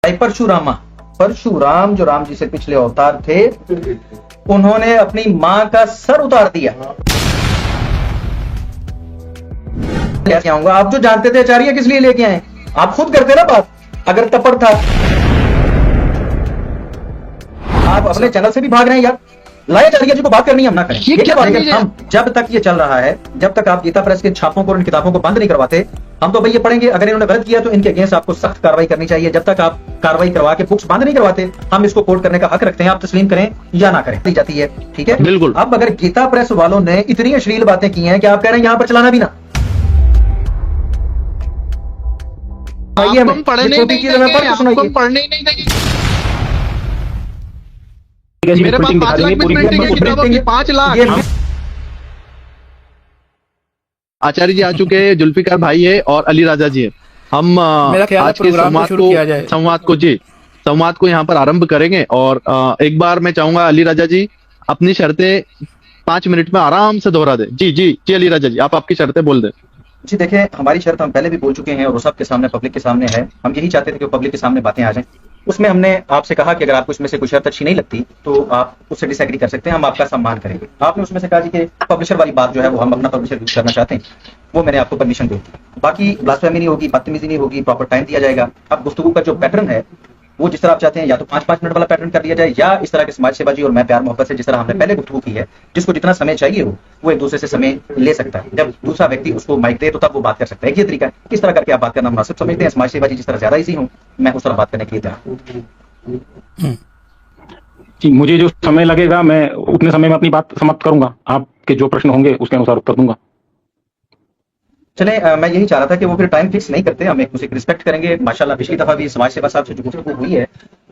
भाई परशुरामा, परशुराम जो राम जी से पिछले अवतार थे, उन्होंने अपनी मां का सर उतार दिया। लेके आऊंगा, आप जो जानते थे आचार्य किस लिए लेके आए, आप खुद करते ना बात। अगर तपड़ था, आप अपने चैनल से भी भाग रहे हैं यार। लाए आचार्य जी को बात करनी है, हम ना करें। हम जब तक ये चल रहा है, जब तक आप गीता प्रेस के छापों को और इन किताबों को बंद नहीं करवाते, हम तो भाई ये पढ़ेंगे। अगर इन्होंने गलत किया तो इनके अगेंस्ट आपको सख्त कार्रवाई करनी चाहिए। जब तक आप कार्रवाई करवा के बुक्स बंद नहीं करवाते, हम इसको कोर्ट करने का हक रखते हैं। आप तस्लीम करें या ना करें, दी जाती है, ठीक है। बिल्कुल। अब अगर गीता प्रेस वालों ने इतनी अश्लील बातें की हैं कि आप कह रहे हैं यहां पर चलाना भी ना, मेरे पास 5 लाख में प्रिंटिंग है किताबों की, 5 लाख। आचार्य जी आ चुके हैं, जुल्फिकार भाई है और अली राजा जी है। हम आज के संवाद को यहाँ पर आरंभ करेंगे। और एक बार मैं चाहूंगा अली राजा जी अपनी शर्तें 5 मिनट में आराम से दोहरा दे। जी जी जी अली राजा जी, आप आपकी शर्तें बोल दें। जी देखिए, हमारी शर्त हम पहले भी बोल चुके हैं और वो सबके सामने, पब्लिक के सामने है। हम यही चाहते थे कि पब्लिक के सामने बातें आ जाएं। उसमें हमने आपसे कहा कि अगर आपको इसमें से कोई शर्त अच्छी नहीं लगती तो आप उससे डिसएग्री कर सकते हैं, हम आपका सम्मान करेंगे। आपने उसमें से कहा जी कि पब्लिशर वाली बात जो है वो हम अपना पब्लिशर यूज करना चाहते हैं, वो मैंने आपको परमिशन दी। बाकी ब्लास्फेमी नहीं होगी, बदतमीजी नहीं होगी, प्रॉपर टाइम दिया जाएगा। अब गुफ्तगू का जो पैटर्न है वो जिस तरह आप चाहते हैं, या तो 5-5 मिनट वाला पैटर्न कर दिया जाए, या इस तरह के समाज सेवा जी और मैं प्यार मोहब्बत से जिस तरह हमने पहले गुफ्तगू की है, जिसको जितना समय चाहिए हो वो एक दूसरे से समय ले सकता है। जब दूसरा व्यक्ति उसको माइक दे तो तब वो बात कर सकता है। ये तरीका है, किस तरह करके आप बात करना मुनासिब समझते हैं। समाज सेवा जी जिस तरह ज्यादा इजी हूँ, मैं उस तरह बात करने के लिए तैयार। जी, मुझे जो समय लगेगा मैं उतने समय में अपनी बात समाप्त करूंगा। आपके जो प्रश्न होंगे उसके अनुसार उत्तर दूंगा। चले, मैं यही चाह रहा था कि वो फिर टाइम फिक्स नहीं करते, हम एक दूसरे की रिस्पेक्ट करेंगे। माशाल्लाह पिछली दफा भी समाज सेवा साहब से जो गुफ्तगू हुई है,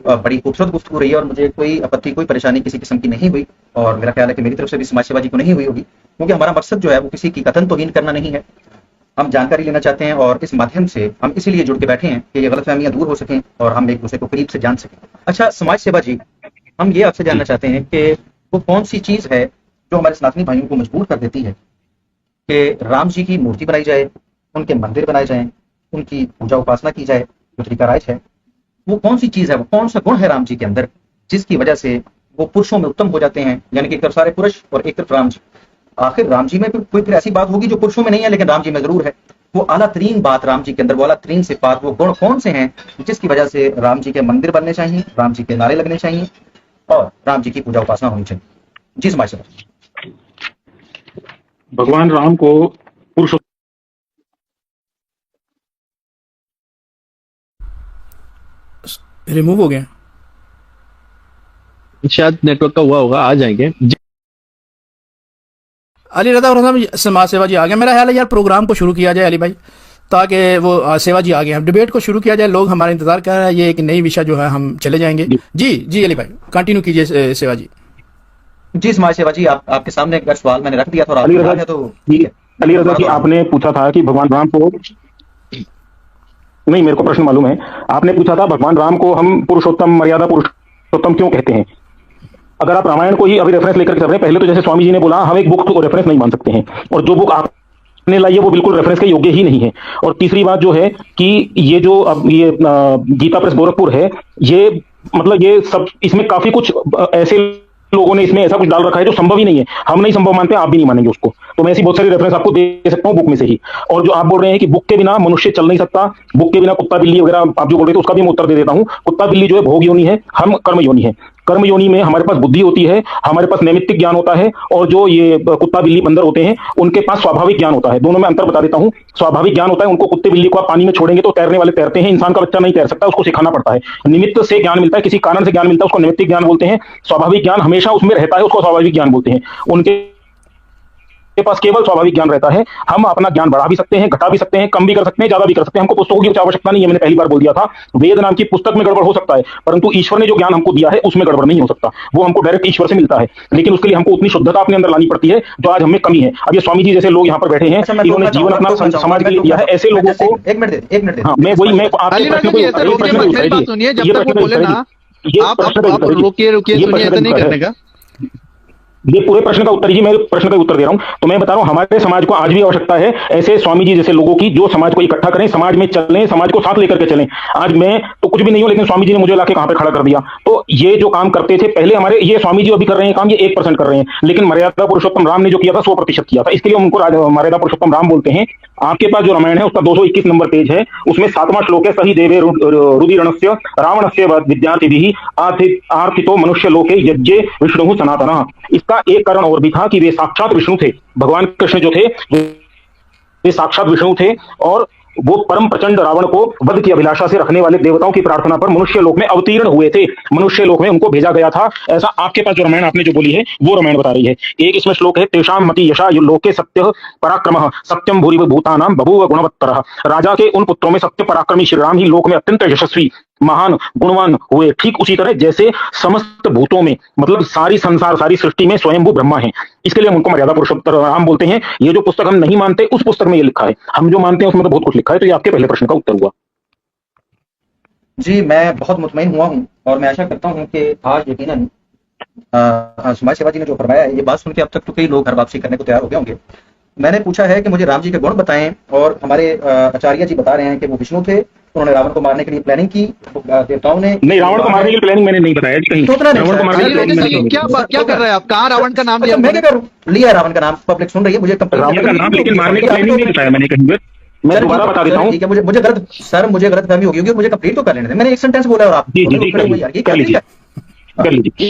बड़ी खूबसूरत गुफ्तगू रही है और मुझे कोई आपत्ति, कोई परेशानी किसी किस्म की नहीं हुई। और मेरा ख्याल है कि मेरी तरफ से भी समाज सेवा जी को नहीं हुई होगी, क्योंकि हमारा मकसद जो है वो किसी की कथन तौहीन करना नहीं है। हम जानकारी लेना चाहते हैं और इस माध्यम से हम इसीलिए जुड़ के बैठे हैं कि ये गलतफहमियां दूर हो सकें और हम एक दूसरे को करीब से जान सकें। अच्छा समाज सेवा जी, हम ये आपसे जानना चाहते हैं कि वो कौन सी चीज है जो हमारे सनातनी भाइयों को मजबूर कर देती है कि राम जी की मूर्ति बनाई जाए, उनके मंदिर बनाए जाएं, उनकी पूजा उपासना की जाए, जो तरीका राइज है। वो कौन सी चीज है, वो कौन सा गुण है राम जी के अंदर जिसकी वजह से वो पुरुषों में उत्तम हो जाते हैं, यानी कि एक तरफ सारे पुरुष और एक तरफ राम जी। आखिर राम जी में कोई फिर ऐसी बात होगी जो पुरुषों में नहीं है लेकिन राम जी में जरूर है। वो आला तरीन बात राम जी के अंदर, वो आला तरीन सिफात, वो गुण कौन से हैं जिसकी वजह से राम जी के मंदिर बनने चाहिए, राम जी के नारे लगने चाहिए और राम जी की पूजा उपासना होनी चाहिए। जी समाज सेवा। भगवान राम को पुरुष रिमूव हो गया, शायद नेटवर्क का हुआ होगा, आ जाएंगे। अली रजा और समाज सेवा जी आ गए। मेरा ख्याल है यार प्रोग्राम को शुरू किया जाए अली भाई, ताकि वो सेवा जी आ गए हैं, डिबेट को शुरू किया जाए। लोग हमारा इंतजार कर रहे हैं, ये एक नई विषय जो है हम चले जाएंगे। जी जी अली भाई कंटिन्यू कीजिए सेवा जी। जी समाज सेवा जी, आपके सामने एक सवाल मैंने रख दिया था। अली रजा जी, आपने पूछा था कि भगवान राम को, नहीं मेरे को प्रश्न मालूम है, आपने पूछा था भगवान राम को हम पुरुषोत्तम, मर्यादा पुरुषोत्तम क्यों कहते हैं। अगर आप रामायण को ही अभी रेफरेंस लेकर चल रहे हैं, पहले तो जैसे स्वामी जी ने बोला हम एक बुक को रेफरेंस नहीं मान सकते हैं, और जो बुक आपने लाई है वो बिल्कुल रेफरेंस के योग्य ही नहीं है। और तीसरी बात जो है कि ये जो अब ये गीता प्रेस गोरखपुर है, ये मतलब ये सब इसमें काफी कुछ ऐसे लोगों ने इसमें ऐसा कुछ डाल रखा है जो संभव ही नहीं है। हम नहीं संभव मानते, आप भी नहीं मानेंगे उसको। तो मैं ऐसी बहुत सारी रेफरेंस आपको दे सकता हूँ बुक में से ही। और जो आप बोल रहे हैं कि बुक के बिना मनुष्य चल नहीं सकता, बुक के बिना कुत्ता बिल्ली वगैरह आप जो बोल रहे थे उसका भी मैं उत्तर दे देता हूँ। कुत्ता बिल्ली जो है भोग योनि है, हम कर्म योनि है। कर्म योनि में हमारे पास बुद्धि होती है, हमारे पास नैमित्तिक ज्ञान होता है, और जो ये कुत्ता बिल्ली बंदर होते हैं उनके पास स्वाभाविक ज्ञान होता है। दोनों में अंतर बता देता हूँ। स्वाभाविक ज्ञान होता है, उनको कुत्ते बिल्ली को आप पानी में छोड़ेंगे तो तैरने वाले तैरते हैं, इंसान का बच्चा नहीं तैर सकता, उसको सिखाना पड़ता है। निमित्त से ज्ञान मिलता है, किसी कारण से ज्ञान मिलता है, उसको नैमित्तिक ज्ञान बोलते हैं। स्वाभाविक ज्ञान हमेशा उसमें रहता है, उसको स्वाभाविक ज्ञान बोलते हैं। उनके पास केवल स्वाभाविक ज्ञान रहता है। हम अपना ज्ञान बढ़ा भी सकते हैं, घटा भी सकते हैं, कम भी कर सकते हैं, ज्यादा भी कर सकते हैं। हमको पुस्तकों की आवश्यकता नहीं है। मैंने पहली बार बोल दिया था, वेद नाम की पुस्तक में गड़बड़ हो सकता है, परंतु ईश्वर ने जो ज्ञान हमको दिया है उसमें गड़बड़ नहीं हो सकता। वो हमको डायरेक्ट ईश्वर से मिलता है, लेकिन उसके लिए हमको उतनी शुद्धता अपने अंदर लानी पड़ती है जो आज हमें कमी है। अब ये स्वामी जी जैसे लोग यहाँ पर बैठे हैं, इन्होंने जीवन अपना समाज के लिए दिया है। ऐसे लोगों को एक मिनट हाँ, मैं वही मैं आपके प्रश्न को सुनिए, जब तक वो बोले ना, आप रुकिए, सुनिए, ऐसा नहीं करने का। ये पूरे प्रश्न का उत्तर जी, मैं प्रश्न का उत्तर दे रहा हूं। तो मैं बता रहा हूं, हमारे समाज को आज भी आवश्यकता है ऐसे स्वामी जी जैसे लोगों की, जो समाज को इकट्ठा करें, समाज में चलें, समाज को साथ लेकर के चलें। आज मैं तो कुछ भी नहीं हूं, लेकिन स्वामी जी ने मुझे लाके कहां पे खड़ा कर दिया। तो ये जो काम करते थे पहले हमारे, ये स्वामी जी अभी कर रहे हैं काम, ये 1% कर रहे हैं, लेकिन मर्यादा पुरुषोत्तम राम ने जो किया था 100% किया था। इसके लिए उनको मर्यादा पुरुषोत्तम राम बोलते हैं। आपके पास जो रामायण है उसका 221 नंबर पेज है, उसमें 7वां श्लोक है, सही देवे रुदिरणस्य रावणस्य विद्यार्थिभिः आर्थितो मनुष्य लोके यज्ञे विष्णु सनातनः। इसका एक कारण और भी था कि वे साक्षात विष्णु थे। भगवान कृष्ण जो थे वे साक्षात विष्णु थे, और वो परम प्रचंड रावण को वध की अभिलाषा से रखने वाले देवताओं की प्रार्थना पर मनुष्य लोक में अवतीर्ण हुए थे। मनुष्य लोक में उनको भेजा गया था। ऐसा आपके पास जो रामायण आपने जो बोली है वो रामायण बता रही है। एक इसमें श्लोक है, तेषाम मति यशा लोके सत्य पराक्रमः सत्यम भूरि भूतानां बभूव गुणवत्तरः। राजा के उन पुत्रों में सत्य पराक्रमी श्री राम ही लोक में अत्यंत यशस्वी महान गुणवान हुए। ठीक उसी तरह जैसे समस्त भूतों में, मतलब सारी संसार सारी सृष्टि में स्वयंभू ब्रह्मा है। इसके लिए हम उनको मर्यादा पुरुषोत्तम राम बोलते हैं। ये जो पुस्तक हम नहीं मानते उस पुस्तक में ये लिखा है, हम जो मानते हैं उसमें तो बहुत कुछ लिखा है। तो ये आपके पहले प्रश्न का उत्तर हुआ। जी, मैं बहुत मुतमईन हुआ हूँ और मैं आशा करता हूँ कि आज यकीनन समाज सेवा जी ने जो फरमाया है, ये बात सुन के अब तक तो कई लोग घर वापसी करने को तैयार हो गए होंगे। मैंने पूछा है कि मुझे राम जी के गुण बताएं, और हमारे आचार्य जी बता रहे हैं कि वो विष्णु थे, उन्होंने रावण को मारने के लिए प्लानिंग की, देवताओं ने नहीं, रावण को मारने के लिए प्लानिंग मैंने नहीं बताया कहीं। रावण को मारने के लिए क्या कर रहे हैं आप? कहाँ रावण का नाम लिया? मैं क्या करूँ, लिया रावण का नाम, पब्लिक सुन रही है, मुझे रावण का नाम, लेकिन मारने की प्लानिंग नहीं बताया मैंने कहीं। मैं दोबारा बता देता हूँ। ठीक है, मुझे गलत सर, मुझे गलतफहमी होगी, मुझे कंप्लीट तो कर लेने दें। मैंने एक सेंटेंस बोला और आप जी कर लीजिए।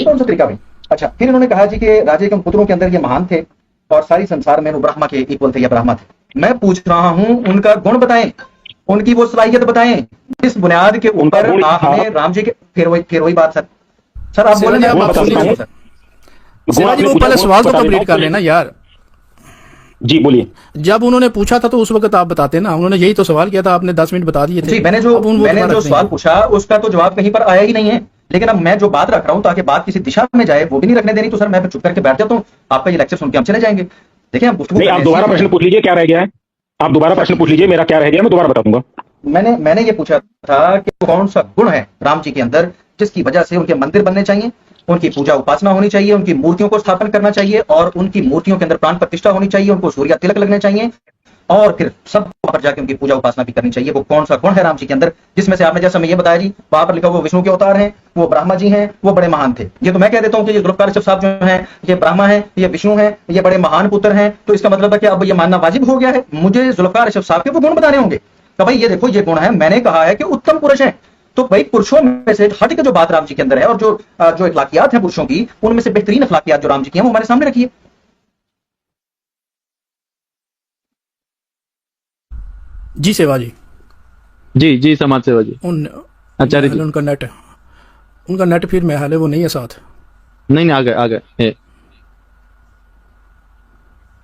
कौन सा तरीका भाई? अच्छा, फिर उन्होंने कहा जी कि राजे के पुत्रों के अंदर ये महान थे और सारी संसार में वो ब्रह्मा के इक्वल थे या ब्रह्मा थे। मैं पूछ रहा हूं, उनका गुण बताएं, उनकी वो सलाहियत बताएं जिस बुनियाद के ऊपर हमें राम जी के, फिर वही बात सर आप बोले वो पहले सवाल तो कंप्लीट कर लेना यार। जी बोलिए। जब उन्होंने पूछा था तो उस वक्त आप बताते ना, उन्होंने यही तो सवाल किया था, आपने 10 मिनट बता दिए थे। जी, मैंने जो सवाल पूछा उसका तो जवाब कहीं पर आया ही नहीं है, लेकिन अब मैं जो बात रख रहा हूं ताकि बात किसी दिशा में जाए वो भी नहीं रखने देनी, तो सर मैं चुप करके बैठ जाता हूं, आपका ये लेक्चर सुन के हम चले जाएंगे। देखिए हम नहीं, आप दोबारा प्रश्न पूछ लीजिए, क्या रह गया है? आप दोबारा प्रश्न पूछ लीजिए, मेरा क्या रह गया मैं दोबारा बता दूंगा। मैंने ये पूछा था कि कौन सा गुण है राम जी के अंदर जिसकी वजह से उनके मंदिर बनने चाहिए, उनकी पूजा उपासना होनी चाहिए, उनकी मूर्तियों को स्थापन करना चाहिए और उनकी मूर्तियों के अंदर प्राण प्रतिष्ठा होनी चाहिए, उनको सूर्य तिलक लगने चाहिए और फिर सब वहां पर जाके उनकी पूजा उपासना भी करनी चाहिए। वो कौन सा गुण है राम जी के अंदर जिसमें से आपने जैसा मैं ये बताया जी, वहां पर लिखा वो विष्णु के अवतार हैं, वो ब्रह्मा जी हैं, वो बड़े महान थे। ये तो मैं कह देता हूं कि ये जुल्फकार साहब जो हैं ये ब्रह्मा है, ये विष्णु है, ये बड़े महान पुत्र हैं, तो इसका मतलब है कि अब ये मानना वाजिब हो गया है, मुझे जुल्फकार साहब के वो गुण बताने होंगे। तो भाई ये देखो ये गुण है, मैंने कहा है कि उत्तम पुरुष है, तो भाई पुरुषों में से हट के जो बात राम जी के अंदर है और जो इखलाकियात है पुरुषों की, उनमें से बेहतरीन इखलाकियात जो राम जी की है वो हमारे सामने रखिए। जी सेवा जी। जी समाज सेवा जी। आचार्य जी, उनका नेट फिर मैं हाल है वो नहीं है साथ। नहीं आ गए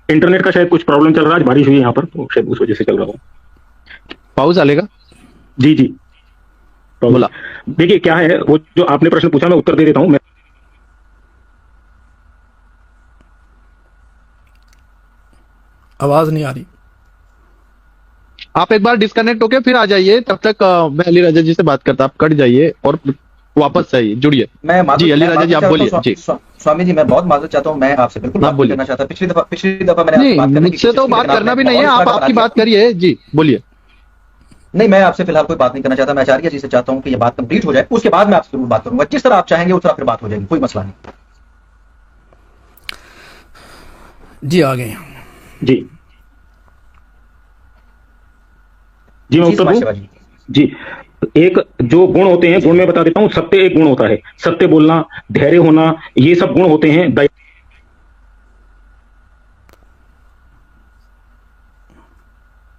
इंटरनेट का शायद कुछ प्रॉब्लम चल रहा है, बारिश हुई है यहाँ पर, तो शायद उस वजह से चल रहा हो। पाउस आलेगा। जी बोला। देखिए क्या है, वो जो आपने प्रश्न पूछा मैं उत्तर दे देता हूं। मैं आवाज नहीं आ रही, आप एक बार डिस्कनेक्ट होके फिर आ जाइए, तब तक मैं अली राजा जी से बात करता, आप कट जाइए और वापस आइए, जुड़िए। जी अली राजा जी आप बोलिए। जी स्वामी जी, मैं बहुत माजूद चाहता हूँ, मैं आपसे बिल्कुल बात करना चाहता। पिछली दफा मैंने नहीं, मुझसे तो बात करना भी नहीं है, आप आपकी बात करिए। जी बोलिए। नहीं, मैं आपसे फिलहाल कोई बात नहीं करना चाहता, मैं आचार्य जी से चाहता हूं कि ये बात कंप्लीट हो जाए, उसके बाद मैं आपसे जरूर बात करूंगा, जिस तरह आप चाहेंगे उस तरह फिर बात हो जाएगी, कोई मसला नहीं। जी आ गए। जी मैं उत्तर दूं? जी, एक जो गुण होते हैं, गुण में बता देता हूं। सत्य एक गुण होता है, सत्य बोलना, धैर्य होना, ये सब गुण होते हैं।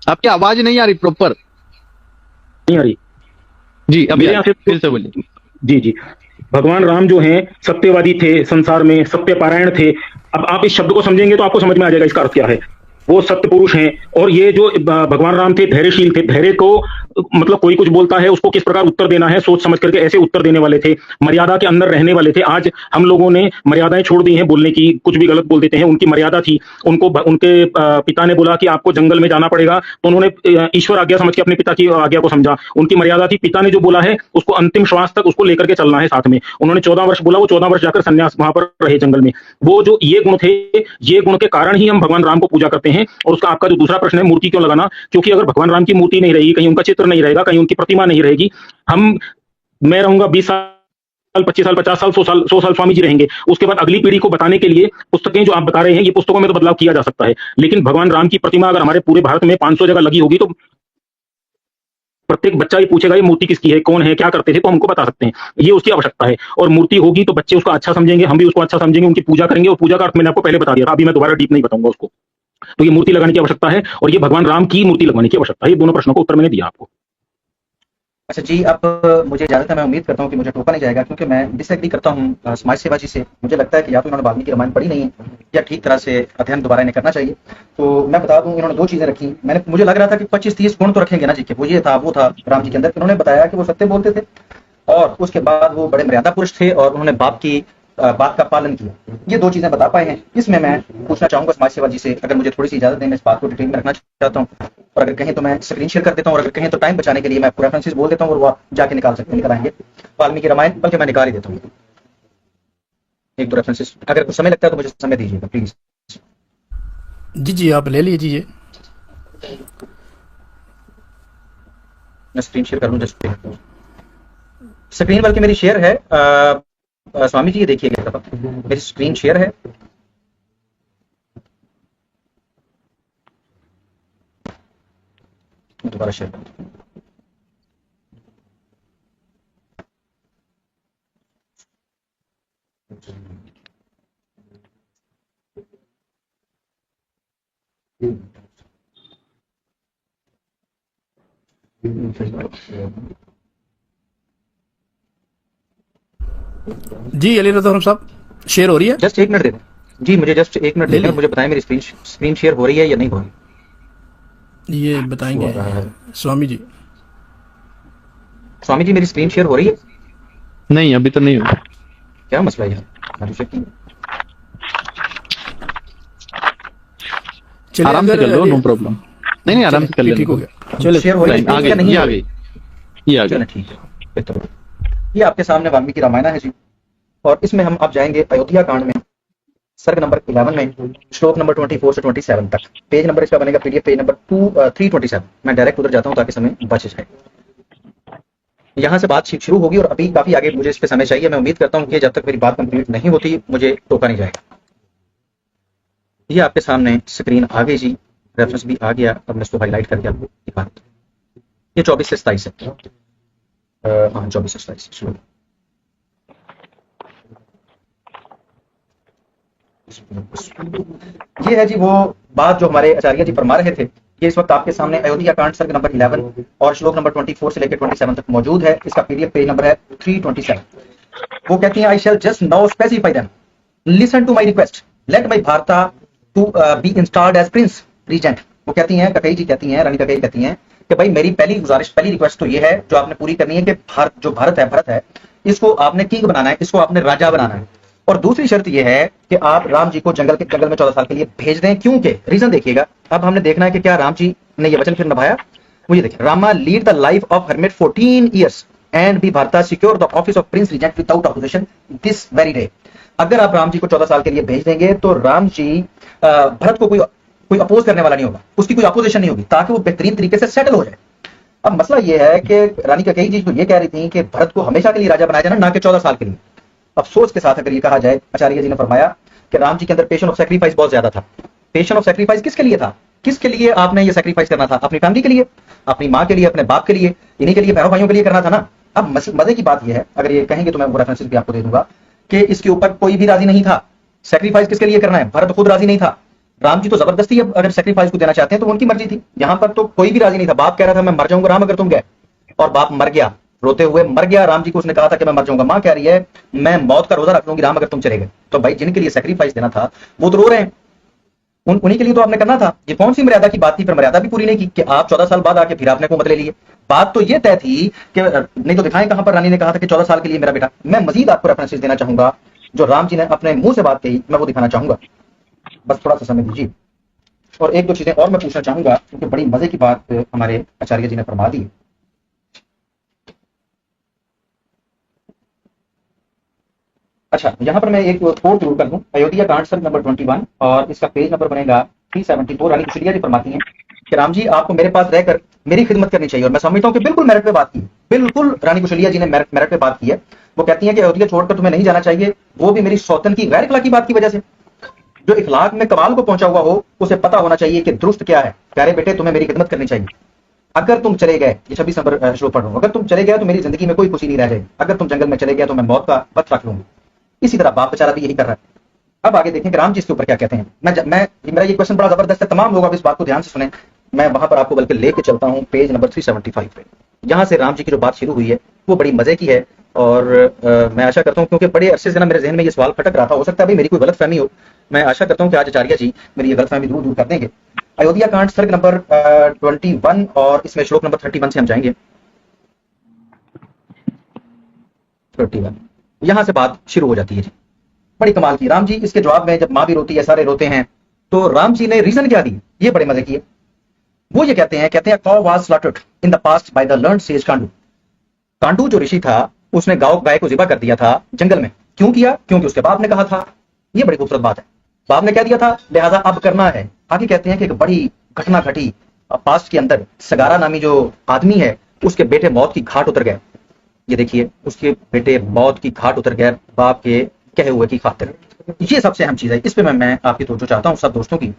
आपकी आवाज नहीं आ रही, प्रॉपर नहीं आ रही। जी अभी फिर से बोलिए। जी भगवान राम जो हैं सत्यवादी थे, संसार में सत्यपारायण थे। अब आप इस शब्द को समझेंगे तो आपको समझ में आ जाएगा इसका अर्थ क्या है। वो सत्य पुरुष हैं, और ये जो भगवान राम थे धैर्यशील थे, धैर्य को मतलब कोई कुछ बोलता है उसको किस प्रकार उत्तर देना है सोच समझ करके ऐसे उत्तर देने वाले थे, मर्यादा के अंदर रहने वाले थे। आज हम लोगों ने मर्यादाएं छोड़ दी हैं बोलने की, कुछ भी गलत बोल देते हैं। उनकी मर्यादा थी, उनको उनके पिता ने बोला कि आपको जंगल में जाना पड़ेगा, तो उन्होंने ईश्वर आज्ञा समझ के अपने पिता की आज्ञा को समझा। उनकी मर्यादा थी, पिता ने जो बोला है उसको अंतिम श्वास तक उसको लेकर के चलना है साथ में। उन्होंने 14 वर्ष बोला, वो 14 वर्ष जाकर संन्यास वहां पर रहे जंगल में। वो जो ये गुण थे, ये गुण के कारण ही हम भगवान राम को पूजा करते हैं। और उसका आपका जो दूसरा प्रश्न है मूर्ति क्यों लगाना, क्योंकि अगर भगवान राम की मूर्ति नहीं रहेगी, कहीं उनका चित्र नहीं रहेगा, कहीं उनकी प्रतिमा नहीं रहेगी, मैं रहूंगा 20 साल, 25 साल, 50 साल, 100 साल स्वामी जी रहेंगे। उसके बाद अगली पीढ़ी को बताने के लिए पुस्तकें जो आप बता रहे हैं, ये पुस्तकों में तो बदलाव किया जा सकता है, लेकिन भगवान राम की प्रतिमा अगर हमारे पूरे भारत में 500 जगह लगी होगी, तो प्रत्येक बच्चा ये पूछेगा ये मूर्ति किसकी है, कौन है, क्या करते थे, तो हमको बता सकते हैं। ये उसकी आवश्यकता है। और मूर्ति होगी तो बच्चे उसको अच्छा समझेंगे, हम भी उसको अच्छा समझेंगे, उनकी पूजा करेंगे। और पूजा का अर्थ मैंने आपको पहले बता दिया था, अभी मैं दोबारा डीप नहीं बताऊंगा उसको। तो ये मूर्ति लगाने की आवश्यकता है, और ये भगवान राम की मूर्ति लगवाने की आवश्यकता है। ये दोनों प्रश्नों का उत्तर मैंने दिया आपको। अच्छा जी, अब मुझे इजाजत है, मैं उम्मीद करता हूँ कि मुझे टोका नहीं जाएगा, क्योंकि मैं डिसएग्री करता हूँ समाज सेवा जी से। मुझे लगता है कि या तो इन्होंने वाल्मीकि रामायण पढ़ी नहीं है, या ठीक तरह से अध्ययन दोबारा इन्हें करना चाहिए। तो मैं बता दूं, इन्होंने 2 चीजें रखी। मुझे लग रहा था कि 25-30 गुण तो रखेंगे ना जी के, वो ये था वो था राम जी के अंदर। इन्होंने बताया कि वो सत्य बोलते थे, और उसके बाद वो बड़े मर्यादा पुरुष थे, और उन्होंने बाप की बात का पालन किया। ये 2 चीजें बता पाए हैं। इसमें मैं पूछना चाहूंगा समाज सेवा जी से, अगर मुझे थोड़ी सी इजाजत दें, मैं इस बात को डिटेल में रखना चाहता हूँ, और अगर कहें तो मैं स्क्रीन शेयर कर देता हूँ, और अगर कहें तो टाइम बचाने के लिए मैं पूरा रेफरेंसेस बोल देता हूँ, और वो आप जाके निकल आएंगे वाल्मीकि रामायण, बल्कि मैं निकाल ही देता हूँ 1-2 रेफरेंसेस। अगर कुछ समय लगता है तो मुझे समय दीजिएगा प्लीज। जी जी, आप ले लीजिए। मैं स्क्रीन शेयर कर लूँ, जस्ट स्क्रीन बल्कि मेरी शेयर है। स्वामी जी ये देखिएगा, मेरी स्क्रीन शेयर है। दोबारा शेयर कर दूं। जी अली रज़ा साहब, शेयर हो रही है? जस्ट 1 मिनट दे दें जी, मुझे जस्ट 1 मिनट दे दें, मुझे बताएं मेरी स्क्रीन शेयर हो रही है या नहीं हो रही। ये बताएंगे स्वामी जी। स्वामी जी, मेरी स्क्रीन शेयर हो रही है? नहीं, अभी तो नहीं हुआ। क्या मसला है यार? आराम से कर लो, नो प्रॉब्लम। नहीं आराम से कर लो, ठीक हो गया। चलो शेयर हो रही है, आगे नहीं ये आ गई, ये आ गई। ठीक है। ये आपके सामने वाल्मीकि रामायण है जी, और इसमें हम अब जाएंगे अयोध्या कांड में, सर्ग नंबर 11 में, श्लोक नंबर 24 से 27 तक। पेज नंबर इसका बनेगा पीडीएफ पेज नंबर 327। मैं डायरेक्ट उधर जाता हूं ताकि समय बच जाए। यहां से बातचीत शुरू होगी, और अभी काफी आगे मुझे इस पे समय चाहिए। मैं उम्मीद करता हूं कि जब तक मेरी बात कंप्लीट नहीं होती मुझे टोका नहीं जाएगा। ये आपके सामने स्क्रीन आ गई जी, रेफरेंस भी आ गया। अब मैं इसको हाईलाइट करके आपको दिखा देता हूं। ये 24 से 27 है। हाँ, 24 से 27। ये है जी वो बात जो हमारे आचार्य जी फरमा रहे थे। ये इस वक्त आपके सामने अयोध्या कांड सर्ग नंबर 11 और श्लोक नंबर 24 से लेकर 27 तक मौजूद है। इसका पीडीएफ पेज नंबर है 327। वो कहती हैं, I shall just now specify them, listen to my request, let my Bharata to be installed as prince regent. वो कहती हैं, ककई जी कहती हैं, रानी ककई कहती हैं कि भाई मेरी पहली गुजारिश, पहली रिक्वेस्ट तो ये है जो आपने पूरी करनी है कि भरत है, इसको आपने किंग बनाना है, इसको आपने राजा बनाना है। और दूसरी शर्त यह है कि आप राम जी को जंगल में 14 साल के लिए भेज दें। क्योंकि रीजन देखिएगा, अब हमने देखना है कि क्या राम जी ने यह वचन फिर निभाया। मुझे देखिए, Rama lead the life of hermit 14 years and be Bharata secure the office of prince regent without opposition this very day. अगर आप राम जी को 14 साल के लिए भेज देंगे तो राम जी भरत को कोई अपोज करने वाला नहीं होगा, उसकी कोई अपोजिशन नहीं होगी, ताकि वो बेहतरीन तरीके से सेटल हो जाए। अब मसला यह है कि रानी ककई जी तो ये कह रही थी कि भरत को हमेशा के लिए राजा बनाया जाना, ना कि 14 साल के लिए। अफसोस के साथ अगर ये कहा जाए, आचार्य जी ने फरमाया कि राम जी के अंदर पेशन ऑफ सैक्रिफाइस बहुत ज्यादा था। पेशन ऑफ सैक्रिफाइस किसके लिए था? किसके लिए आपने ये सैक्रिफाइस करना था? अपनी फैमिली के लिए, अपनी माँ के लिए, अपने बाप के लिए, इन्हीं के लिए, बहनों भाइयों के लिए करना था ना। अब मजे की बात यह है, अगर ये कहेंगे तो मैं वो रेफरेंसेस भी आपको दे दूंगा कि इसके ऊपर कोई भी राजी नहीं था। सैक्रिफाइस किसके लिए करना है? भरत खुद राजी नहीं था। राम जी तो जबरदस्ती अगर सैक्रिफाइस को देना चाहते हैं तो उनकी मर्जी थी। यहां पर तो कोई भी राजी नहीं था। बाप कह रहा था मैं मर जाऊंगा राम अगर तुम गए, और बाप मर गया, रोते हुए मर गया। राम जी को उसने कहा था कि मैं मर जाऊंगा। मां कह रही है मैं मौत का रोजा रख लूंगी राम अगर तुम चले गए। तो भाई जिनके लिए सैक्रिफाइस देना था वो तो रो रहे हैं। उन्हीं के लिए तो आपने करना था। ये कौन सी मर्यादा की बात थी, फिर मर्यादा भी पूरी नहीं की कि आप 14 साल बाद आके फिर आपने हुकूमत ले ली है। बात तो ये तय थी कि नहीं तो दिखाएं कहां पर रानी ने कहा था कि 14 साल के लिए मेरा बेटा। मैं मजीद आपको रेफरेंसेस देना चाहूंगा, जो राम जी ने अपने मुंह से बात कही, मैं वो दिखाना चाहूंगा। बस थोड़ा सा समय दीजिए। और एक दो चीजें और मैं पूछना चाहूंगा, क्योंकि बड़ी मजे की बात हमारे आचार्य जी ने फरमा दी। अच्छा, यहां पर मैं एक कोड जरूर कर दूं, अयोध्या कांड सर्ग नंबर 21 और इसका पेज नंबर बनेगा 372। रानी कुशलिया जी फरमाती हैं कि राम जी आपको मेरे पास रहकर मेरी खिदमत करनी चाहिए। और मैं समझता हूं कि बिल्कुल मेरिट पे बात की, बिल्कुल रानी कुशलिया जी ने मेरिट पे बात की है। वो कहती हैं कि अयोध्या छोड़कर तुम्हें नहीं जाना चाहिए, वो भी मेरी सौतन की गैर इखलाकी बात की वजह से। जो इखलाक में कमाल को पहुंचा हुआ हो, उसे पता होना चाहिए कि दुरुस्त क्या है। कह रहे बेटे तुम्हें मेरी खिदमत करनी चाहिए। अगर तुम चले गए, ये 26 नंबर श्लोक पढ़ रहा हूं, अगर तुम चले गए तो मेरी जिंदगी में कोई खुशी नहीं रह जाएगी। अगर तुम जंगल में चले गए तो मैं मौत का वक्त रख लूंगी। इसी तरह बाप बेचारा भी यही कर रहा है। अब आगे देखें कि राम जी इसके ऊपर क्या कहते हैं। मेरा ये क्वेश्चन बड़ा जबरदस्त है, तमाम लोग अब इस बात को ध्यान से सुने। मैं वहां पर आपको बल्कि लेके चलता हूं पेज नंबर 375 पे। यहां से राम जी की जो बात शुरू हुई है वो बड़ी मजे की है। और मैं आशा करता हूं, क्योंकि बड़े अरसे से ना मेरे जहन में ये सवाल खटक रहा था, हो सकता है भाई मेरी कोई गलतफहमी हो। मैं आशा करता हूं कि आज आचार्य जी मेरी ये गलतफहमी दूर दूर कर देंगे। अयोध्या कांड सर्ग नंबर 21 और इसमें श्लोक नंबर 31 से हम जाएंगे। 31 यहां से बात शुरू हो जाती है जी, बड़ी कमाल की। राम जी इसके जवाब में, जब माँ भी रोती है सारे रोते हैं, तो राम जी ने रीजन क्या दी, ये बड़े मजे की है। वो ये कहते हैं cow was slaughtered in the past by the learned sage Kandu. Kandu जो ऋषि था उसने गाय को ज़िबा कर दिया था जंगल में। क्यों किया? क्योंकि उसके बाप ने कहा था। ये बड़ी खूबसूरत बात है, बाप ने कह दिया था लिहाजा अब करना है। आगे कहते हैं कि एक बड़ी घटना घटी पास्ट के अंदर। सगारा नामी जो आदमी है उसके बेटे मौत की घाट उतर गए। ये देखिए, उसके बेटे मौत की घाट उतर गए बाप के कहे हुए की खातिर। ये सबसे अहम चीज है, इस पे मैं आपकी तवज्जो चाहता हूं सब दोस्तों की।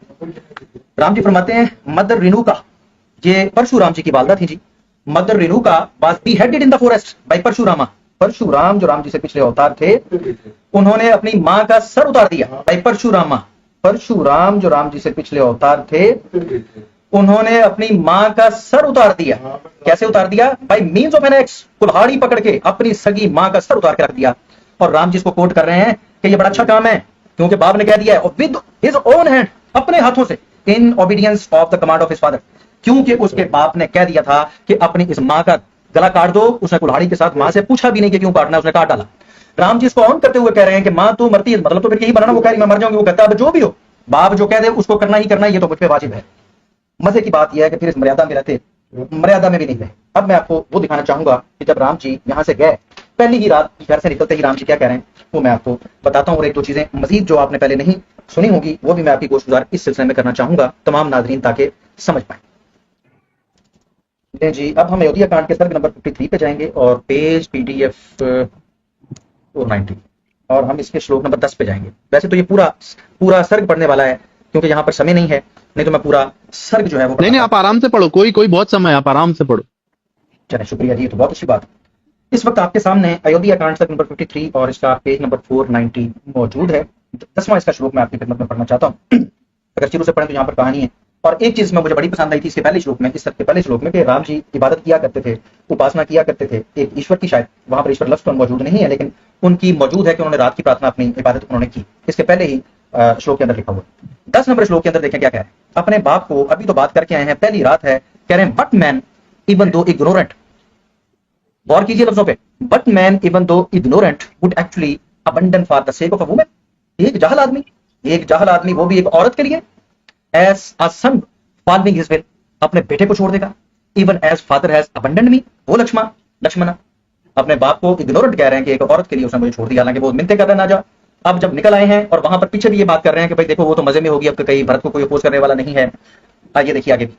राम जी फरमाते हैं मदर रेणुका, ये परशुराम जी की वालदा थी ji. Mother Renuka was beheaded in the forest by Parashurama. Parashuram जो राम जी से पिछले अवतार थे, उन्होंने अपनी मां का सर उतार दिया बाय परशुरामा। परशुराम जो राम जी से पिछले अवतार थे, उन्होंने अपनी मां का सर उतार दिया। कैसे उतार दिया? By means of an axe, कुल्हाड़ी पकड़ के अपनी सगी मां का सर उतार के रख दिया। और राम जी इसको कोट कर रहे हैं कि ये बड़ा अच्छा काम है, क्योंकि बाप ने कह दिया है, और विद हिज ओन हैंड, अपने हाथों से, इन obedience of the command of his father. क्योंकि उसके बाप ने कह दिया था कि अपनी इस मां का गला काट दो। उसने कुल्हाड़ी के साथ मां से पूछा भी नहीं कि क्यों काटना, उसने काट डाला। राम जी इसको ऑन करते हुए कह रहे हैं कि मां तू मरती है, मतलब तो फिर यही बनाना, वो कह रही मैं मर जाऊंगी। वो कहता है अब जो भी हो, बाप जो कह दे उसको करना ही करना है, ये तो मुझ पे वाजिब है। मजे की बात यह है कि फिर इस मर्यादा में रहते, मर्यादा में भी नहीं रहे। अब मैं आपको वो दिखाना चाहूंगा कि जब राम जी यहां से गए, पहली ही रात घर से निकलते ही राम जी क्या कह रहे हैं वो मैं आपको बताता हूं। और एक दो चीजें मजीद जो आपने पहले नहीं सुनी होंगी वो भी मैं आपकी गोशगुजार इस सिलसिले में करना चाहूंगा, तमाम नाजरीन ताकि समझ पाए जी। अब हम अयोध्या कांड के सर्ग नंबर 53 पे जाएंगे और पेज PDF 490 और हम इसके श्लोक नंबर 10 पे जाएंगे। वैसे तो ये पूरा सर्ग पढ़ने वाला है, क्योंकि यहाँ पर समय नहीं है, नहीं तो मैं पूरा सर्ग जो है वो नहीं आप आराम से पढ़ो, कोई बहुत समय, आप आराम से पढ़ो। चले, शुक्रिया जी, ये तो बहुत अच्छी बात है। इस वक्त आपके सामने अयोध्या कांड सर्ग नंबर 53 और इसका पेज नंबर 490 मौजूद है। 10वां इसका श्लोक मैं आपकी खिदमत में पढ़ना चाहता हूँ। अगर शुरू से पढ़ें तो यहाँ पर कहानी है। और एक चीज में मुझे बड़ी पसंद आई थी इसके पहले श्लोक में, इस सबके पहले श्लोक में, कि राम जी इबादत किया करते थे, उपासना किया करते थे एक ईश्वर की। शायद वहां पर ईश्वर लफ्ज तो मौजूद नहीं है, लेकिन उनकी मौजूद है कि उन्होंने रात की प्रार्थना, अपनी इबादत उन्होंने की। इसके पहले ही श्लोक के अंदर लिखा हुआ 10 नंबर श्लोक के अंदर देखें क्या कह रहे हैं। अपने बाप को अभी तो बात करके आए हैं, पहली रात है, कह रहे हैं but man even though ignorant. गौर कीजिए लफ्जों पे, but man even though ignorant would actually abandon for the sake of a woman. एक जाहल आदमी, वो भी एक औरत के लिए, as a son following his will, अपने बेटे को छोड़ देगा। Even as father has abandoned me, वो लक्ष्मण अपने बाप को इग्नोरेंट कह रहे हैं कि एक औरत के लिए उसने मुझे छोड़ दिया, हालांकि वो मिन्नतें कर रहे ना जा। अब जब निकल आए हैं और वहां पर पीछे भी ये बात कर रहे हैं कि भाई देखो वो तो मजे में होगी, अब तो कहीं भरत को कोई अपोज करने वाला नहीं है। आइए देखिए आगे,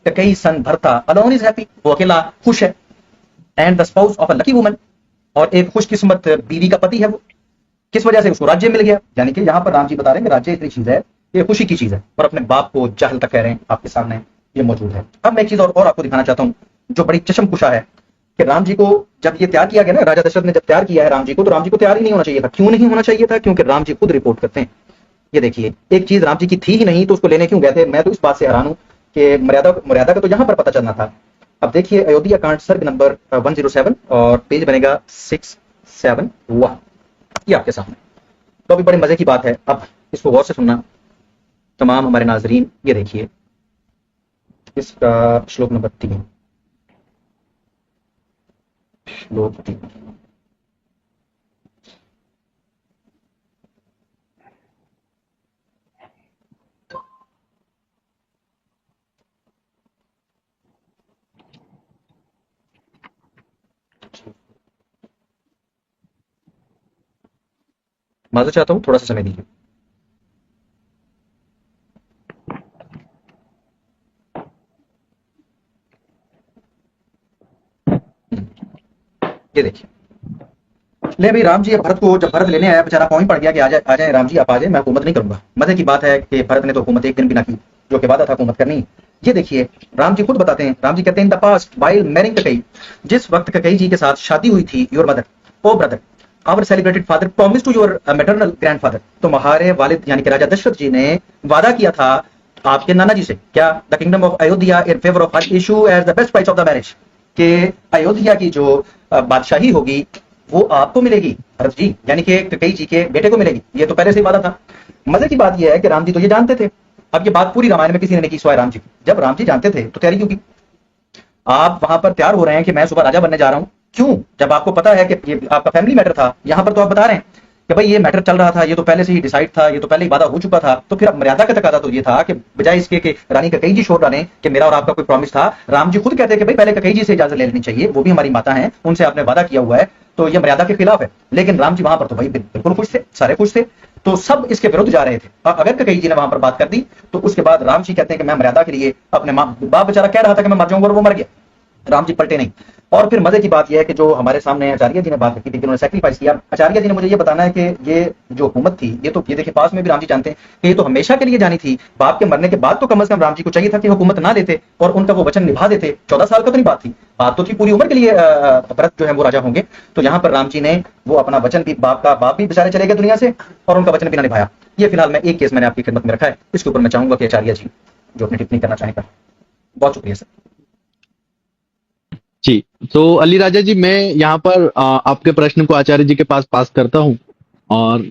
कई सन भरता अलोन इज हैप्पी, वो अकेला खुश है। And the spouse of a lucky woman, और एक खुशकिस्मत बीवी का पति है वो। किस वजह से? उसको राज्य मिल गया। यानी कि यहाँ पर राम जी बता रहे हैं कि राज्य इतनी चीज है, ये खुशी की चीज है, और अपने बाप को जाहल तक कह रहे हैं, आपके सामने ये मौजूद है। अब मैं एक चीज और आपको दिखाना चाहता हूँ जो बड़ी चशमकुशा है, कि राम जी को जब ये तैयार किया गया ना, राजा दशरथ ने जब तैयार किया है राम जी को, तो राम जी को तैयार ही नहीं होना चाहिए था। क्यों नहीं होना चाहिए था? क्योंकि राम जी खुद रिपोर्ट करते हैं। ये देखिए, एक चीज राम जी की थी ही नहीं तो उसको लेने क्यों गए थे? मैं तो इस बात से हैरान हूं कि मर्यादा का तो यहां पर पता चलना था। अब देखिए अयोध्या कांड सर्ग नंबर 107 और पेज बनेगा 671, ये आपके सामने। तो अभी बड़े मजे की बात है, अब इसको गौर से सुनना। तमाम हमारे नाजरीन, ये देखिए इसका श्लोक नंबर 3, श्लोक 3। माजूद चाहता हूँ, थोड़ा सा समय दीजिए। ये देखिए, ले भाई राम जी भरत को, जब भरत लेने आया बेचारा पाँव ही पड़ गया कि आ जाए राम जी, आप आ जाए, मैं हुकूमत नहीं करूंगा। मजे की बात है कि भरत ने तो हुकूमत एक दिन भी ना की, जो कि वादा था हुकूमत करनी। ये देखिए राम जी खुद बताते हैं, राम जी कहते हैं, in the past while marrying Kaikeyi, जिस वक्त ककई जी के साथ शादी हुई थी, your mother, O brother, our celebrated father promise to your maternal grandfather, तुम्हारे वालिद यानी कि राजा दशरथ जी ने वादा किया था आपके नाना जी से, क्या, the kingdom of Ayodhya in favour of her issue as the best price of the marriage, के अयोध्या की जो बादशाही होगी वो आपको मिलेगी भरत जी, यानी कि ककई जी के बेटे को मिलेगी। ये तो पहले से ही वादा था। मजे की बात यह है कि राम जी तो ये जानते थे। अब ये बात पूरी रामायण में किसी ने नहीं की सिवाय राम जी। जब राम जी जानते थे तो तैयारी क्यों की? आप वहां पर तैयार हो रहे हैं कि मैं सुबह राजा बनने जा रहा हूं, क्यों? जब आपको पता है कि ये आपका फैमिली मैटर था, यहां पर तो आप बता रहे हैं कि भाई ये मैटर चल रहा था, ये तो पहले से ही डिसाइड था, ये तो पहले ही वादा हो चुका था। तो फिर अब मर्यादा का तकाजा तो ये था कि बजाय इसके कि रानी ककई जी छोड़ डालें कि मेरा और आपका कोई प्रॉमिस था, राम जी खुद कहते हैं कि भाई पहले ककई जी से इजाजत ले लेनी चाहिए, वो भी हमारी माता है, उनसे आपने वादा किया हुआ है, तो ये मर्यादा के खिलाफ है। लेकिन राम जी वहां पर तो भाई बिल्कुल खुश थे, सारे खुश थे, तो सब इसके विरुद्ध जा रहे थे। अगर ककई जी ने वहां पर बात कर दी तो उसके बाद राम जी कहते हैं कि मैं मर्यादा के लिए अपने बाप बेचारा कह रहा था कि मैं मर जाऊंगा और वो मर गया, राम जी पलटे नहीं। और फिर मजे की बात यह है कि जो हमारे सामने आचार्य जी ने बात रखी थी, जिन्होंने सैक्रिफाइस किया, आचार्य जी ने मुझे ये बताना है कि ये जो हुकूमत थी, ये तो ये देखिए पास में भी राम जी जानते हैं कि ये तो हमेशा के लिए जानी थी। बाप के मरने के बाद तो कम से कम राम जी को चाहिए था कि हुकूमत ना लेते और उनका वो वचन निभा देते। 14 साल का तो नहीं बात थी, बात तो थी पूरी उम्र के लिए भरत जो है वो राजा होंगे। तो यहाँ पर राम जी ने वो अपना वचन भी, बाप भी बेचारे चले गए दुनिया से और उनका वचन भी ना निभाया। ये फिलहाल मैं एक केस मैंने आपकी खिदमत में रखा है, इसके ऊपर मैं चाहूंगा कि आचार्य जी जो अपनी टिप्पणी करना चाहेगा। बहुत शुक्रिया सर। जी, तो अली राजा जी, मैं यहाँ पर आपके प्रश्न को आचार्य जी के पास करता हूँ। और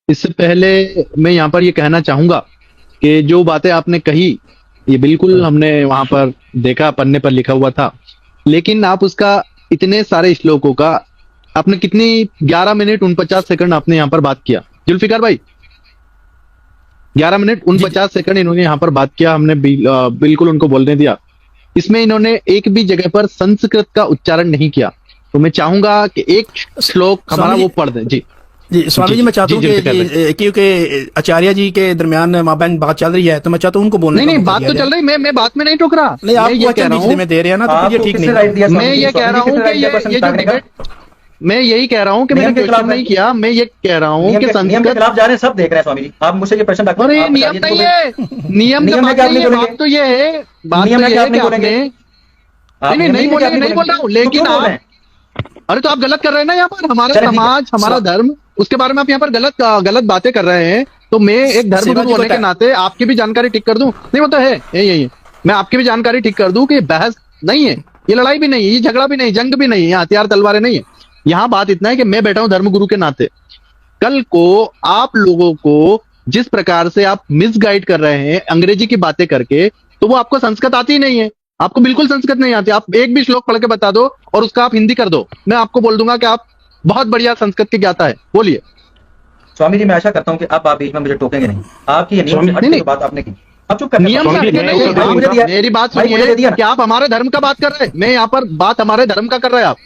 इससे पहले मैं यहाँ पर ये कहना चाहूंगा कि जो बातें आपने कही ये बिल्कुल हमने वहां पर देखा, पन्ने पर लिखा हुआ था, लेकिन आप उसका इतने सारे श्लोकों का आपने कितनी 11 मिनट 49 सेकंड आपने यहाँ पर बात किया। जुल्फिकार भाई 11 मिनट 49 सेकंड इन्होंने यहाँ पर बात किया, हमने बिल्कुल उनको बोलने दिया। इसमें इन्होंने एक भी जगह पर संस्कृत का उच्चारण नहीं किया। तो मैं चाहूंगा कि एक श्लोक हमारा वो पढ़ दें। जी जी स्वामी जी, मैं चाहता हूँ कि क्योंकि आचार्य जी के दरमियान माबेन बात चल रही है, तो मैं चाहता हूँ उनको बोलने। नहीं, बात तो चल रही, मैं बात में नहीं टोक रहा। नहीं, आप ये कह रहा हूँ में दे रहे हैं ना, तो ये ठीक नहीं। मैं ये कह रहा हूँ कि ये जो डिबेट, मैं यही कह रहा हूँ कि मैंने क्वेश्चन नहीं किया, मैं ये कह रहा हूँ कि संस्कृत के खिलाफ जा रहे हैं, सब देख रहे हैं स्वामी जी। आप मुझसे ये प्रश्न रखते हैं। अरे नियम नहीं है, नियम का बात नहीं है, बात तो ये है, बात तो ये है कि आपने नहीं बोलेंगे, नहीं बोल रहा हूँ, लेकिन आप, अरे तो आप गलत कर रहे हैं ना यहाँ पर। हमारा समाज, हमारा धर्म, उसके बारे में आप यहाँ पर गलत बातें कर रहे हैं। तो मैं एक धर्म गुरु होने के नाते आपकी भी जानकारी ठीक कर दूं। नहीं, वो तो है यही मैं आपकी भी जानकारी ठीक कर दूं कि बहस नहीं है, ये लड़ाई भी नहीं है, ये झगड़ा भी नहीं, जंग भी नहीं है, हथियार तलवारें नहीं है। यहाँ बात इतना है कि मैं बैठा हूं धर्म गुरु के नाते। कल को आप लोगों को जिस प्रकार से आप मिसगाइड कर रहे हैं अंग्रेजी की बातें करके, तो वो आपको संस्कृत आती ही नहीं है, आपको बिल्कुल संस्कृत नहीं आती। आप एक भी श्लोक पढ़ के बता दो और उसका आप हिंदी कर दो, मैं आपको बोल दूंगा कि आप बहुत बढ़िया संस्कृत की ज्ञाता है। बोलिए स्वामी जी, मैं आशा करता हूँ कि आप बीच में मुझे टोकेंगे नहीं। आपकी ये नियम बात आपने की, अब चुप करने नियम मेरी बात सुनिए कि आप हमारे धर्म का बात कर रहे हैं, मैं यहाँ पर बात हमारे धर्म का कर रहे हैं आप।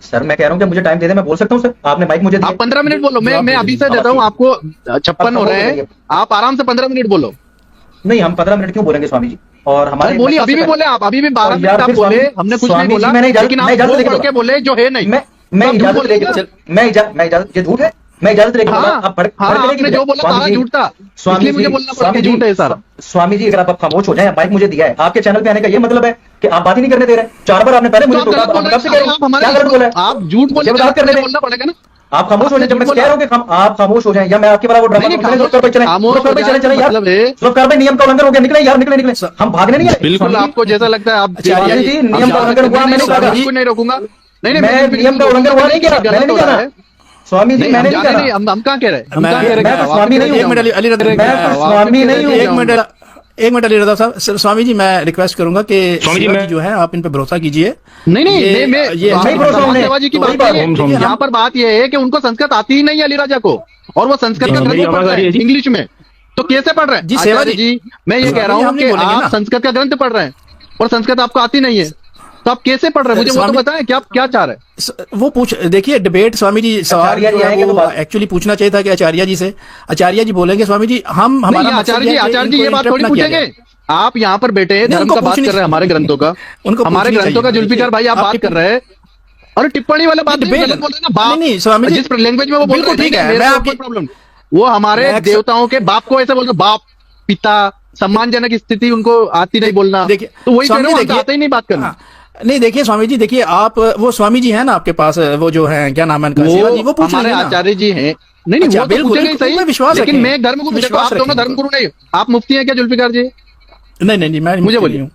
सर मैं कह रहा हूँ कि मुझे टाइम दे दे, मैं बोल सकता हूँ सर। आपने माइक मुझे दिया, आप 15 मिनट बोलो, मैं अभी से देता हूँ आपको। 56 हो रहे हैं, आप आराम से 15 मिनट बोलो। नहीं, हम 15 मिनट क्यों बोलेंगे स्वामी जी? और हमारे बोलिए, अभी भी बोले आप, अभी भी 12 मिनट आप बोले, हमने कुछ नहीं बोला, लेकिन आप बोल के बोले जो है नहीं। मैं इजाजत लेके, मैं इजाजत, ये झूठ है, मैं इजाजत लेके बोला, आप आपने जो बोला सारा झूठ था, इसलिए मुझे बोलना पड़ा कि झूठ है सारा। स्वामी जी, अगर आप खामोश हो जाए, माइक मुझे दिया है, आपके चैनल पे आने का ये मतलब है कि आप बात ही नहीं करने दे रहे। 4 बार आपने पहले मुझे टोका, कब से कह रहे हैं क्या गलत बोला है? आप झूठ बोलने बोलना पड़ेगा ना। आप खामोश हो जाए, जब मैं कह रहा हूँ कि आप खामोश हो जाए, या मैं आपके वाला वो ड्रामा चले यार, नियम का उल्लंघन हो गया, निकले यार, निकले। हम भागने नहीं आए। बिल्कुल आपको जैसा लगता है आप जी, नियम का उल्लंघन हुआ, मैं नहीं रोकूंगा। नहीं, मैं नियम का उल्लंघन हुआ नहीं किया, मैंने नहीं जाना। स्वामी जी नहीं, मैंने हम नहीं जाने कहा। नहीं, हम कहाँ कह रहे हैं, हम मैं- कहाँ कह रहे मैं हैं? तो स्वामी नहीं हूँ। एक मिनट अली रजा, मैं तो स्वामी नहीं हूँ। एक मिनट अली रजा साहब, स्वामी जी मैं रिक्वेस्ट करूंगा कि स्वामी जी, शिवा मैं- जी जो है आप इन पे भरोसा कीजिए। नहीं नहीं ये- नहीं, मैं ये नहीं भरोसा समाज उन्हें। सेवा जी की तो बात वही बात नहीं है। हम समझे। यहाँ पर बात यह है कि उनको संस्कृत आती ही नहीं है अली राजा को, और वो संस्कृत का जी, मेरी ग्रंथ पढ़ आवाज आ रहे रही है हैं जी? इंग्लिश में, तो कैसे पढ़ रहे हैं? जी, सेवा आचार्य जी। जी, मैं ये स्वामी कह रहा जी, हूँ हम कि नहीं बोलेंगे आप ना। संस्कृत का ग्रंथ पढ़ रहे हैं और संस्कृत आपको आती नहीं है, तो आप कैसे पढ़ रहे हैं? मुझे वो तो स्वामी- बताएं कि आप क्या चाह रहे हैं। वो पूछ देखिए डिबेट स्वामी जी सवाल आचार्य जी जो है आएंगे तो वो बात- एक्चुअली पूछना चाहिए था कि आचार्य जी से, आचार्य जी बोलेंगे स्वामी जी हम नहीं, हमारा ये मकसद आचार्य जी, है कि आचार्य जी इनको ये बात interrupt थोड़ी ना किया पूछेंगे। जाए। आप यहाँ पर बैठे हैं, नहीं, धर्म उनको का बात पूछनी कर रहे हैं, हमारे चाहिए। ग्रंथों का, उनको हमारे पूछनी ग्रंथों का चाहिए। जुल्फिकार भाई आप आप बात कर रहे हैं, और टिप्पणी वाला बात नहीं, debate- गलत बोल रहे हैं ना, बाप। नहीं, स्वामी जी, जिस लैंग्वेज में वो बोल बिल्कुल रहे हैं, ठीक है, मेरे मैं को आपकी- कोई प्रॉब्लम नहीं। वो हमारे मैं- देवताओं के बाप को ऐसे बोल रहे हैं, बाप, पिता, सम्मानजनक स्थिति उनको आती नहीं बोलना, देखिए तो वही कह स्वामी रहे जी, हो, हमको आता ही नहीं बात करना। हाँ, नहीं देखिए स्वामी जी, देखिए आप वो स्वामी जी हैं ना आपके पास, वो जो है क्या नाम है इनका, शिवा जी, वो पूछ हमारे लेंगे ना। आचार्य जी हैं। नहीं नहीं, अच्छा, वो तो बिल्कुल, पूछेंगे ही बिल्कुल, सही, उन पे विश्वास लेकिन रखें। मैं एक धर्म गुरु, देखो विश्वास आप दोनों रखें। धर्म गुरु नहीं, आप मुफ्ती हैं क्या जुल्फिकार जी? नहीं नहीं नहीं, मैं मुझे मुफ्ती बोलिए। नहीं हूँ।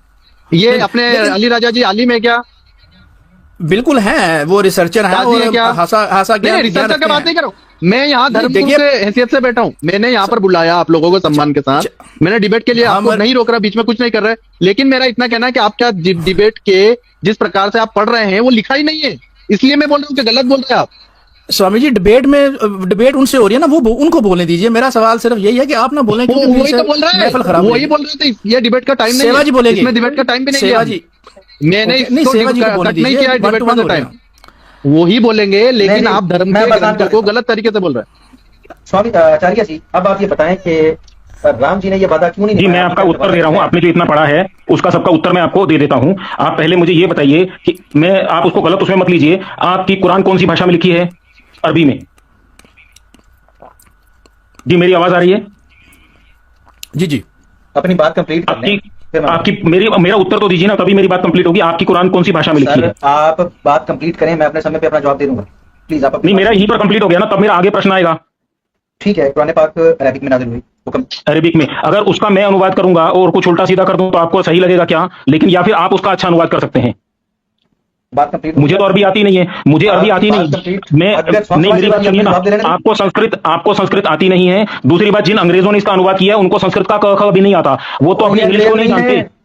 ये नहीं, अपने लेकिन- अली राजा जी आलिम है क्या? बिल्कुल है, वो रिसर्चर है काजी है क्या? और हासा हासा नहीं ज्ञान रिसर्च रखते का बात हैं। नहीं करो, मैं यहाँ नहीं, धर्म गुरु देखिए- के हैसियत से बैठा हूँ, मैंने यहाँ पर बुलाया आप लोगों को सम्मान के साथ, मैंने डिबेट के लिए आपको हम- नहीं रोक रहा, बीच में कुछ नहीं कर रहे, लेकिन मेरा इतना कहना है कि आप क्या डिबेट के जिस प्रकार से आप पढ़ रहे हैं वो लिखा ही नहीं है, इसलिए मैं बोल रहा हूँ कि गलत बोल रहे हैं आप। स्वामी जी डिबेट उनसे हो रही है ना, वो उनको बोलने दीजिए। मेरा सवाल सिर्फ यही है कि आप ना बोलें क्योंकि फिर वही से तो बोल रहा है, महफिल खराब वही होगी। बोल रहे थे, ये डिबेट का टाइम नहीं सेवा है, जी बोलेगी। इसमें डिबेट का टाइम भी नहीं सेवा है। जी मैंने ओके, नहीं, इसको सेवा जी को कट बोलने नहीं दीजिए, किया है one to डिबेट one का हो रहे टाइम, हैं। वही बोलेंगे, नहीं, लेकिन नहीं, आप धर्म मैं के बता ग्रंथों को गलत तरीके से बोल रहे हैं। स्वामी आचार्य जी, अब आप ये बताएं कि राम जी ने ये वादा क्यों नहीं जी, मैं निभाया? आपका उत्तर दे रहा हूं, आपने जो इतना पढ़ा है उसका सबका उत्तर मैं आपको दे देता हूं। आप पहले मुझे ये बताइए कि आप उसको गलत उसमें मत लीजिए, आपकी कुरान कौन सी भाषा में लिखी है? अरबी में। जी मेरी आवाज आ रही है? जी जी अपनी बात कंप्लीट कर लें, फिर मैं- आपकी मेरा उत्तर तो दीजिए ना, तभी मेरी बात कंप्लीट होगी। आपकी कुरान कौन सी भाषा में लिखी सर है? आप बात कंप्लीट करें, मैं अपने समय पे अपना जवाब दे दूंगा। प्लीज आप नहीं, मेरा यहीं पर कंप्लीट हो गया ना, तब मेरा आगे प्रश्न आएगा। ठीक है, कुरान पाक अरबिक में नाज़िल हुई, हुक्म। अरबिक में अगर उसका मैं अनुवाद करूंगा और कुछ उल्टा सीधा कर दूं तो आपको सही लगेगा क्या? लेकिन या फिर आप उसका अच्छा अनुवाद कर सकते हैं। बात कंप्लीट। मुझे तो अरबी आती नहीं है, मुझे अरबी आती बात नहीं। complete। मैं अगर नहीं, मेरी बात सुनिए ना, जवाब दे रहे हैं ना। आपको संस्कृत आती नहीं है। दूसरी बात, जिन अंग्रेजों ने इसका अनुवाद किया उनको संस्कृत का क ख भी नहीं आता, वो तो अपनी ये इंग्लिश को नहीं अंग्रेज जानते।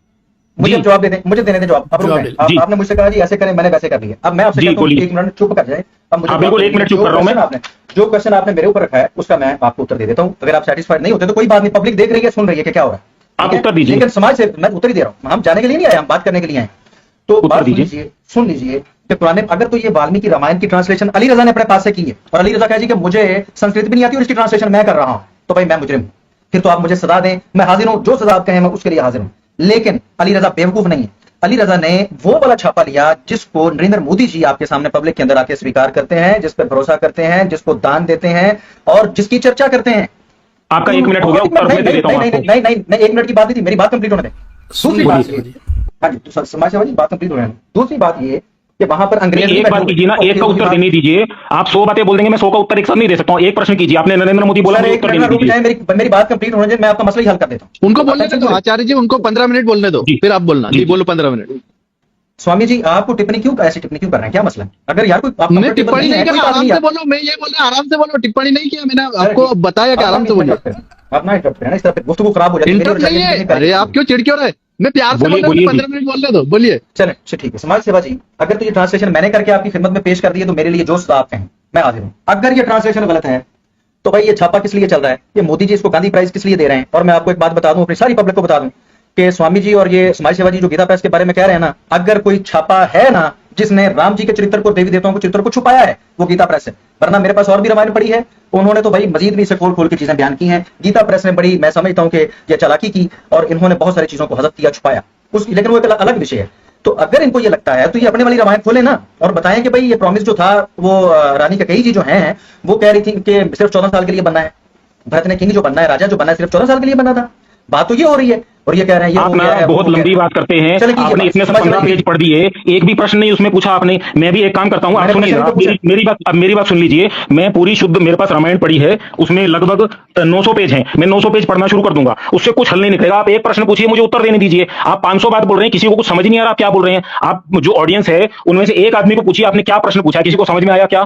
मुझे जी। जवाब दे दें, मुझे देने दें जवाब। अब रुक जवाब जाएं। दे- जी। आपने मुझसे कहा जी ऐसे करें, मैंने वैसे कर लिया। अब मैं आपसे जी, कहता हूं बोलिए। एक मिनट चुप कर जाए। अब मुझे हाँ, बिल्कुल, एक मिनट चुप कर रहा हूं मैं। जो क्वेश्चन आपने मेरे ऊपर रखा है उसका मैं आपको उत्तर दे देता हूं। अगर आप सेटिस्फाइड नहीं होते तो कोई बात नहीं, पब्लिक देख रही है, सुन रही है कि क्या हो रहा है। आप ठीक है? उत्तर दीजिए। लेकिन समाज से मैं उत्तर ही दे रहा हूं, हम जाने के लिए नहीं आए, हम बात करने के लिए आए। तो उत्तर बात दीजिए। सुन लीजिए कि पुराने, अगर तो ये वाल्मीकि रामायण की ट्रांसलेशन अली रजा ने अपने पास से की है और अली रजा कहे जी कि मुझे संस्कृत भी नहीं आती और इसकी ट्रांसलेशन मैं कर रहा हूं, तो भाई मैं मुजरिम हूं। फिर तो आप मुझे सजा दें, मैं हाजिर हूं, जो सजा आप कहें मैं उसके लिए हाजिर हूं। लेकिन अली रजा बेवकूफ नहीं है। अली रजा ने वो वाला छापा लिया जिसको नरेंद्र मोदी जी आपके सामने पब्लिक के अंदर आके स्वीकार करते हैं, जिस पर भरोसा करते हैं, जिसको दान देते हैं और जिसकी चर्चा करते हैं। आपका 1 मिनट हो गया, उत्तर मैं दे देता हूं आपको। नहीं, 1 मिनट की बात नहीं थी, मेरी बात कंप्लीट होने दें। दूसरी बात बोलिए, ये, हाँ जी, तो समाज सेवा जी बात कंप्लीट हो रही है। दूसरी बात ये कि वहां पर अंग्रेज नहीं, एक बात कीजिए ना, एक का उत्तर देने दीजिए। आप 100 बातें बोल देंगे, मैं 100 का उत्तर एक साथ नहीं दे सकता हूँ। एक प्रश्न कीजिए, आपने नरेंद्र मोदी बोला, मुझे एक उत्तर मिनट देने रुक दीजिए। जाए, मेरी बात कंप्लीट होने दे, मैं आपका मसला ही हल कर देता हूँ। उनको बोलने दो आचार्य जी, उनको 15 मिनट बोलने दो, जी। फिर आप बोलना। जी, जी बोलो 15 मिनट। स्वामी जी आपको टिप्पणी क्यों, ऐसी टिप्पणी क्यों कर रहे हैं, क्या मसला है? अगर यार कोई आप मैं comfortable टिप्पणी नहीं है, कर कोई रहा, बात आराम नहीं से है। बोलो, मैं ये बोल रहा आराम से बोलो, टिप्पणी नहीं किया मैंने, अरे, आपको बताया कि आराम से बोलिए। आप ना इंटरप्ट करें ना, इस तरह पे गुफ्तगू खराब हो जाती है। इंटरप्ट नहीं है, अरे आप क्यों चिड़ क्यों रहे? मैं प्यार से बोल बोलिए, रहा हूँ, बोलिए 15 मिनट बोलने दो, बोलिए। चलें, ठीक है। समाज सेवा जी, अगर तो ये ट्रांसलेशन मैंने करके आपकी खिदमत में पेश कर दी है तो मेरे लिए जो सदा आप कहें मैं हाजिर हूं। अगर ये ट्रांसलेशन गलत है तो भाई ये छापा किस लिए चल रहा है, ये मोदी जी इसको गांधी प्राइज किस लिए दे रहे हैं? और मैं आपको एक बात बता दूं, अपनी सारी पब्लिक को बता दूं कि स्वामी जी और ये समाज सेवा जी जो गीता प्रेस के बारे में कह रहे हैं ना, अगर कोई छापा है ना जिसने राम जी के चरित्र को, देवी देवताओं के चरित्र को छुपाया है, वो गीता प्रेस है। वरना मेरे पास और भी रामायण पड़ी है, उन्होंने तो भाई मजीद भी इसे खोल खोल के चीजें बयान की हैं। गीता प्रेस ने बड़ी, मैं समझता हूं कि ये चालाकी की और इन्होंने बहुत सारी चीजों को हजफ किया, छुपाया उस, लेकिन वो एक अलग विषय है। तो अगर इनको ये लगता है तो ये अपने वाली रामायण खोले ना और बताएं कि भाई ये प्रॉमिस जो था वो रानी कैकेयी जी जो हैं वो कह रही थी कि सिर्फ 14 साल के लिए बनना है। भरत ने किंग जो बनना है, राजा जो बनना है, सिर्फ 14 साल के लिए बनना था। बात तो ये हो रही है और ये कह रहे हैं ये आप हो ना गया है, वो बहुत हो गया लंबी है। बात करते हैं। चलिए, कीजिए आपने बात। इतने से समझ 15 रहे हैं। पेज पढ़ दिए, एक भी प्रश्न नहीं उसमें पूछा आपने। मैं भी एक काम करता हूं, आप मैंने सुनिए, प्रश्न आप तो मेरी बात सुन लीजिए। मैं पूरी शुद्ध, मेरे पास रामायण पड़ी है, उसमें लगभग 900 पेज हैं। मैं 900 पेज पढ़ना शुरू कर दूंगा, उससे कुछ हल नहीं निकलेगा। आप एक प्रश्न पूछिए, मुझे उत्तर देने दीजिए। आप 500 बात बोल रहे हैं, किसी को कुछ समझ नहीं आ रहा आप क्या बोल रहे हैं। आप जो ऑडियंस है उनमें से एक आदमी को पूछिए, आपने क्या प्रश्न पूछा, किसी को समझ में आया क्या?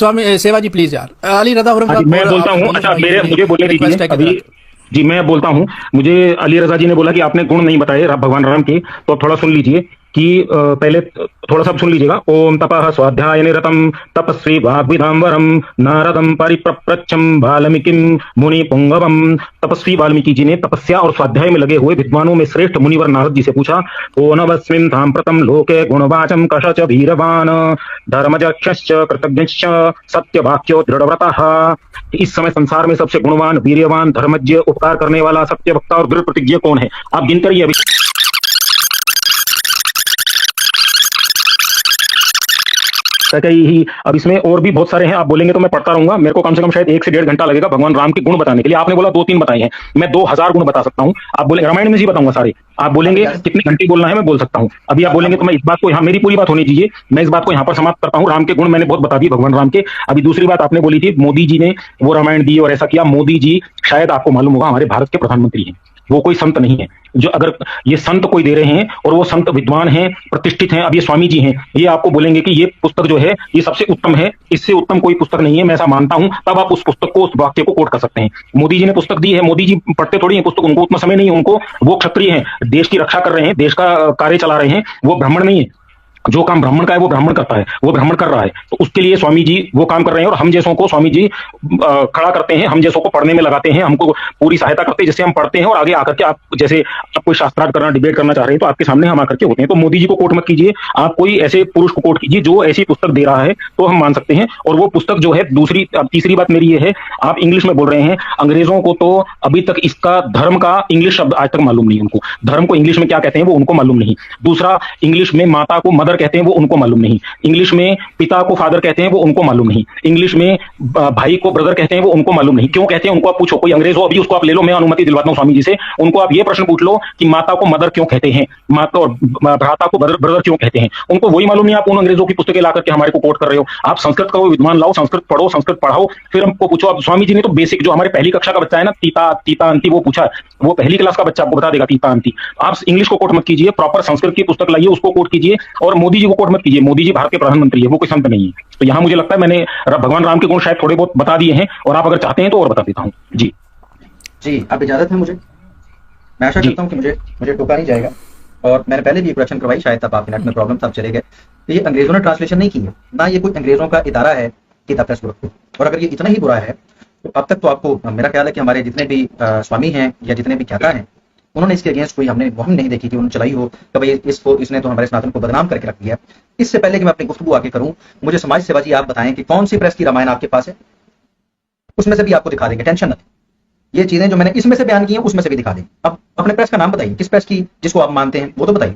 स्वामी सेवा जी प्लीज यार, अली रजा हाँ जी, मैं बोलता हूँ। अच्छा, मुझे बोलने दीजिए अभी। जी मैं बोलता हूं, मुझे अली रजा जी ने बोला कि आपने गुण नहीं बताए भगवान राम के, तो अब थोड़ा सुन लीजिए कि पहले थोड़ा सा सुन लीजिएगा। ओम तपः स्वाध्याय निरतम तपस्वी वाग्विदाम्बरम नारदम परिप्रप्रच्छम वाल्मीकिम मुनि पुंगवम। तपस्वी वाल्मीकि जी ने तपस्या और स्वाध्याय में लगे हुए विद्वानों में श्रेष्ठ मुनिवर नारद जी से पूछा, ओ नवस्मिन् सांप्रतम लोके गुणवाचम कशच वीरवान धर्मजक्षश्च कृतज्ञश्च सत्यवाक्यो दृढ़व्रतः। इस समय संसार में सबसे गुणवान, वीर्यवान, धर्मज्ञ, उपकार करने वाला, सत्य वक्ता और दृढ़ प्रतिज्ञ कौन है? आप गिन करिए अभी। ही अब इसमें और भी बहुत सारे हैं, आप बोलेंगे तो मैं पढ़ता रहूंगा, मेरे को कम से कम शायद 1 से 1.5 घंटा लगेगा भगवान राम के गुण बताने के लिए। आपने बोला 2-3 बताए हैं, मैं 2000 गुण बता सकता हूं। आप बोले रामायण में जी बताऊंगा सारे, आप बोलेंगे कितने घंटे बोलना है, मैं बोल सकता हूं। अभी आप बोलेंगे तो मैं इस बात को, यहाँ मेरी पूरी बात होनी चाहिए, मैं इस बात को यहाँ पर समाप्त करता हूँ। राम के गुण मैंने बहुत बता दिए भगवान राम के। अभी दूसरी बात आपने बोली थी मोदी जी ने वो रामायण दी और ऐसा किया। मोदी जी शायद आपको मालूम होगा हमारे भारत के प्रधानमंत्री हैं, वो कोई संत नहीं है। जो अगर ये संत कोई दे रहे हैं और वो संत विद्वान हैं, प्रतिष्ठित हैं, अब ये स्वामी जी हैं, ये आपको बोलेंगे कि ये पुस्तक जो है ये सबसे उत्तम है, इससे उत्तम कोई पुस्तक नहीं है, मैं ऐसा मानता हूं, तब आप उस पुस्तक को, उस वाक्य को कोट कर सकते हैं। मोदी जी ने पुस्तक दी है, मोदी जी पढ़ते थोड़ी है पुस्तक, उनको उतना समय नहीं है, उनको, वो क्षत्रिय हैं, देश की रक्षा कर रहे हैं, देश का कार्य चला रहे हैं, वो ब्राह्मण नहीं है। जो काम ब्राह्मण का है वो ब्राह्मण करता है, वो ब्राह्मण कर रहा है, तो उसके लिए स्वामी जी वो काम कर रहे हैं और हम जैसों को स्वामी जी खड़ा करते हैं, हम जैसों को पढ़ने में लगाते हैं, हमको पूरी सहायता करते हैं, जिससे हम पढ़ते हैं और आगे आकर के आप जैसे आप कोई शास्त्रार्थ करना, डिबेट करना चाह रहे हैं तो आपके सामने हम आकर के होते हैं। तो मोदी जी को कोट मत कीजिए, आप कोई ऐसे पुरुष को कोट कीजिए जो ऐसी पुस्तक दे रहा है, तो हम मान सकते हैं। और वो पुस्तक जो है, दूसरी तीसरी बात मेरी ये है, आप इंग्लिश में बोल रहे हैं, अंग्रेजों को तो अभी तक इसका धर्म का इंग्लिश शब्द आज तक मालूम नहीं, उनको धर्म को इंग्लिश में क्या कहते हैं वो उनको मालूम नहीं। दूसरा, इंग्लिश में माता को मदर कहते हैं वो उनको मालूम नहीं, इंग्लिश में पिता को फादर कहते हैं वो उनको मालूम नहीं, इंग्लिश में भाई को ब्रदर कहते हैं वो उनको मालूम नहीं। क्यों कहते हैं उनको आप पूछो, कोई अंग्रेज हो अभी उसको आप ले लो, मैं अनुमति दिलवाता हूं स्वामी जी से, उनको आप ये प्रश्न पूछ लो कि माता को मदर क्यों कहते हैं, माता और भ्राता को ब्रदर क्यों कहते हैं, उनको वही मालूम नहीं। आप उन अंग्रेजों की पुस्तकें ला करके हमारे को कोट कर रहे हो। आप संस्कृत का वो विद्वान लाओ, संस्कृत पढ़ो, संस्कृत पढ़ाओ, फिर हमको पूछो। अब स्वामी जी ने तो बेसिक जो हमारे पहली कक्षा का बच्चा है ना, तीता अंति, वो पूछा, वो पहली क्लास का बच्चा आपको बता देगा तीता अंति। आप इंग्लिश को कोट मत कीजिए, प्रॉपर संस्कृत की पुस्तक लाइए, उसको कोट कीजिए, और मोदी जी को कोट मत कीजिए। मोदी जी भारत के प्रधानमंत्री है, वो कोई संत नहीं है। तो यहाँ मुझे लगता है मैंने भगवान राम के गुण शायद थोड़े बहुत बता दिए हैं, और आप अगर चाहते हैं तो और बता देता हूँ। जी जी, आप इजाजत है मुझे, मैं आशा करता हूँ कि मुझे टोका नहीं जाएगा। और मैंने पहले भी क्वेश्चन करवाई, शायद तब आपके नेट में प्रॉब्लम था, आप चले गए। तो ये अंग्रेजों ने ट्रांसलेशन नहीं की है ना, ये कोई अंग्रेजों का इदारा है गीता प्रेस ग्रुप। और अगर ये इतना ही बुरा है तो अब तक तो आपको, मेरा ख्याल है कि हमारे जितने भी स्वामी हैं या जितने भी ख्याता हैं, उन्होंने इसके अगेंस्ट कोई हमने मुहिम नहीं देखी कि उन्होंने चलाई हो कि भाई इसने तो हमारे सनातन को बदनाम करके रख दिया। इससे पहले कि मैं अपनी गुफ्तगू आगे करूं, मुझे समाज सेवा जी आप बताएं कि कौन सी प्रेस की रामायण आपके पास है, उसमें से भी आपको दिखा देंगे, टेंशन न लें। ये चीजें जो मैंने इसमें से बयान की हैं उसमें से भी दिखा देंगे। अब अपने प्रेस का नाम बताइए, किस प्रेस की जिसको आप मानते हैं वो तो बताइए।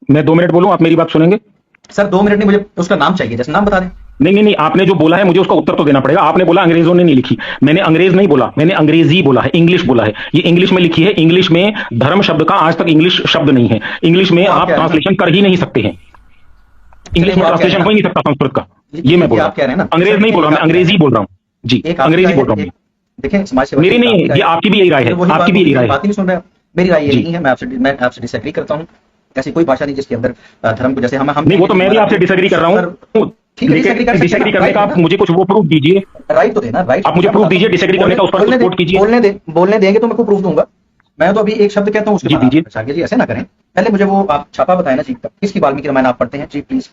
मैं 2 मिनट बोलूं, आप मेरी बात सुनेंगे? सर 2 मिनट नहीं, मुझे उसका नाम चाहिए, जैसे नाम बता दें। नहीं, आपने जो बोला है मुझे उसका उत्तर तो देना पड़ेगा। आपने बोला अंग्रेजों ने नहीं लिखी, मैंने अंग्रेज नहीं बोला, मैंने अंग्रेजी बोला है, इंग्लिश बोला है। ये इंग्लिश में लिखी है, इंग्लिश में धर्म शब्द का आज तक इंग्लिश शब्द नहीं है, इंग्लिश में आप ट्रांसलेशन कर ही नहीं सकते हैं, इंग्लिश में ट्रांसलेशन हो ही नहीं सकता संस्कृत का। ये मैं बोल रहा हूं, अंग्रेज नहीं बोल रहा, मैं अंग्रेजी बोल रहा हूँ जी, अंग्रेजी बोल रहा हूँ। देखें, समाज सेवा मेरी नहीं है ये, आपकी भी यही राय है, आपकी भी यही राय है। बात नहीं सुन रहे, मेरी राय ये नहीं है, मैं आपसे डिसएग्री करता हूं। ऐसी कोई भाषा नहीं जिसके अंदर धर्म को, जैसे हम नहीं, वो तो मैं भी आपसे डिसएग्री कर रहा हूँ। ठीक है, डिसएग्री करने का आप मुझे कुछ वो प्रूफ दीजिए, राइट तो देना, राइट आप मुझे प्रूफ दीजिए डिसएग्री करने का, उस पर सपोर्ट कीजिए। बोलने देंगे तो मैं प्रूफ दूंगा। मैं तो अभी एक शब्द कहता हूँ उसके बाद जी ऐसे ना करें। पहले मुझे वो आप छापा बताए ना जी, किसकी वाल्मीकि रामायण आप पढ़ते हैं जी, प्लीज।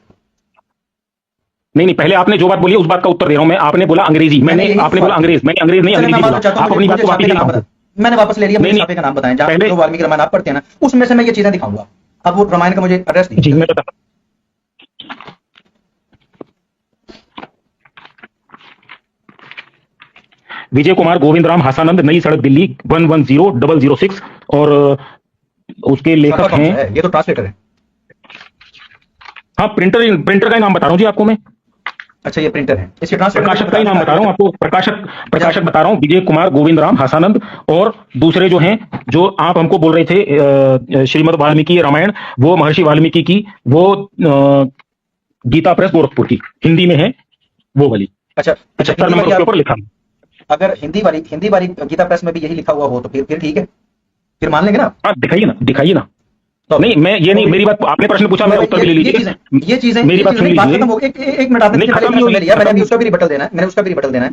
नहीं, पहले आपने जो बात बोली उस बात का उत्तर दे रहा हूं मैं। आपने बोला अंग्रेजी, आपने बोला अंग्रेज, मैंने अंग्रेज नहीं अंग्रेजी बोला। आप अपनी बात को वापस ले लीजिए, मैंने वापस ले लिया। मुझे छापे का नाम बताएं जहां जो वाल्मीकि रामायण आप पढ़ते हैं ना, उसमें से मैं ये चीजें दिखाऊंगा। अब वो रामायण का मुझे एड्रेस दीजिए। विजय कुमार गोविंद राम हासानंद, नई सड़क दिल्ली 110006, और उसके लेखक हैं, ये तो ट्रांसलेटर है। हाँ, प्रिंटर का ही नाम बता रहा हूँ जी आपको मैं। अच्छा, ये प्रिंटर है, इसके ट्रांसलेटर प्रकाशक का ही नाम बता रहा हूँ आपको, प्रकाशक बता रहा हूँ, विजय कुमार गोविंद राम हासानंद। और दूसरे जो हैं, जो आप हमको बोल रहे थे श्रीमद् वाल्मीकि रामायण, वो महर्षि वाल्मीकि की, वो गीता प्रेस गोरखपुर की, हिंदी में है वो वाली। अच्छा, 75 नंबर के ऊपर लिखा। अगर हिंदी वाली गीता प्रेस में भी यही लिखा हुआ हो तो फिर ठीक है, फिर मान लेंगे ना। हाँ, दिखाइए ना। तो नहीं, मैं ये नहीं, मेरी बात, आपने प्रश्न पूछा, मेरा उत्तर भी ले लीजिए। ये चीजें मेरी बात सुन लीजिए। एक मिनट, आपने मैंने उसका भी रिबटल देना है,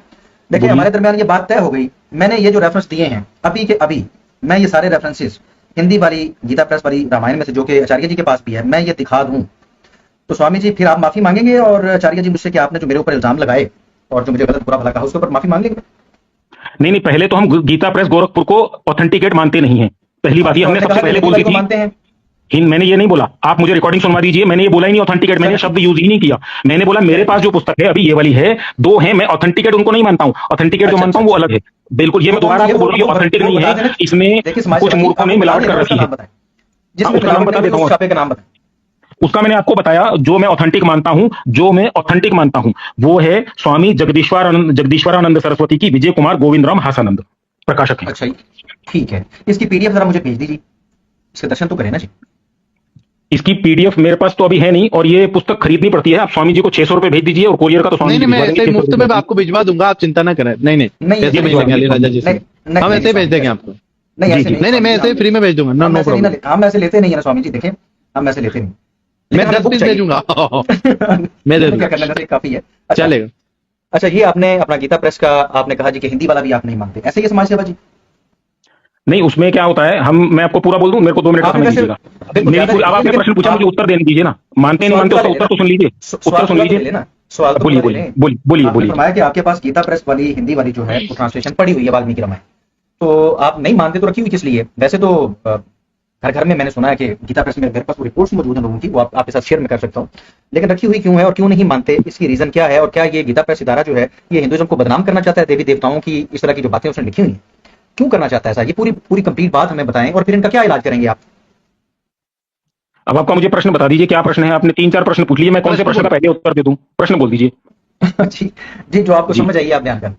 देखिए बोलिए। हमारे दरमियान ये बात तय हो गई। मैंने ये जो रेफरेंस दिए हैं अभी के अभी, मैं ये सारे रेफरेंसेस हिंदी वाली गीता प्रेस वाली रामायण में से जो कि आचार्य जी के पास भी है, मैं ये दिखा दूं तो स्वामी जी फिर आप माफी मांगेंगे और आचार्य जी मुझसे कि आपने जो मेरे ऊपर इल्जाम लगाए और जो मुझे गलत बुरा भला कहा उसके ऊपर माफी मांग लेंगे? नहीं नहीं, पहले तो हम गीता प्रेस गोरखपुर को ऑथेंटिकेट मानते नहीं है। पहली बात ये हमने सबसे पहले बोल दी थी। मानते हैं। मैंने ये नहीं बोला, आप मुझे रिकॉर्डिंग सुनवा दीजिए, मैंने ये बोला ही नहीं ऑथेंटिकेट, मैंने शब्द यूज ही नहीं किया। मैंने बोला मेरे पास जो पुस्तक है अभी ये वाली है, 2 है, मैं ऑथेंटिकेट उनको नहीं मानता हूं, ऑथेंटिकेट जो मानता हूं वो अलग है। बिल्कुल, ये मैं दोबारा आपको बोल रही हूँ ऑथेंटिक नहीं है, इसमें कुछ मूर्खों ने मिलावट कर रखी है। जिसमें नाम बता देता हूं, छापे का नाम बताएं। उसका मैंने आपको बताया, जो मैं ऑथेंटिक मानता हूं, जो मैं ऑथेंटिक मानता हूं वो है स्वामी जगदीश्वरानंद सरस्वती की विजय कुमार गोविंद राम हासानंद प्रकाशक है। अच्छा ठीक है, इसकी पीडीएफ जरा मुझे भेज दीजिए, इसके दर्शन तो करें ना जी। इसकी पीडीएफ मेरे पास तो अभी है नहीं, और ये पुस्तक खरीदनी पड़ती है। आप स्वामी जी को 600 रुपए भेज दीजिए, और कोरियर का तो स्वामी नहीं, जी मैं ऐसे ही मुफ्त में आपको भिजवा दूंगा, आप चिंता ना करें। नहीं ऐसे भेज देंगे अली राजा जी से, हम ऐसे भेज देंगे आपको। नहीं, मैं ऐसे ही फ्री में भेज दूंगा, नो प्रॉब्लम। हम ऐसे लेते नहीं है ना स्वामी जी, देखें हम ऐसे लेते नहीं। मैं 10 पीस भेजूंगा, मैं दे दूंगा, क्या करना काफी है, चलेगा। अच्छा, ये आपने अपना गीता प्रेस का आपने कहा जी कि हिंदी वाला भी आप नहीं मानते, ऐसे ही समाज सेवा जी? नहीं, उसमें क्या होता है, मैं आपको पूरा बोल दूं, मेरे को 2 मिनट का समय दीजिएगा। अब आपने प्रश्न पूछा, मुझे उत्तर देने दीजिए ना। मानते नहीं मानते उसका उत्तर तो सुन लीजिए, उत्तर सुन लीजिए ना। सवाल बोलिए। फरमाया कि आपके पास गीता प्रेस वाली हिंदी वाली जो है वो ट्रांसलेशन पड़ी हुई है वाल्मीकि रामायण, तो आप नहीं मानते तो रखी हुई किस लिए? वैसे तो घर घर में मैंने सुना है कि गीता प्रेस में मेरे पास रिपोर्ट्स मौजूद हैं लोगों की, वो आपके साथ शेयर में कर सकता हूँ, लेकिन रखी हुई क्यों है और क्यों नहीं मानते, इसकी रीजन क्या है? और क्या ये गीता प्रेस इदारा जो है ये हिंदुइज्म को बदनाम करना चाहता है, देवी देवताओं की इस तरह की जो बातें उसने लिखी हुई है, क्यों करना चाहता है ऐसा? ये पूरी कंप्लीट बात हमें बताएं और फिर इनका क्या इलाज करेंगे आप? अब आपका मुझे प्रश्न बता दीजिए, क्या प्रश्न है? आपने 3-4 प्रश्न पूछ लिए, मैं कौन से प्रश्न का पहले उत्तर दे दूं? प्रश्न बोल दीजिए। जी, जो आपको समझ आइए आप बयान करें।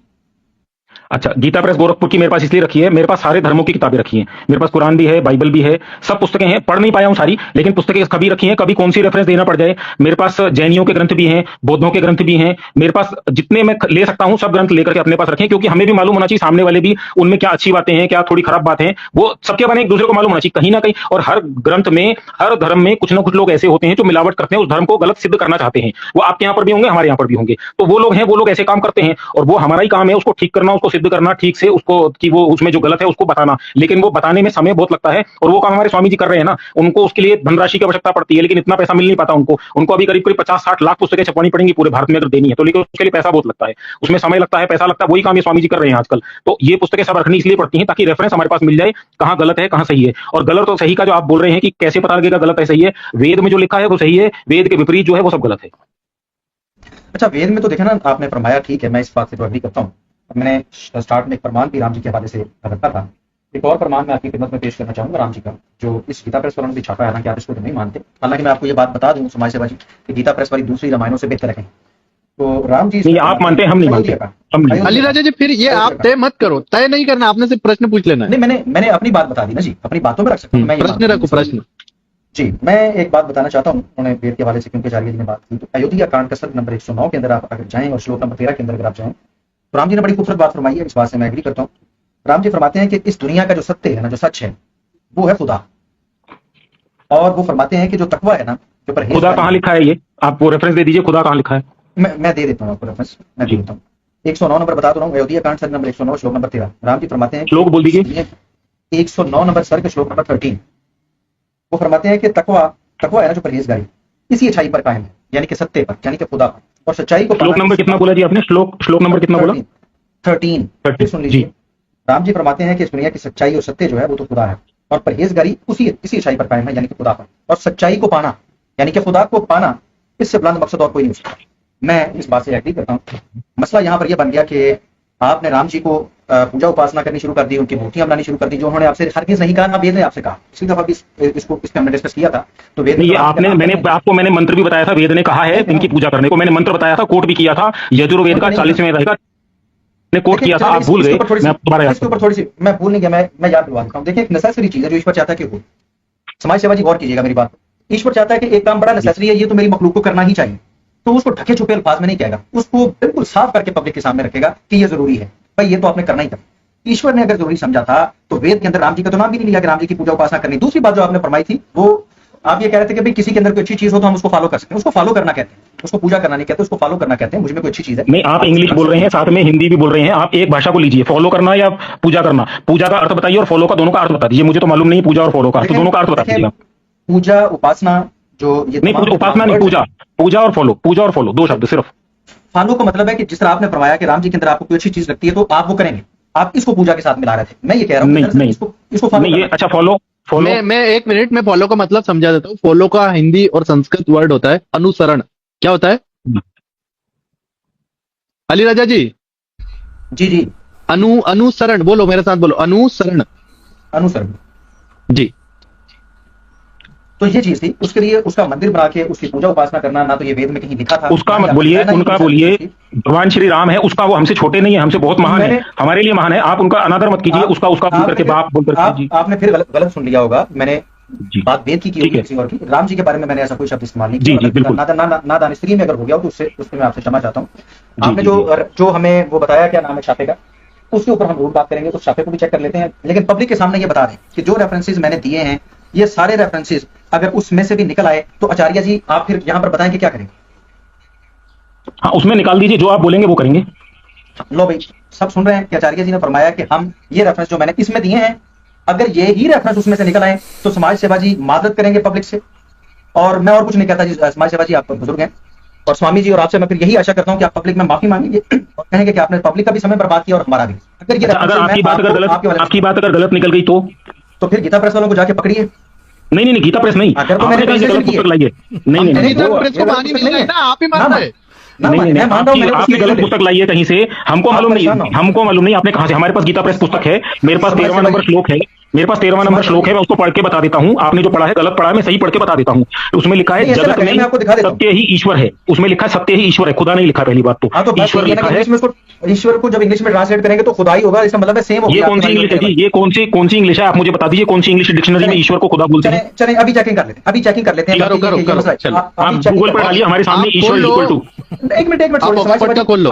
अच्छा, गीता प्रेस गोरखपुर की मेरे पास इसलिए रखी है, मेरे पास सारे धर्मों की किताबें रखी हैं, मेरे पास कुरान भी है, बाइबल भी है, सब पुस्तकें हैं। पढ़ नहीं पाया हूं सारी, लेकिन पुस्तकें कभी रखी हैं, कभी कौन सी रेफरेंस देना पड़ जाए। मेरे पास जैनियों के ग्रंथ भी हैं, बौद्धों के ग्रंथ भी हैं, मेरे पास जितने मैं ले सकता हूं सब ग्रंथ लेकर के अपने पास रखें, क्योंकि हमें भी मालूम होना चाहिए सामने वाले भी उनमें क्या अच्छी बातें हैं, क्या थोड़ी खराब बातें हैं, वो सबके बारे में एक दूसरे को मालूम होना चाहिए कहीं ना कहीं। और हर ग्रंथ में, हर धर्म में कुछ ना कुछ लोग ऐसे होते हैं जो मिलावट करते हैं, उस धर्म को गलत सिद्ध करना चाहते हैं। वो आपके यहाँ पर भी होंगे, हमारे यहाँ पर भी होंगे, तो वो लोग हैं, वो लोग ऐसे काम करते हैं, और वो हमारा ही काम है उसको ठीक करना, उसको सिद्ध करना ठीक से, उसको कि वो उसमें जो गलत है उसको बताना। लेकिन वो बताने में समय बहुत लगता है, और वो काम हमारे स्वामी जी कर रहे हैं ना। उनको उसके लिए धनराशि की आवश्यकता पड़ती है, लेकिन इतना पैसा मिल नहीं पाता उनको अभी करीब 50-60 लाख पुस्तकें छपवानी पड़ेंगी पूरे भारत में अगर देनी है तो, लेकिन उसके लिए पैसा बहुत लगता है, उसमें समय लगता है, पैसा लगता है। वही काम ये स्वामी जी कर रहे हैं आजकल। तो ये पुस्तकें सब रखनी इसलिए पड़ती हैं ताकि रेफरेंस हमारे पास मिल जाए, कहां गलत है कहां सही है। और गलत और सही का जो आप बोल रहे हैं कि कैसे पता लगेगा गलत है सही है, वेद में जो लिखा है वो सही है, वेद के विपरीत जो है वो सब गलत है। अच्छा, वेद में तो देखा ना आपने फरमाया, ठीक है, मैं इस बात से तो एग्री करता हूँ। मैंने स्टार्ट में एक फरमान भी राम जी के हवाले से रखा था, एक और फरमान मैं आपकी खिदमत में पेश करना चाहूंगा राम जी का, जो इस गीता प्रेस वालों ने भी छापा है ना, कि आप इसको तो नहीं मानते। हालांकि मैं आपको ये बात बता दूं समाज सेवा जी कि गीता प्रेस वाली दूसरी रामायणों से बेहतर है। तो राम जी आप मानते हैं, हम नहीं मानते। अली राजा जी, फिर ये आप तय मत करो, तय नहीं करना, आपने सिर्फ प्रश्न पूछ लेना है। नहीं, मैंने अपनी बात बता दी ना जी, अपनी बातों में रख सकता हूं मैं। प्रश्न रखो, प्रश्न जी। मैं एक बात बताना चाहता हूँ, उन्होंने वेद के हवाले से क्योंकि आचार्य जी ने बात की, तो अयोध्या कांड का सर्ग नंबर 109 के अंदर आप अगर जाएं और श्लोक नंबर 13 के अंदर अगर आप जाएं, तो राम जी ने बड़ी खूबसूरत बात फरमाई है, इस बात से मैं एग्री करता हूँ। राम जी फरमाते हैं कि इस दुनिया का जो सत्य है ना, जो सच है, वो है खुदा। और वो फरमाते हैं कि जो तकवा है ना, जो परहेज, खुदा कहाँ लिखा है? ये आप वो रेफरेंस दे दीजिए, खुदा कहाँ लिखा है? मैं दे देता हूँ आपको रेफरेंस, मैं दे देता हूँ। 109 नंबर बता रहा हूँ, अयोध्या कांड सर्ग नंबर 109 श्लोक नंबर 13। राम जी फरमाते हैं, श्लोक बोल दीजिए। 109 नंबर सर्ग श्लोक नंबर 13। वो फरमाते हैं कि तकवा है ना, जो परहेजगारी, इसी अच्छाई पर कायम है, यानी कि सत्य पर, यानी कि खुदा पर, और सच्चाई को। श्लोक नंबर कितना बोला जी आपने? श्लोक नंबर कितना बोला? 13 सुन लीजिए। राम जी फरमाते हैं कि इस दुनिया की सच्चाई और सत्य जो है वो तो खुदा है, और परहेजगारी इसी अच्छाई पर कायम है, यानी कि खुदा पर। और सच्चाई को पाना, यानी कि खुदा को पाना, इससे बुलंद मकसद और कोई नहीं हो सकता। मैं इस बात से एग्री करता हूँ। मसला यहाँ पर यह बन गया कि आपने राम जी को पूजा उपासना करनी शुरू कर दी, उनकी मूर्तियां बनानी शुरू कर दी, जो उन्होंने आपसे हरगिज़ नहीं कहा, ना वेद ने आपसे कहा। पिछली दफा भी इसको हमने डिस्कस किया था। तो वेद मैंने मंत्र भी बताया था, वेद ने कहा है इनकी पूजा करने को, मैंने मंत्र बताया था, कोट भी किया था, यजुर्वेद का 40वें अध्याय का ने कोट किया था, आप भूल गए। इसके ऊपर थोड़ी सी मैं भूल नहीं गया, मैं याद दिलवा देता हूँ। देखिए, एक नेसेसरी चीज है जो ईश्वर चाहता है कि हो। समाज सेवा जी गौर कीजिएगा मेरी बात। ईश्वर चाहता है कि एक काम बड़ा नेसेसरी है, ये तो मेरी मखलूक को करना ही चाहिए, तो उसको ढके छुपे अल्फाज में नहीं कहेगा, उसको बिल्कुल साफ करके पब्लिक के सामने रखेगा कि ये जरूरी है, भाई ये तो आपने करना ही करना। ईश्वर ने अगर जरूरी समझा था तो वेद के अंदर राम जी का तो नाम भी नहीं लिया कि राम जी की पूजा उपासना करनी। दूसरी बात जो आपने फरमाई थी, वो आप ये कह रहे थे कि भाई किसी के अंदर कोई अच्छी चीज हो तो हम उसको फॉलो कर सकते हैं। उसको फॉलो करना कहते हैं, उसको पूजा करना नहीं कहते, उसको फॉलो करना कहते हैं। मुझ में कोई अच्छी चीज है नहीं, आप इंग्लिश बोल रहे हैं, साथ में हिंदी भी बोल रहे हैं। आप एक भाषा को लीजिए, फॉलो करना या पूजा करना। पूजा का अर्थ बताइए और फॉलो का, दोनों का अर्थ बता दीजिए। मुझे तो मालूम नहीं पूजा और फॉलो का, तो दोनों का अर्थ बता दीजिए। पूजा उपासना जो ये नहीं, उपासना नहीं, पूजा, पूजा और फॉलो, पूजा और फॉलो, दो शब्द सिर्फ। फॉलो का मतलब है कि जिस तरह आपने फरमाया कि राम जी के अंदर आपको कोई अच्छी चीज लगती है तो आप वो करेंगे, आप इसको पूजा के साथ मिला रहे थे। मैं ये कह रहा हूँ नहीं, इसको फॉलो नहीं, ये अच्छा फॉलो, मैं एक मिनट में फॉलो का मतलब समझा देता हूँ। फॉलो का हिंदी और संस्कृत वर्ड होता है अनुसरण। क्या होता है अली राजा जी? जी अनुसरण बोलो, मेरे साथ बोलो, अनुसरण। अनुसरण जी। तो ये चीज थी, उसके लिए उसका मंदिर बना के उसकी पूजा उपासना करना, ना तो ये वेद में कहीं लिखा था। उसका मत बोलिए, उनका बोलिए। भगवान श्री राम है, उसका वो हमसे छोटे नहीं है, हमसे बहुत महान है, हमारे लिए महान है। आप उनका अनादर मत कीजिए, उसका बोल करके बाप बोल करके। आपने फिर गलत सुन लिया होगा। मैंने बात वेद की होगी किसी और की। राम जी के बारे में मैंने ऐसा कोई शब्द इस्तेमाल नहीं किया। नादानिस्त्री में अगर हो गया हो तो उससे मैं आपसे क्षमा चाहता हूँ। आपने जो हमें वो बताया, क्या नाम है छापे का, उसके ऊपर हम जरूर बात करेंगे, तो छापे को भी चेक कर लेते हैं। लेकिन पब्लिक के सामने ये बता रहे हैं कि जो रेफरेंसेज मैंने दिए हैं, ये सारे रेफरेंसेज अगर उसमें से भी निकल आए तो आचार्य जी आप फिर यहां पर बताएं कि क्या करेंगे। हाँ, उसमें निकाल दीजिए, जो आप बोलेंगे वो करेंगे। लो भाई, सब सुन रहे हैं कि आचार्य जी ने फरमाया कि हम ये रेफरेंस जो मैंने इसमें दिए हैं, अगर ये ही रेफरेंस उसमें से निकल आए तो समाज सेवा जी मादद करेंगे पब्लिक से। और मैं और कुछ नहीं कहता जी, समाज सेवा जी आप बुजुर्ग हैं और स्वामी जी, और आपसे मैं फिर यही आशा करता हूं कि आप पब्लिक में माफी मांगेंगे और कहेंगे कि आपने पब्लिक का भी समय बर्बाद किया और हमारा भी। अगर ये आपकी बात अगर गलत निकल गई तो फिर गीता प्रेस वालों को जाके पकड़िए। नहीं, गीता प्रेस नहीं, अगर तो मैंने कहीं से गलत पुस्तक लाइए। नहीं, प्रेस को पानी मिल रहा है ना, आप ही मान रहे हैं। नहीं, आपकी गलत पुस्तक लाइए कहीं से, हमको मालूम नहीं आपने कहां से। हमारे पास गीता प्रेस पुस्तक है, मेरे पास 13वां नंबर श्लोक है, मैं उसको पढ़ के बता देता हूँ। आपने जो पढ़ा है गलत पढ़ा है, मैं सही पढ़ के बता देता हूँ। उसमें लिखा है जगत में सत्य ही ईश्वर है, उसमें लिखा है सत्य ही ईश्वर है, खुदा नहीं लिखा। पहली बात तो ईश्वर लिखा है। ईश्वर को जब इंग्लिश में ट्रांसलेट करेंगे तो खुदा ही होगा, इसका मतलब है सेम होगा। ये कौन सी इंग्लिश है जी? ये कौन सी इंग्लिश है? आप मुझे बता दीजिए कौन सी इंग्लिश डिक्शनरी में ईश्वर को खुदा बोलते हैं। चलें अभी चेकिंग कर लेते हैं, आप गूगल पर डालिए, हमारे सामने ईश्वर इक्वल टू। एक मिनट खोल लो।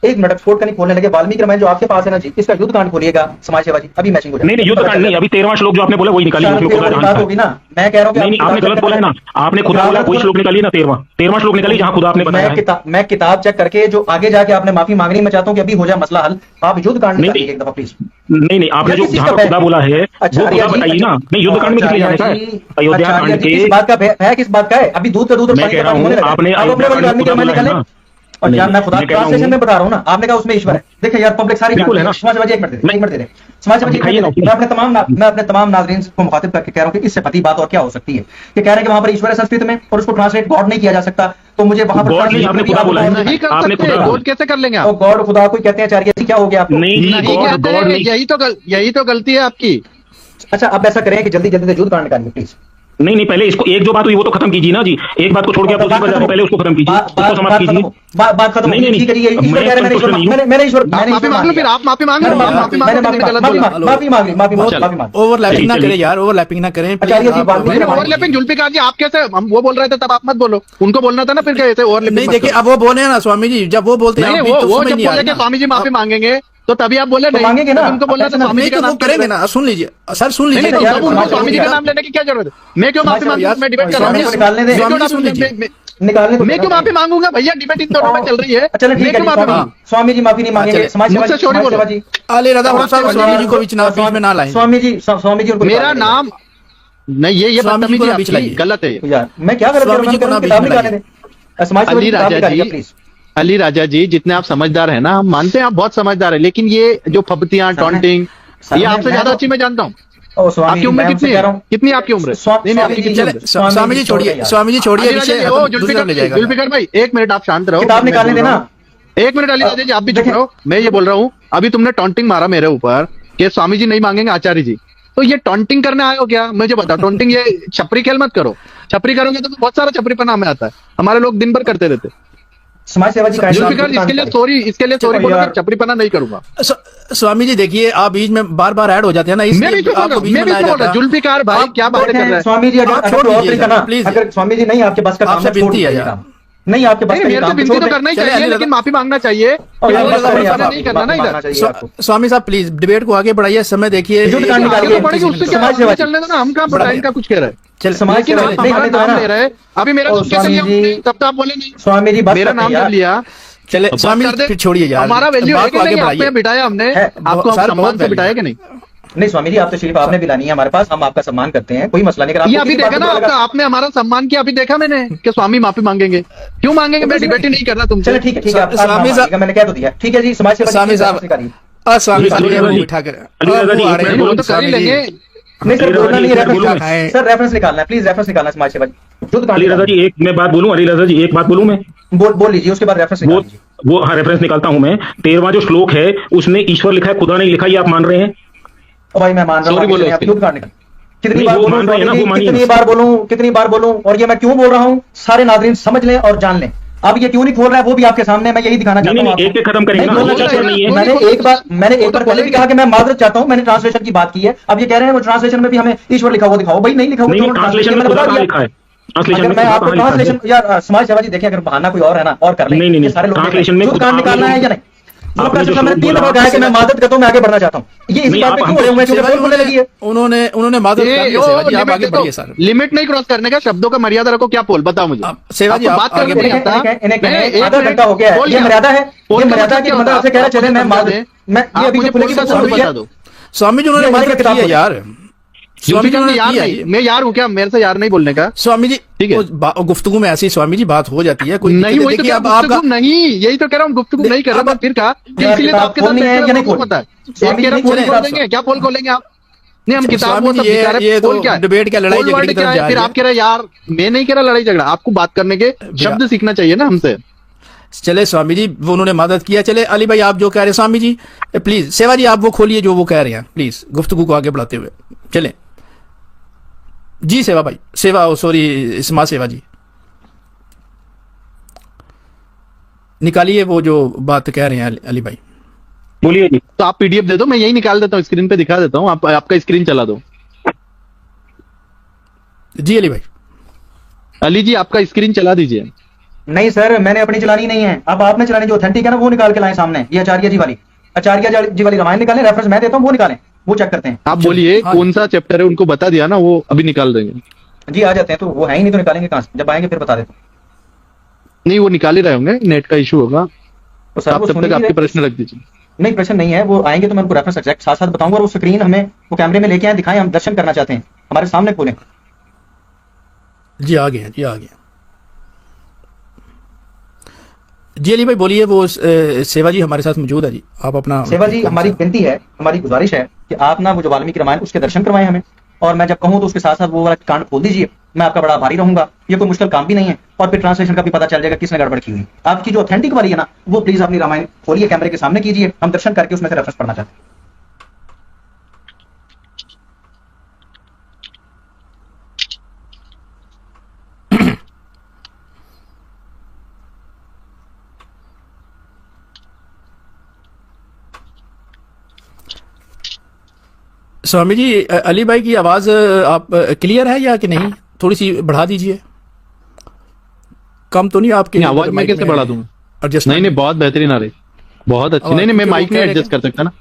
एक मिनट, फोर्ट का नहीं खोलने लगे। वाल्मीकि रामायण जो आपके पास है ना जी, इसका युद्ध कांड खोलिएगा समाज सेवा जी, अभी मैचिंग हो जाएगी। नहीं, युद्ध कांड नहीं, अभी 13वां श्लोक जो आपने बोला वही निकालिए, उसमें खुदा जहां होगी ना। मैं कह रहा हूं नहीं, आपने गलत बोला है ना, आपने खुदा बोला, कोई श्लोक निकालिए ना, 13वां श्लोक निकालिए जहां खुदा आपने बताया है। मैं किताब चेक करके जो आगे जाके आपने माफी मांगनी, मैं चाहता हूं कि अभी हो जाए मसला हल। आप युद्ध कांड निकालिए एक दफा प्लीज। नहीं, आपने जो जहां पर खुदा बोला है वो खुदा बताइए ना। नहीं, युद्ध कांड में किस लिए जाना है? अयोध्या कांड के किस बात का है, किस बात का है? अभी दूध का दूध मैं कह रहा हूं, आपने निकाले। और यार मैं खुदा ट्रांसलेशन में बता रहा हूं ना, आपने कहा उसमें ईश्वर है। देखिए यार, पब्लिक सारी बिल्कुल है ना। समाजवादी एक मिनट दे रहे समाजवादी। मैं अपने तमाम नाज़रीन को मुखातिब करके कह रहा हूं कि इससे पति बात और क्या हो सकती है कि कह रहे हैं कि वहां पर ईश्वर है संस्कृत में और उसको ट्रांसलेट गॉड नहीं किया जा सकता। तो मुझे वहां पर गॉड कैसे कर लेंगे आप? गॉड खुदा को कहते हैं आचार्य जी, क्या हो गया आपको? नहीं, यही तो गलती है आपकी। अच्छा, आप ऐसा करें कि जल्दी जल्दी युद्ध कांड निकालिए प्लीज। नहीं, पहले इसको एक जो बात हुई वो तो खत्म कीजिए ना जी। एक बात को छोड़ के आप दूसरी पर जाते, पहले उसको खत्म कीजिए, उसको समाप्त कीजिए। बात खत्म नहीं, मैंने ईश्वर माफी मांग लो, फिर आप माफी मांग लो। ओवरलैपिंग ना करें यार, ओवरलैपिंग ना करें। ओवरलैपिंग जुल्फिकार जी, आप कैसे, हम वो बोल रहे थे तब आप मत बोलो, उनको बोलना था ना, फिर कैसे ओवरलैपिंग? नहीं, देखिए अब वो बोले ना स्वामी जी, जब वो बोलते हैं वो जब बोले कि स्वामी जी माफी मांगेंगे तो तभी आप बोले नहीं मांगेंगे ना, उनको बोलना था स्वामी जी का नाम करेंगे ना। सुन लीजिए सर, सुन लीजिए, स्वामी जी का नाम लेने की क्या जरूरत है? मैं क्यों माफी मांगूंगा? मैं डिबेट कर रहा हूँ, मैं क्यों माफी मांगूंगा भैया? डिबेट इन दोनों में चल रही है। चलो ठीक है, स्वामी जी माफी नहीं मांगेंगे। मुझसे छोड़ी बोलो जी। अली रज़ा साहब, स्वामी जी को बीच में ना लाएं। स्वामी जी मेरा नाम नहीं, ये बदतमीजी गलत है यार। मैं क्या गलत कर रहा हूं? अली राजा जी, जितने आप समझदार हैं ना, हम मानते हैं आप बहुत समझदार है, लेकिन ये जो फबतियां, टॉन्टिंग, ये आपसे ज्यादा अच्छी मैं जानता हूँ। आपकी उम्र कितनी है? कितनी आपकी उम्र है? स्वामी जी छोड़िए, स्वामी जी छोड़िए, जुल्फिकार भाई एक मिनट आप शांत रहो, किताब निकालने देना। एक मिनट अली राजा जी, आप भी चुप रहो। मैं ये बोल रहा हूँ, अभी तुमने टॉन्टिंग मारा मेरे ऊपर कि स्वामी जी नहीं मांगेंगे आचार्य जी, तो ये टॉन्टिंग करने आए हो क्या? मुझे बताओ, टॉन्टिंग ये छपरी खेल मत करो। छपरी करोगे तो बहुत सारा छपरीपना हमें आता है, हमारे लोग दिन भर करते रहते। समाज सेवा जी इसके लिए सॉरी बोलो, छपरीपना नहीं करूंगा। स्वामी जी देखिए, आप बीच में बार बार ऐड हो जाते हैं ना, इसलिए आपको बीच में लाया जाता है। जुल्फिकार भाई क्या बात कर रहे हैं? स्वामी जी, अगर स्वामी जी नहीं आपके पास का काम, आपसे विनती है यार, नहीं आपके पास मेरे से विनती तो करना ही चले, चाहिए, अली लेकिन माफी मांगना चाहिए। और यार, नहीं माफी करना ना मांगना इधर। चाहिए आपको। स्वामी साहब प्लीज डिबेट को आगे बढ़ाइए, समय देखिए। युद्ध कांड आगे निकालिए। तो पड़ेगी, उससे क्या समाज सेवा चलने दो ना, हम कहाँ बड़ा इनका कुछ कह रहे हैं। चल समाज लेकिन सेवा आप नहीं हमारा हमें तो है नाम ना। ले रहे हैं, अभी मेरा ओ, सुन के स्वामी चलिए जी, आपने, तब तो आप बोले नहीं। स्वामी जी बात मेरा करते नाम हैं जब यार। लिया, चले स्वामी कर दे। फिर छोड़िए यार, हमारा वैल्यू है बात कि को आगे नहीं, आपने बढ़ाइए। बिठाया हमने, है, आपको सर, सम्मान बहुत से बिठाया कि नहीं? नहीं स्वामी जी आप तशरीफ आपने भी लानी है हमारे पास, हम आपका सम्मान करते हैं, कोई मसला नहीं। अगर ये आपको अभी किसी बात देखा पे ना बुरा आपका, लगा- आपने हमारा सम्मान किया, अभी देखा मैंने कि स्वामी माफी मांगेंगे। क्यों मांगेंगे? मैं डिबेट ही नहीं कर रहा तुमसे। चलो ठीक है, ठीक है, आप स्वामी नाम साहब- मानिएगा, मैंने कह तो दिया। ठीक है जी, समाज सेवा स्वामी की साहब रेफरेंस निकालिए। स्वामी साहब अली ये रजा जी, बिठा कर अली रजा जी, वो आ एक रहे मिनट हैं, वो तो कर ही स्वामी जी। लेंगे। नहीं सर अली रजा बोलना जी, नहीं है, एक मिनट बोलूं रेफरेंस मैं? सर रेफरेंस निकालना है, प्लीज रेफरेंस निकालना है समाज सेवा युद्ध कांड अली रजा निकालना जी, एक मैं बात बोलूं, अली रजा जी एक बात बोलूं मैं? है। बोल लीजिए, उसके बाद रेफरेंस वो निकाल लीजिए। वो हाँ रेफरेंस निकालता हूं मैं। 13वां जो श्लोक है उसमें ईश्वर लिखा है, खुदा नहीं लिखा, ये आप मान रहे हैं? ओ भाई मैं मान रहा Sorry हूँ, बोलो आप उसके युद्ध कांड निकाल। कितनी नहीं, बार वो बोलूं मान रहे हैं ना, स्वामी वो जी, मानिए कितनी ना। बार बोलूं और ये मैं क्यों बोल रहा हूँ, सारे नाज़रीन समझ लें और जान लें। अब ये क्यों नहीं खोल रहा है वो भी आपके सामने, मैं यही दिखाना चाहता हूँ नहीं, आपको। एक खत्म करेंगे ना, बोलना वो चाहता हूं। नहीं है। मैंने एक बार पहले भी कहा कि मैं माजरत चाहता हूं, मैंने ट्रांसलेशन की बात की है। अब ये कह रहे हैं वो ट्रांसलेशन में भी हमें ईश्वर लिखा हुआ दिखाओ, भाई नहीं लिखा हुआ नहीं, तो ट्रांसलेशन में मैंने खुदा बता कहाँ दिया। लिखा है? ट्रांसलेशन अगर में मैं खुदा आपको कहाँ लिखा है? ट्रांसलेशन यार समाज सेवा जी देखिए, अगर बहाना कोई और है ना और कर लें, नहीं, ये सारे लोग ट्रांसलेशन में युद्ध खुदा कांड आपने निकालना जो- है या नहीं? आपने जो मैंने श्लोक 3 दफा बोला, कहा कि मैं मादत करता हूं, मैं आगे बढ़ना चाहता हूं। ये इसी नहीं, बात आप पे क्यों हमको- हो रहे हो? क्योंकि बोलने लगी है। उन्होंने मादत कर दिया सेवा जी, आप आगे बढ़िए सर। लिमिट नहीं क्रॉस करने का, शब्दों का मर्यादा रखो। क्या बोल बताओ मुझे। आप- सेवा जी, आपको आप बात आगे करने बढ़िए। नहीं आता। इन्हें नहीं, एक आधा मिनट, घंटा हो गया है, बोल ये क्या? मर्यादा है, बोल ये का मर्यादा मतलब की क्या बंदा होता आपसे कह रहा है? चले मैं आप मुझे मादत, मैं आप ये अभी मुझे तो खुलेगी पूरा तो शब्द बता दो। स्वामी जी उन्होंने ये मादत किताब की है खोलो। यार, स्वामी जी मैं उन्होंने यार किया नहीं, है। मैं यार हूँ क्या? मेरे से यार नहीं बोलने का। स्वामी जी ठीक है। गुफ्तगू में ऐसी स्वामी जी बात हो जाती है, कोई नहीं दिक्कत वही तो देखिए। क्या अब आपका गुफ्तगू नहीं, यही तो कह रहा हूँ, गुफ्तगू नहीं कर रहा अब- था फिर कहा कि यार, इसीलिए तो किताब आपके साथ खोलनी है बैठे या नहीं हुए खोलनी? पता है। स्वामी एक कह रहा जी, पोल चले खोल आप देंगे, क्या पोल खोलेंगे आप? नहीं हम किताब स्वामी वो सब जी, दिखा रहे ये हैं, तो पोल क्या है? डिबेट क्या, लड़ाई पोल झगड़े वर्ड की तरफ क्या है? जा फिर रही आप कह रहे हैं यार, मैं नहीं कह रहा लड़ाई झगड़ा, आपको बात करने के शब्द सीखना चाहिए ना हमसे। चले स्वामी जी, वो उन्होंने मदद किया। चले अली भाई, आप जो कह रहे हैं स्वामी जी, प्लीज सेवा जी आप वो खोलिए जो वो कह रहे हैं, प्लीज गुफ्तगू को आगे बढ़ाते हुए चले। जी सेवा भाई, सॉरी समाज सेवा जी, निकालिए वो जो बात कह रहे हैं अली भाई। बोलिए जी। तो आप पीडीएफ दे दो, मैं यही निकाल देता हूँ, स्क्रीन पे दिखा देता हूँ, आप आपका स्क्रीन चला दो। जी अली भाई। अली जी आपका स्क्रीन चला दीजिए। नहीं सर मैंने अपनी चलानी नहीं है, अब आपने चलानी, जो ऑथेंटिक है ना वो निकाल के लाए सामने। ये आचार्य जी वाली रामायण निकालें, रेफरेंस मैं देता हूँ, वो निकालें, वो चेक करते हैं। आप बोलिए हाँ। कौन सा चैप्टर है, उनको बता दिया ना, वो अभी निकाल देंगे। जी आ जाते हैं, तो वो है ही नहीं तो निकालेंगे कहां से? जब आएंगे फिर बता देते हैं। नहीं वो निकाल ही रहे होंगे, नेट का इशू होगा। तो सर आप वो तब सुन तक ही आपके रहे- प्रश्न रख दीजिए। नहीं प्रश्न नहीं है, वो आएंगे तो मैं उनको रेफरेंस एग्जैक्ट साथ साथ बताऊंगा, और वो स्क्रीन हमें वो कैमरे में लेके आए, दिखाएं, हम दर्शन करना चाहते हैं, हमारे सामने खोलें। जी आ गए, जी आ गए। जी अली भाई बोलिए, वो सेवा जी हमारे साथ मौजूद है जी, आप अपना सेवा जी हमारी विनती है, हमारी गुजारिश है कि आप ना वो जो वाल्मीकि रामायण उसके दर्शन करवाएं हमें, और मैं जब कहूँ तो उसके साथ साथ वो वाला कांड खोल दीजिए, मैं आपका बड़ा आभारी रहूंगा। ये कोई मुश्किल काम भी नहीं है, और फिर ट्रांसलेशन का भी पता चल जाएगा किसने गड़बड़ की हुई। आपकी जो ऑथेंटिक वाली है ना, वो प्लीज अपनी रामायण खोलिए, कैमरे के सामने कीजिए, हम दर्शन करके उसमें से रेफरेंस पढ़ना चाहते हैं। स्वामी जी अली भाई की आवाज आप क्लियर है या कि नहीं? थोड़ी सी बढ़ा दीजिए, कम तो नहीं आपकी? नहीं, आवाज मैं कैसे बढ़ा दूं? एडजस्ट नहीं नहीं बहुत बेहतरीन आ रही, बहुत अच्छी। नहीं नहीं मैं क्योंकि माइक वो नहीं कह रहे एडजस्ट कर सकता ना।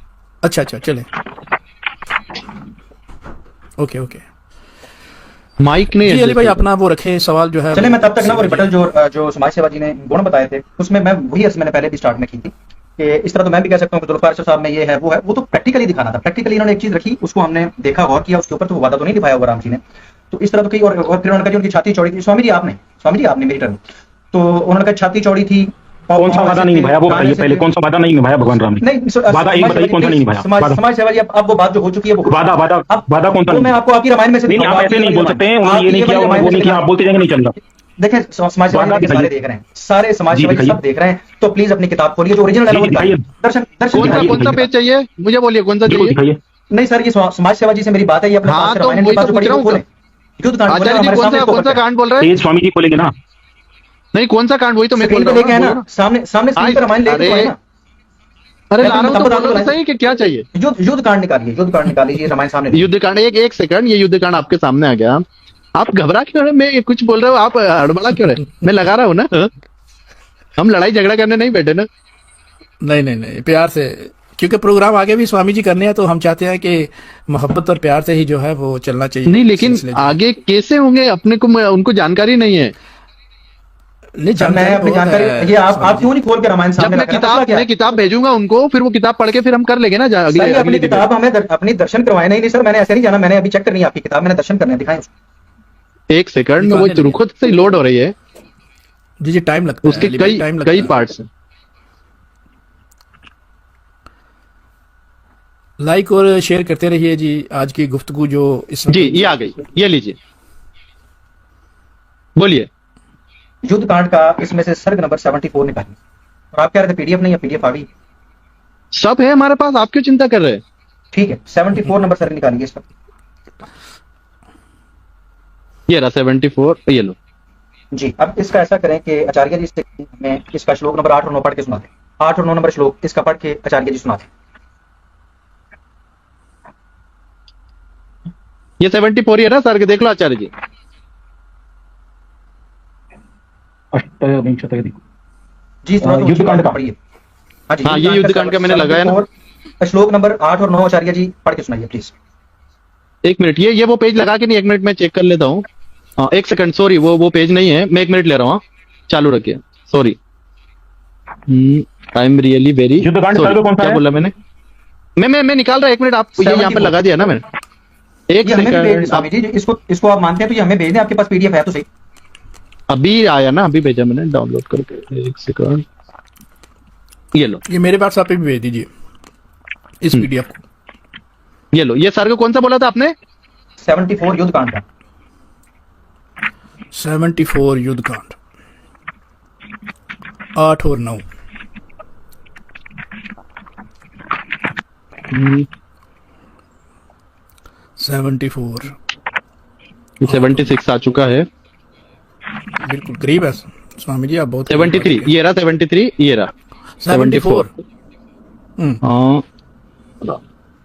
अच्छा अच्छा चले, ओके ओके। माइक नहीं जी अली adjust भाई कर अपना वो रखे सवाल जो है। चले मैं तब तक ना वो रिबटल जो समाज सेवा जी ने गुण बताए थे, उसमें मैं वही अर्ज मैंने पहले भी स्टार्ट में की थी कि इस तरह तो मैं भी कह सकता हूँ कि जुल्फकार साहब में ये है, वो तो प्रैक्टिकली दिखाना था। प्रैक्टिकली इन्होंने एक चीज रखी, उसको हमने देखा, गौर किया, उसके ऊपर तो वो वादा तो नहीं निभाया होगा राम जी ने। तो इस तरह तो कई और फिर उन्होंने कहा कि उनकी छाती चौड़ी थी। स्वामी जी आपने मेरी टर्न, तो उन्होंने कहा छाती चौड़ी थी। कौन सा वादा नहीं निभाया वो बताइए पहले, कौन सा वादा नहीं निभाया भगवान राम ने? नहीं वादा एक बताइए कौन सा नहीं निभाया? समाज सेवा जी, अब वो बात जो हो चुकी है वो वादा कौन सा वो मैं नहीं? आपको आपकी रामायण में से नहीं आप ऐसे नहीं बोल सकते हैं, उन्होंने ये नहीं किया, उन्होंने वो नहीं किया, आप बोलते जाएंगे नहीं चलेगा। देखें समाज सेवा वादा जी सारे देख रहे हैं, सारे समाज जी, सेवा जी दिखाइए। सब देख रहे हैं, तो प्लीज अपनी किताब खोलिए जो ओरिजिनल है वो जी, दिखाइए। दिखाइए। दर्शन दर्शन कौन सा दिखाइए। कौन सा पेज चाहिए मुझे बोलिए, कौन सा बिल्कुल चाहिए? दिखाइए। नहीं सर ये समाज सेवा जी से मेरी बात है, ये अपने हाँ, पास से तो रामायण की वही बात तो जो पड़ी पूछ वो रहा हूँ। खोलें। युद्ध कांड खोलें, आचार्य जी हमारे कौन सामने सा इसको कौन सा पढ़ते हैं। कांड बोल रहे हैं? तेज स्वामी जी खोलेंगे ना? नहीं कौन सा कांड, वही तो मैं स्क्रीन बोल पे रहा लेके है हूँ ना, सामने स्क्रीन पे रामायण लेके तो आए ना। अरे मैं ला रहा हूँ तो बता बोलो दूं, तो सही कि क्या चाहिए? युद्ध कांड निकालिए, रामायण सामने देखिए। युद्ध कांड, एक सेकंड, ये युद्ध कांड आपके सामने आ गया। आप घबरा क्यों रहे? मैं कुछ बोल रहा हूँ, आप हड़बड़ा क्यों रहे? मैं लगा रहा हूँ ना। हम लड़ाई झगड़ा करने नहीं बैठे ना। नहीं नहीं नहीं, प्यार से, क्योंकि प्रोग्राम आगे भी स्वामी जी करने हैं, तो हम चाहते हैं कि मोहब्बत और प्यार से ही जो है वो चलना चाहिए। नहीं, लेकिन सिलसिले जो- आगे कैसे होंगे अपने को, उनको जानकारी नहीं है। नहीं, सर मैं अपनी बहुत जानकारी, है, ये आप स्वामी जी। क्यों नहीं खोल के रामायण जब सामने मैं रख रहे हैं? मैं किताब भेजूंगा उनको, फिर वो किताब पढ़ के फिर हम कर लेंगे ना सर अगले ये अपनी अगली debate। किताब हमें अपनी दर्शन करवाए नहीं सर, मैंने ऐसे नहीं जाना, मैंने अभी चेक करनी है आपकी किताब, मैंने दर्शन करने हैं, दिखाएं उसको। एक सेकंड, वो निकालने खुद से लोड हो रही है, जी जी, टाइम लगता है उसके अली भाई, कई टाइम लगता कई है। पार्ट्स हैं। लाइक और शेयर करते रहिए जी आज की गुफ्तगू जो इस जी, ये आ गई, ये लीजिए, बोलिए। युद्ध कांड का इसमें से सर्ग नंबर 74 निकालिए। और आप कह रहे थे पीडीएफ नहीं है, पीडीएफ आ गई। सब है हमारे पास, आप क्यों चिंता कर रहे हैं? ठीक है, 74 नंबर सर्ग निकालिए इसका। ये रहा 74, ये लो। जी, अब इसका ऐसा करें कि आचार्य जी से हमें इसका श्लोक नंबर 8 और 9 पढ़ के सुनाते। 8 और 9 नंबर श्लोक इसका पढ़ के आचार्य जी सुनाते। ये 74 ही है ना सर, के देख लो आचार्य जी। अष्टविंशति जी, थोड़ा युद्ध कांड का। पढ़िए। हाँ जी, हाँ, ये युद्ध कांड का मैंने लगाया ना। 74 श्लोक नंबर 8 और 9 आचार्य जी पढ़ के सुनाइए प्लीज। एक मिनट, ये वो पेज लगा के नहीं, एक मिनट में चेक कर लेता हूँ। हाँ, एक सेकंड, सॉरी, वो पेज नहीं है, मैं एक मिनट ले रहा हूँ। चालू रखिए, sorry, I am really very युद्ध कांड सॉरी। सर्ग कौन सा क्या है? बोला मैंने? मैं निकाल रहा, एक मिनट, आप ये यहाँ पे लगा दिया ना मैंने। एक ये हमें भी भेज सेकंड, स्वामी जी, इसको आप मानते हैं तो ये हमें भेज दें, आपके पास पीडीएफ है तो सही। अभी आया ना, अभी भेजा मैंने डाउनलोड करके, एक सेकंड, ये लो, ये मेरे पास आप भी भेज दीजिए इस पीडीएफ को। ये लो। ये सर्ग कौन सा बोला था आपने? 74 युद्ध कांड का। 74 युद्ध कांड 8 और 9। 74 76 आ चुका है। बिल्कुल करीब है स्वामी जी, आप बहुत 73, ये रहा 73, ये रहा 74। हाँ,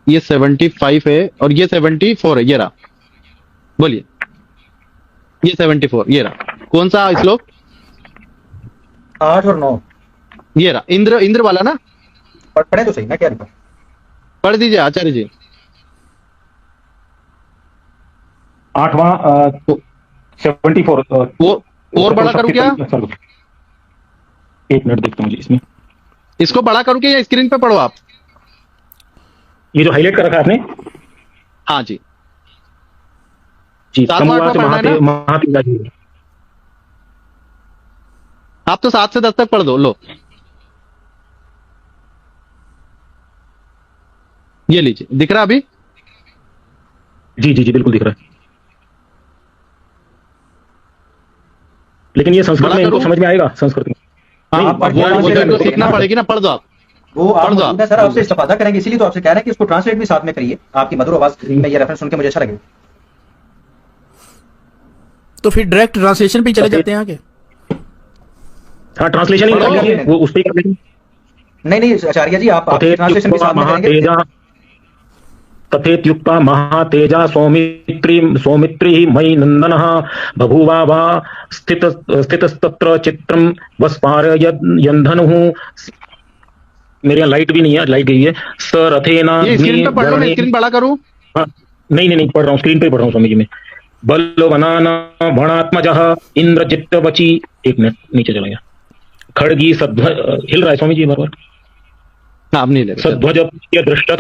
ये 75 है और ये 74 है, ये रहा। बोलिए, ये 74, ये रहा। कौन सा श्लोक? 8 और 9 ये रहा, इंद्र वाला ना। पढ़े तो सही, मैं क्या लिखा? पढ़ दीजिए आचार्य जी। 8वां 74 वो और बड़ा करूं क्या? एक मिनट देखता हूँ जी इसमें। इसको बड़ा करूं क्या या स्क्रीन पे पढ़ो आप? ये जो हाईलाइट कर रखा है आपने, हाँ जी, जी, 7वां 8वां पढ़ना है ना? महातेजा जी। आप तो 7 से 10 तक पढ़ दो, लो ये लीजिए, दिख रहा अभी? जी जी जी, बिल्कुल दिख रहा है। लेकिन ये संस्कृत बड़ा में इनको करूं? समझ में आएगा? संस्कृत में हाँ, आप पढ़ के वो translate तो करेंगे सीखना ना। पड़ेगी ना, पढ़ दो आप। वो आप पढ़ दो मौजूद है सर, आपसे इस्तेफादा करेंगे, इसीलिए तो आपसे कह रहे हैं कि इसको ट्रांसलेट भी साथ में करिए। आपकी मधुर आवाज में ये रेफरेंस सुन के मुझे अच्छा लगे। तो फिर डायरेक्ट ट्रांसलेशन पे चले जाते हैं आगे। हाँ, ट्रांसलेशन ही कर लीजिए, वो उस पर कर लीजिए। नहीं आचार्य जी, आप ट्रांसलेशन भी साथ में करेंगे। महातेजा तथेत्युक्ता महातेजा सौमित्री मयि नंदनः बभूवा वा स्थितस्तत्र चित्रं वस्पारयन्धनुः। मेरे यहाँ लाइट भी नहीं है, लाइट गई है। स रथेना ये स्क्रीन पे पढ़ लो, मैं स्क्रीन बड़ा करूं? नहीं पढ़ रहा हूँ, स्क्रीन पे पढ़ रहा हूँ स्वामी जी में। बलवनाना भणात्मजः इंद्रजित्तवची। एक मिनट नीचे चला गया। खड़गी सध्वज, हिल रहा है स्वामी जी बार बार। आप नहीं ले रहे। सध्वज दृष्टत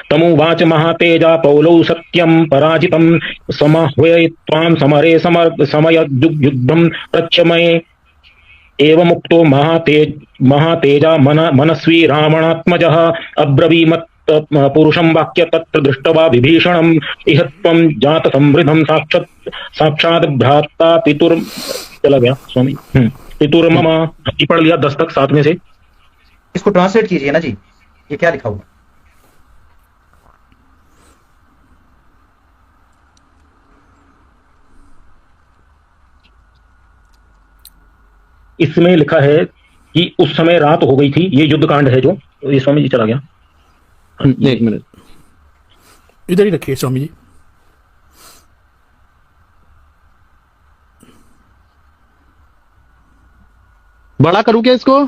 तमुवाच महातेजा पौलौ सत्यं पराजितं समाह्वय त्वां समरे समय युद्धं प्रच्यमये। एवमुक्तो महातेजा मनस्वी रावणात्मजः अब्रवीमत् पुरुषं वाक्य तत्र दृष्ट्वा विभीषणम् इह त्वं जात संवृद्धं साक्षात् भ्राता पितुर। चला गया स्वामी। पितुर्मम, पढ़ लिया 10 तक 7 में से। इसको ट्रांसलेट कीजिए ना जी, ये क्या लिखा हुआ? इसमें लिखा है कि उस समय रात हो गई थी। ये युद्ध कांड है जो ये स्वामी जी चला गया। एक मिनट, इधर ही रखिए स्वामी जी। बड़ा करूँ क्या इसको?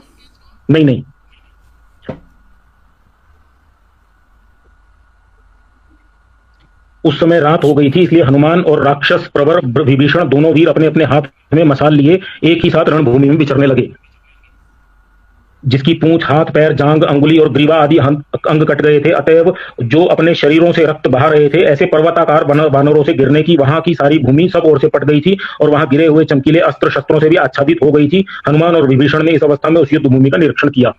नहीं नहीं, उस समय रात हो गई थी, इसलिए हनुमान और राक्षस प्रवर विभीषण दोनों वीर अपने अपने हाथ में मसाल लिए एक ही साथ रणभूमि में विचरने लगे। जिसकी पूंछ, हाथ, पैर, जांग, अंगुली और ग्रीवा आदि अंग कट गए थे, अतएव जो अपने शरीरों से रक्त बहा रहे थे, ऐसे पर्वताकार वानरों से गिरने की वहां की सारी भूमि सब ओर से पट गई थी और वहां गिरे हुए चमकीले अस्त्र शस्त्रों से भी आच्छादित हो गई थी। हनुमान और विभीषण ने इस अवस्था में उस युद्ध भूमि का निरीक्षण किया।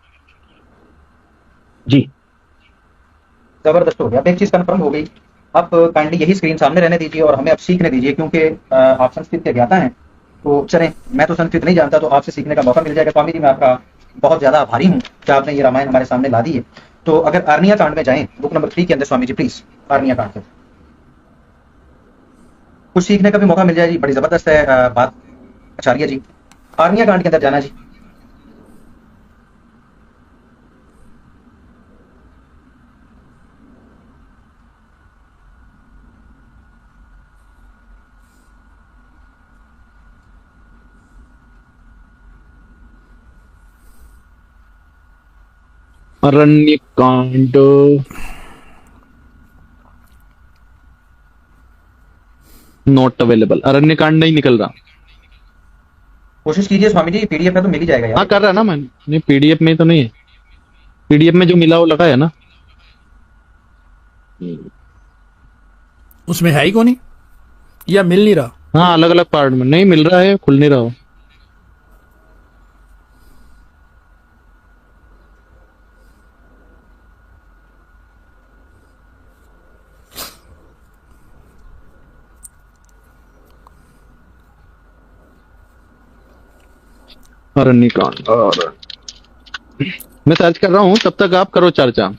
जी, जबरदस्त हो गया। अब एक चीज कंफर्म हो गई। आप काइंडली यही स्क्रीन सामने रहने दीजिए और हमें अब सीखने दीजिए, क्योंकि आप संस्कृत के ज्ञाता हैं। तो चलें, मैं तो संस्कृत नहीं जानता, तो आपसे सीखने का मौका मिल जाएगा। स्वामी जी, मैं आपका बहुत ज्यादा आभारी हूँ कि आपने ये रामायण हमारे सामने ला दी है। तो अगर आर्निया कांड में जाएं, बुक नंबर 3 के अंदर, स्वामी जी प्लीज आर्निया कांड के कुछ सीखने का भी मौका मिल जाए जी। बड़ी जबरदस्त है बात आचार्य जी। आर्निया कांड के अंदर जाना जी। अरण्य कांड नॉट अवेलेबल। अरण्य कांड नहीं निकल रहा। कोशिश कीजिए स्वामी जी, पीडीएफ में तो मिल ही जाएगा हाँ यार। कर रहा ना मैंने। नहीं, पीडीएफ में तो नहीं है। पीडीएफ में जो मिला वो लगा है ना। उसमें है ही कौन ही, या मिल नहीं रहा? हाँ, अलग अलग पार्ट में नहीं मिल रहा है, खुल नहीं रहा हो। अरण्य कांड और मैं सर्च कर रहा हूँ, तब तक आप करो चर्चा।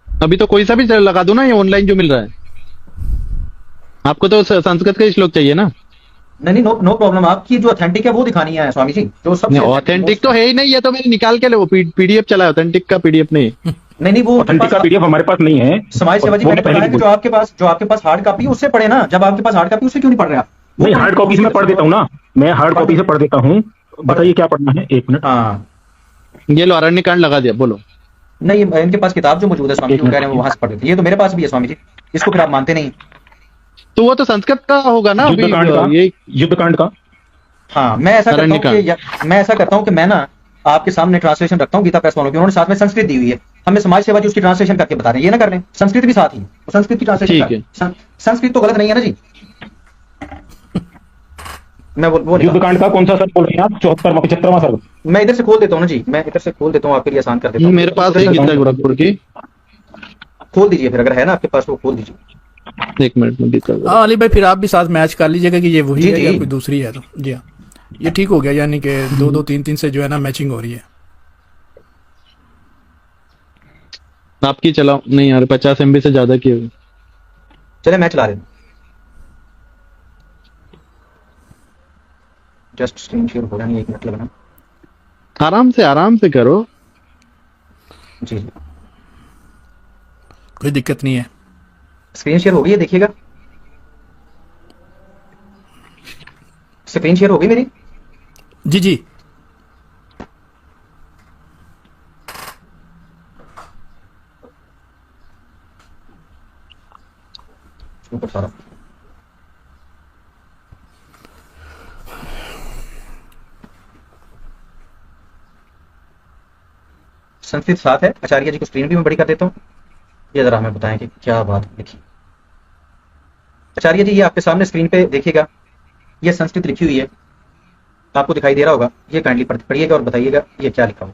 अभी तो कोई सा भी लगा दो ना, ये ऑनलाइन जो मिल रहा है। आपको तो संस्कृत का ही श्लोक चाहिए ना? नहीं, नो प्रॉब्लम। आपकी जो ऑथेंटिक है वो दिखानी है स्वामी जी, जो सबसे ऑथेंटिक तो है ही नहीं, ये तो मैंने निकाल के ले, वो पीडीएफ चला है, ऑथेंटिक का पीडीएफ नहीं। नहीं, वो ऑथेंटिक का पीडीएफ हमारे पास नहीं है। समाज सेवा जी, मैंने पढ़ा है कि जो आपके पास हार्ड कॉपी उससे पढ़े ना। जब आपके पास हार्ड कॉपी, उससे क्यों नहीं पढ़ रहे आप? नहीं, हार्ड कॉपी से मैं पढ़ देता हूँ ना, मैं हार्ड कॉपी से पढ़ देता हूँ। बताइए क्या पढ़ना है, एक मिनट। हाँ, ये लो अरण्य कांड लगा दिया, बोलो। नहीं, इनके पास किताब जो मौजूद है स्वामी जी, वो कह रहे हैं वो वहां से पढ़ देते। ये तो मेरे पास भी है स्वामी जी, इसको फिर आप मानते नहीं। तो वो तो संस्कृत का होगा ना अभी ये युद्धकांड का। हाँ, मैं ऐसा करता हूँ कि मैं ना आपके सामने ट्रांसलेशन रखता हूँ गीता प्रेस वालों की। उन्होंने साथ में संस्कृत दी हुई है, हमें समाज सेवा जी उसकी ट्रांसलेशन करके बता रहे हैं। ये ना कर लें, संस्कृत भी साथ ही, तो संस्कृत की ट्रांसलेशन। संस्कृत तो गलत नहीं है ना जी? मैं वो युद्धकांड का कौन सा सर्ग बोल रहे हैं आप? 74वां 75वां सर्ग? मैं इधर से खोल देता हूँ ना जी, मैं इधर से खोल देता हूँ, आपके लिए आसान कर देता हूँ। मेरे पास है गीता गोरखपुर की। खोल दीजिए फिर, अगर है ना आपके पास वो खोल दीजिए। 1 मिनट में गीता। हाँ अली भाई, फिर आप भी साथ मैच कर लीजिएगा कि ये वही जी, है या जी। कोई दूसरी है। तो जी हाँ, ये ठीक हो गया, यानी कि 2-2 3-3 से जो है ना मैचिंग हो रही है। आपकी चलाओ। नहीं यार, 50 MB से ज्यादा की होगी। चले मैं चला रहा हूँ। जस्ट स्क्रीन शेयर हो रहा है, 1 मिनट लगना। आराम से करो। जी, कोई दिक्कत नहीं है। स्क्रीन शेयर हो गई है, देखिएगा। स्क्रीन शेयर हो गई मेरी? जी जी, ऊपर सारा संस्कृत साथ है। आचार्य जी को स्क्रीन भी मैं बड़ी कर देता हूँ। ये जरा हमें बताएं कि क्या बात लिखी। आचार्य जी, ये आपके सामने स्क्रीन पे देखिएगा, ये संस्कृत लिखी हुई है, आपको दिखाई दे रहा होगा। ये काइंडली पढ़िएगा और बताइएगा ये क्या लिखा हो।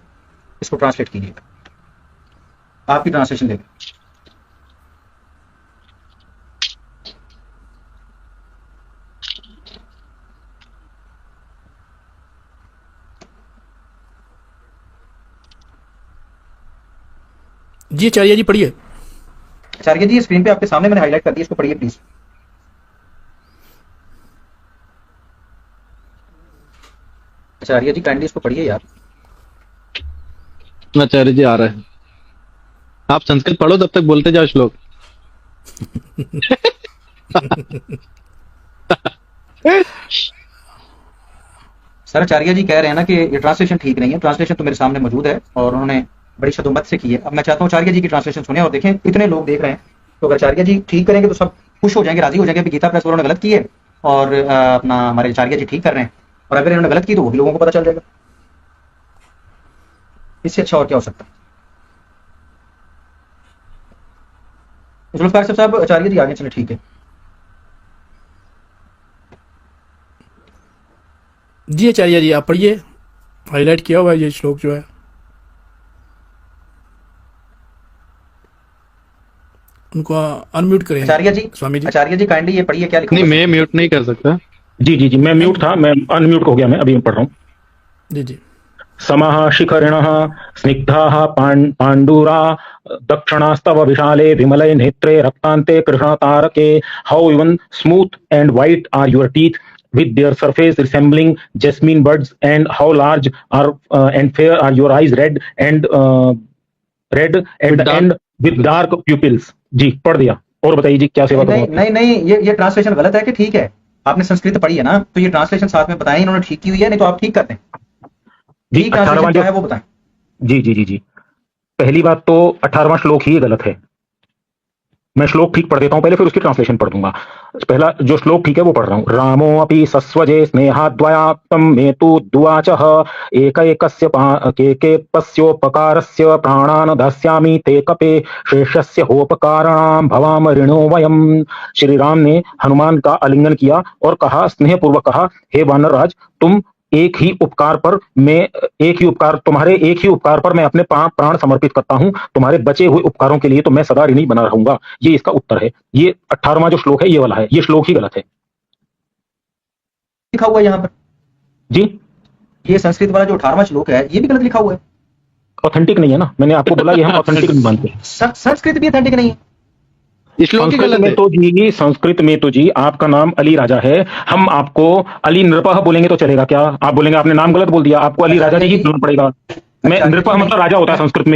इसको ट्रांसलेट कीजिएगा, आपकी ट्रांसलेशन लेगा। जी आचार्य जी पढ़िए। आचार्य जी स्क्रीन पे आपके सामने मैंने हाईलाइट कर दिया, इसको पढ़िए प्लीज। आचार्य जी काइंडली इसको पढ़िए यार। आचार्य जी आ रहे हैं, आप संस्कृत पढ़ो, तब तक बोलते जाओ श्लोक। सर आचार्य जी कह रहे हैं ना कि ये ट्रांसलेशन ठीक नहीं है। ट्रांसलेशन तो मेरे सामने मौजूद है और उन्होंने बड़ी शदुमत से की है। अब मैं चाहता हूँ आचार्य जी की ट्रांसलेशन सुने और देखें, इतने लोग देख रहे हैं, तो अगर आचार्य जी ठीक करेंगे तो सब खुश हो जाएंगे, राजी हो जाएंगे कि गीता प्रेस वालों ने गलत की है और अपना हमारे आचार्य जी ठीक कर रहे हैं। और अगर इन्होंने गलत की तो वो भी लोगों को पता चल जाएगा। इससे अच्छा और क्या हो सकता है। जुल्फकार साहब आचार्य जी आगे चले, ठीक है। जी आचार्य जी आप पढ़िए, हाईलाइट किया हुआ है ये श्लोक जो है। उनको अनम्यूट करें आचार्य जी। स्वामी जी। आचार्य जी काइंडली ये पढ़िए क्या लिखा नहीं, हुआ है। मैं म्यूट नहीं कर सकता। जी जी जी, मैं म्यूट था, मैं अनम्यूट हो गया, मैं अभी पढ़ रहा हूँ। जी जी। समः शिखरिणः स्निग्धाः पाण्डुरा दक्षिणास्तव विशाले विमले नेत्रे रक्तान्ते कृष्णतारके how even smooth and white are your teeth with their surface resembling jasmine buds and how large are and fair are your eyes red at the end with dark pupils। जी पढ़ दिया, और बताइए जी क्या सेवा नहीं करूं। नहीं नहीं, ये ट्रांसलेशन गलत है कि ठीक है। आपने संस्कृत पढ़ी है ना, तो ये ट्रांसलेशन साथ में बताएं, इन्होंने ठीक की हुई है, नहीं तो आप ठीक करते हैं। जी ठीक ट्रांसलेशन क्या है वो बताएं। जी जी जी जी, पहली बात तो 18वां श्लोक ही गलत है। मैं श्लोक ठीक पढ़ देता हूं पहले, फिर उसकी ट्रांसलेशन पढ़ दूंगा। पहला जो श्लोक ठीक है वो पढ़ रहा हूं। रामो अपि सस्वजे स्नेहाद्वयाप्तं मेतु दुवाचः एकैकस्य केकेपस्योपकारस्य प्राणान् दास्यामि ते कपे शेषस्य होपकाराणां भवाम ऋणो वयम्। श्री राम ने हनुमान का आलिंगन किया और कहा, स्नेहपूर्वक कहा, हे वानरराज, तुम एक ही उपकार पर तुम्हारे एक ही उपकार पर मैं अपने प्राण समर्पित करता हूं। तुम्हारे बचे हुए उपकारों के लिए तो मैं सदा ऋणी बना रहूंगा। ये इसका उत्तर है। ये 18वां जो श्लोक है ये वाला है, ये श्लोक ही गलत है। लिखा हुआ है यहाँ पर जी, ये संस्कृत वाला जो 18वां श्लोक है ये भी गलत लिखा हुआ है। ऑथेंटिक नहीं है ना, मैंने आपको बोला ये हम ऑथेंटिक नहीं मानते। संस्कृत भी ऑथेंटिक नहीं है। श्लोक ही संस्कृत गलत में है। तो जी, संस्कृत में तो जी आपका नाम अली राजा है, हम आपको अली नृपह बोलेंगे तो चलेगा क्या? आप बोलेंगे आपने नाम गलत बोल दिया, आपको अली राजा जी ही बोलना पड़ेगा। मैं नृपह मतलब राजा होता है संस्कृत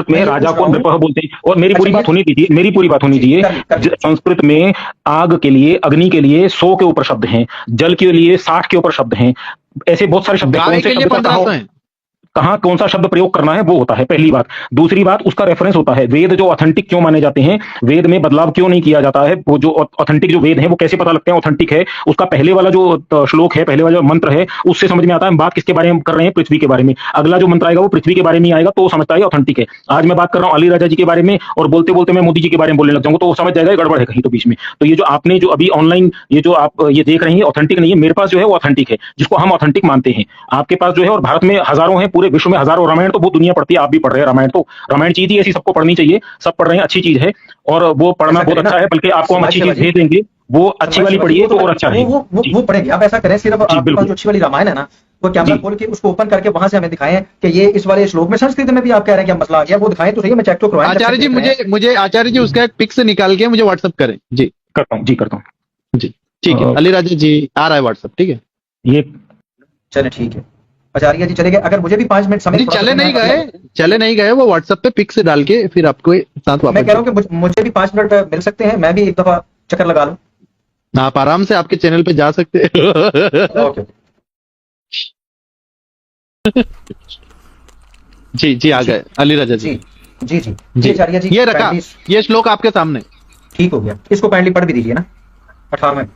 में राजा को नृपह बोलते हैं। और मेरी पूरी बात होनी दीजिए, मेरी पूरी बात होनी दीजिए। संस्कृत में आग के लिए, अग्नि के लिए 100 के ऊपर शब्द हैं, जल के लिए 60 के ऊपर शब्द हैं, ऐसे बहुत सारे शब्द हैं। गाय के लिए 1500 हैं। कहाँ कौन सा शब्द प्रयोग करना है वो होता है, पहली बात। दूसरी बात, उसका रेफरेंस होता है। वेद जो ऑथेंटिक क्यों माने जाते हैं, वेद में बदलाव क्यों नहीं किया जाता है, वो जो ऑथेंटिक जो वेद है वो कैसे पता लगते हैं ऑथेंटिक है, उसका पहले वाला जो श्लोक है, पहले वाला जो मंत्र है, उससे समझ में आता है हम बात किसके बारे में कर रहे हैं, पृथ्वी के बारे में। अगला जो मंत्र आएगा वो पृथ्वी के बारे में आएगा, तो वो समझता है ऑथेंटिक है। आज मैं बात कर रहा हूँ अली राजा जी के बारे में और बोलते बोलते मैं मोदी जी के बारे में बोलने लग जाऊंगा तो वो समझ जाएगा गड़बड़ है कहीं तो बीच में। तो ये जो आपने जो अभी ऑनलाइन ये जो आप ये देख रहे हैं ऑथेंटिक नहीं है, मेरे पास जो है वो ऑथेंटिक है, जिसको हम ऑथेंटिक मानते हैं। आपके पास जो है, और भारत में हजारों हैं, पूरे विश्व में हजारों। रामायण तो बहुत दुनिया पढ़ती है, आप भी पढ़ रहे हैं रामायण, तो रामायण चीज ही ऐसी सबको पढ़नी चाहिए, सब पढ़ रहे हैं, अच्छी चीज है और वो पढ़ना बहुत अच्छा है। बल्कि आपको हम अच्छी चीज भेज देंगे, वो अच्छी वाली पढ़िए तो और अच्छा है। वो पढ़ेंगे। आप ऐसा करें, सिर्फ आपके पास जो अच्छी वाली रामायण है ना, वो कैमरा खोल के उसको ओपन करके वहां से हमें दिखाएं कि ये इस वाले श्लोक में संस्कृत में भी आप कह रहे हैं कि मसला आ गया, वो दिखाएं तो सही। मैं चेक तो करवाएं। आचार्य जी मुझे आचार्य जी उसका एक पिक्स निकाल के मुझे व्हाट्सएप करें। जी करता हूँ, जी करता हूँ जी, ठीक है। अली राजा जी आ रहा है व्हाट्सएप, ठीक है। ये चले ठीक है। आचार्य जी चले गए, अगर मुझे भी 5 मिनट समय चले नहीं गए, वो व्हाट्सएप पे पिक्स डाल के फिर आपको साथ वापस। मैं कह रहा हूँ कि मुझे भी 5 मिनट मिल सकते हैं, मैं भी एक दफा चक्कर लगा लूं। आप आराम से आपके चैनल पे जा सकते हैं। ओके। जी जी आ गए अली राजा जी। जी जी जी आचार्य जी, ये रखा, ये श्लोक आपके सामने ठीक हो गया। इसको काइंडली पढ़ भी दीजिए ना। 18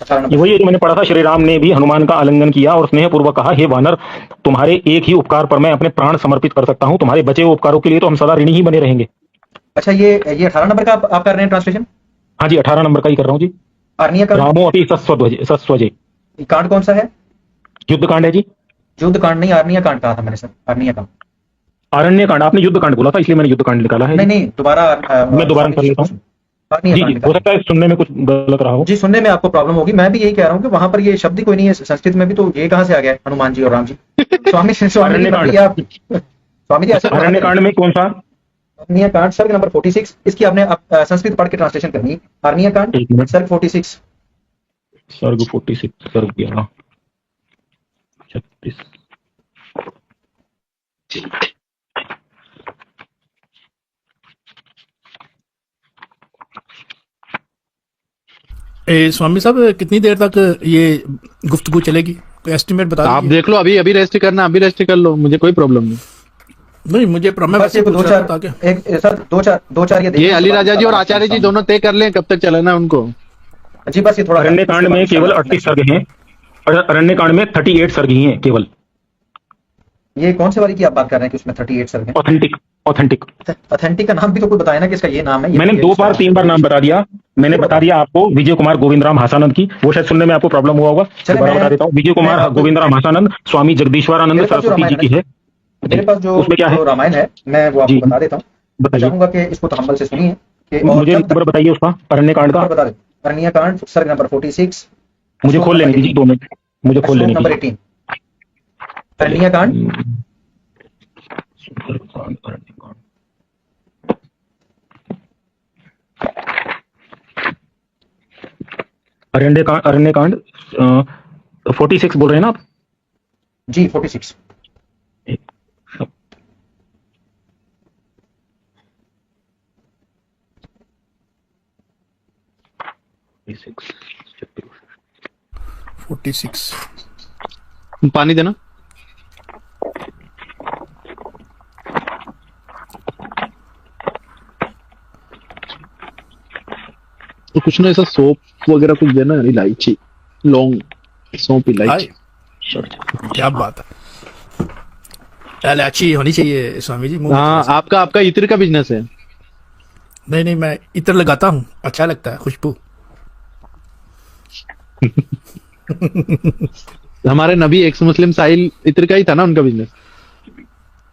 वही है जो मैंने पढ़ा था। श्री राम ने भी हनुमान का आलिंगन किया और स्नेहपूर्वक कहा, हे वानर, तुम्हारे एक ही उपकार पर मैं अपने प्राण समर्पित कर सकता हूं। तुम्हारे बचे हुए उपकारों के लिए तो हम सदा ऋणी ही बने रहेंगे। अच्छा, ये 18 नंबर का आप कर रहे हैं ट्रांसलेशन? हाँ जी, 18 नंबर का ही कर रहा हूँ जी। आर्निया का रामो अपि सस्वजे कांड कौन सा है? युद्ध कांड है जी। युद्ध कांड नहीं, आर्निया कांड कहा था मैंने सर। आर्निया कांड, अरण्य कांड। आपने युद्ध कांड बोला था इसलिए मैंने युद्ध कांड निकाला है। नहीं दोबारा मैं दोबारा कर लेता हूँ। जी जी, हो सकता है सुनने में कुछ गलत रहा हो। जी, सुनने में आपको प्रॉब्लम होगी। मैं भी यही कह रहा हूँ कि वहां पर ये शब्द ही कोई नहीं है संस्कृत में भी, तो ये कहाँ से आ गया हनुमान जी और राम जी? स्वामी जी अरण्य कांड में कौन सा? अरण्या कांड सर्ग नंबर 46, इसकी आपने संस्कृत पढ़ के ट्रांसलेशन करनी है। अरण्या कांड एक मिनट। सर्ग 46। सर्ग 46 सर्ग 11 36। स्वामी साहब कितनी देर तक ये गुफ्तगू चलेगी, कोई एस्टिमेट बता आप दीजिए। देख लो, अभी अभी रेस्ट करना, अभी रेस्ट कर लो, मुझे कोई प्रॉब्लम नहीं। नहीं मुझे मैं बस वैसे ये पूछ दो रहा चार था ताकि एक सर दो चार ये ये देखिए, अली राजा जी और आचार्य जी दोनों तय कर लें कब तक चलाना है उनको। जी बस ये थोड़ा अरण्य कांड में केवल 38 सर्ग हैं, अरण्य कांड में 38 सर्ग ही हैं केवल। ये कौन से वाली की आप बात कर रहे हैं कि उसमें 38 सर्ग हैं? Authentic authentic. ऑथेंटिक का नाम भी तो कोई बताया ना कि इसका ये नाम है। मैंने 2 बार 3 बार नाम बता दिया। मैंने बता दिया आपको विजय कुमार गोविंद राम हासानंद की, वो शायद सुनने में आपको प्रॉब्लम हुआ होगा। दोबारा बता देता हूँ, विजय कुमार गोविंद राम हासानंद स्वामी जगदीश्वरानंद सरस्वती जी की है। मेरे पास जो उसमें क्या है? रामायण है मैं वो आपको जी। बता देता हूँ। बताइए। चाहूंगा कि इसको तहम्मुल से सुनिए कि मुझे नंबर बताइए उसका, अरण्य कांड का। बता दें। अरण्य कांड सर्ग नंबर 46, मुझे खोल लेने दीजिए 2 मिनट, मुझे खोल लेने नंबर दीजिए। 18 अरण्य कांड अरण्य कांड 46 बोल रहे हैं ना आप? जी 46। एक 46। पानी देना। तो कुछ ना ऐसा सोप वगैरह कुछ देना, इलायची, लौंग, सौंफ, इलायची। क्या बात है, इलायची होनी चाहिए स्वामी जी मुंह में। हाँ, आपका इत्र का बिजनेस है। नहीं नहीं, मैं इत्र लगाता हूँ, अच्छा लगता है, खुशबू। हमारे नबी एक्स मुस्लिम साहिल इत्र का ही था ना उनका बिजनेस।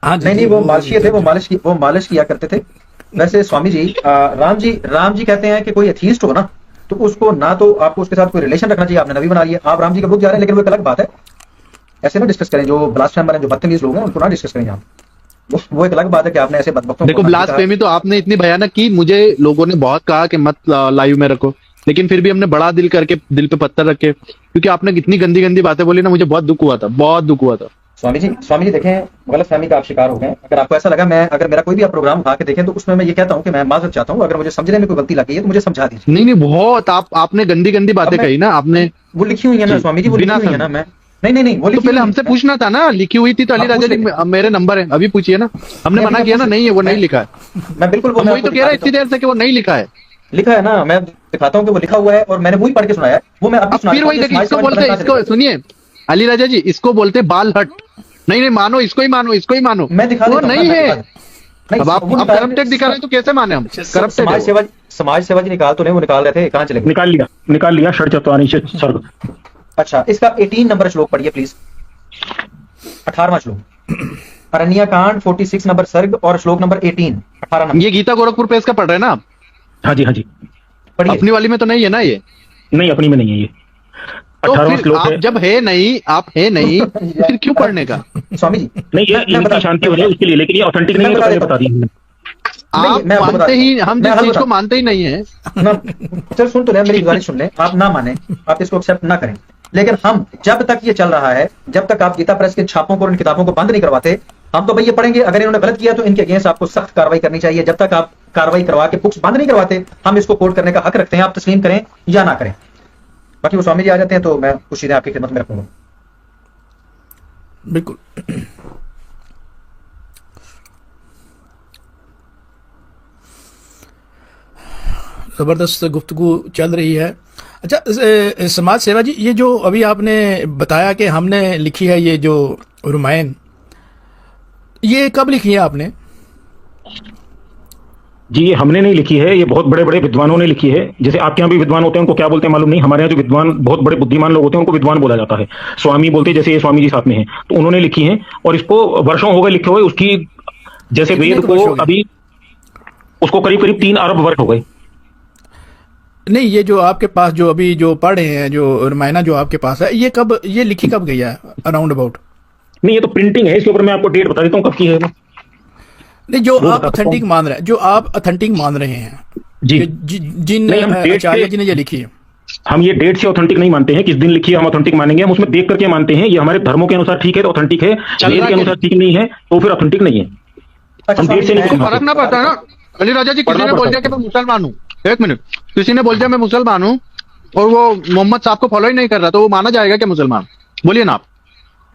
हाँ जी, नहीं वो मालिश थे, वो मालिश किया करते थे। वैसे स्वामी जी राम जी कहते हैं कि कोई एथीस्ट हो ना तो उसको ना तो आपको उसके साथ कोई रिलेशन रखना चाहिए, आपने नबी बना लिया, आप राम जी के बुक जा रहे हैं, लेकिन वो एक अलग बात है। ऐसे ना डिस्कस करें, जो ब्लास्फेमर हैं, जो बदतमीज लोग हैं, उनको ना डिस्कस करें आप। वो एक अलग बात है कि आपने ऐसे बदबख्तों देखो, ब्लास्फेमी तो आपने इतनी भयानक की, मुझे लोगों ने बहुत कहा कि मत लाइव में रखो, लेकिन फिर भी हमने बड़ा दिल करके दिल पे पत्थर रखे, क्योंकि आपने इतनी गंदी गंदी बातें बोली ना, मुझे बहुत दुख हुआ था, बहुत दुख हुआ था। स्वामी जी देखें, गलतफहमी का आप शिकार हो गए। अगर आपको ऐसा लगा, अगर मेरा कोई भी आप प्रोग्राम उठा के देखें तो उसमें मैं ये कहता हूं कि मैं माजरत चाहता हूं, अगर मुझे समझने में कोई गलती लगी है तो मुझे समझा दीजिए। नहीं, बहुत आपने गंदी गंदी बातें कही ना, आपने वो लिखी हुई है ना स्वामी जी, वो लिखी हुई है ना। मैं नहीं वो तो पहले हमसे पूछना था ना, लिखी हुई थी तो अली राजा जी मेरे नंबर है, अभी पूछिए ना। हमने मना किया ना, नहीं है वो नहीं लिखा है। मैं बिल्कुल वही तो कह रहा है इतनी देर से कि वो नहीं लिखा है। लिखा है ना, मैं दिखाता हूं कि वो लिखा हुआ है और मैंने वही पढ़ के सुनाया है। वो मैं आपको फिर वही देखिए, इसको बोलते हैं, इसको सुनिए अली राजा जी, इसको बोलते बाल हट। नहीं मानो, इसको ही मानो, इसको ही मानो। मैं दिखा वो देता हूं, नहीं मैं है। नहीं, अब आप करप्टेड दिखा रहे हैं तो कैसे माने हम? करप्टेड समाज सेवा जी निकाल तो नहीं, वो निकाल रहे थे, कहाँ चले गए? निकाल लिया षड्चत्वारिंशत् सर्ग। अच्छा, इसका 18 नंबर श्लोक पढ़िए प्लीज, 18वां श्लोक, अरण्य कांड 46 नंबर सर्ग और श्लोक नंबर 18, 18 नंबर। ये गीता गोरखपुर प्रेस का पढ़ रहे हैं ना आप? हाँ जी पढ़िए। अपनी वाली में तो नहीं है ना ये? नहीं, अपनी में नहीं है ये। तो 18वां फिर श्लोक आप है। जब है नहीं, आप है नहीं फिर क्यों पढ़ने का? स्वामी जी नहीं, ये इनकी शांति हो रही है उसके लिए, लेकिन ये ऑथेंटिक नहीं है, तो पहले बता दी हमने। आप मैं आपको मानते ही, बता- हम मैं जिस हल चीज बता- को मानते ही नहीं है। चल सुन तो ले, मेरी गुजारिश सुन ले, आप ना माने, आप इसको एक्सेप्ट ना करें, लेकिन हम जब तक ये चल रहा है, जब तक आप गीता प्रेस के छापों को और इन किताबों को बंद नहीं करवाते, हम तो भाई ये पढ़ेंगे। अगर इन्होंने गलत किया तो इनके अगेंस्ट आपको सख्त कार्रवाई करनी चाहिए। जब तक आप कार्रवाई करवा के बुक्स बंद नहीं करवाते, हम इसको कोट करने का हक रखते हैं, आप तस्लीम करें या ना करें। बाकी वो स्वामी जी आ जाते हैं तो मैं कुछ चीजें आपकी खिदमत में रखूंगा। बिल्कुल। जबरदस्त गुफ्तगू चल रही है। अच्छा, समाज सेवा जी, ये जो अभी आपने बताया कि हमने लिखी है ये जो रामायण, ये कब लिखी है आपने? जी, ये हमने नहीं लिखी है, ये बहुत बड़े बड़े विद्वानों ने लिखी है। जैसे आपके यहाँ भी विद्वान होते हैं, उनको क्या बोलते हैं मालूम नहीं, हमारे यहाँ जो विद्वान बहुत बड़े बुद्धिमान लोग होते हैं उनको विद्वान बोला जाता है। स्वामी बोलते हैं, जैसे ये स्वामी जी साथ में हैं, तो उन्होंने लिखी है और इसको वर्षों हो गए लिखे हुए। उसकी जैसे वेद को अभी उसको करीब करीब 3 अरब वर्ष हो गए। नहीं, ये जो आपके पास जो अभी जो पढ़ रहे हैं, जो रामायण जो आपके पास है, ये कब, ये लिखी कब गई है अराउंड अबाउट? नहीं, ये तो प्रिंटिंग है, इसके ऊपर मैं आपको डेट बता देता हूँ कब की है। नहीं, जो आप ऑथेंटिक मान रहे हैं, जो आप ऑथेंटिक मान रहे हैं जी, जिन नहीं, हम डेट आचार्य से- जी ने ये लिखी है, हम ये डेट से ऑथेंटिक नहीं मानते हैं, किस दिन लिखी है हम ऑथेंटिक मानेंगे, हम उसमें देख करके मानते हैं। ये हमारे धर्मों के अनुसार ठीक है तो ऑथेंटिक है, वेद के अनुसार ठीक नहीं है तो फिर ऑथेंटिक नहीं है। अच्छा, हम डेट से नहीं तो मानते। फर्क ना पड़ता है ना अली राजा जी। किसी पढ़ना ने बोल पड़ता दिया है। कि मैं मुसलमान हूँ, एक मिनट, किसी ने बोल दिया मैं मुसलमान हूँ और वो मोहम्मद साहब को फॉलो ही नहीं कर रहा, तो वो माना जाएगा क्या मुसलमान? बोलिए ना आप।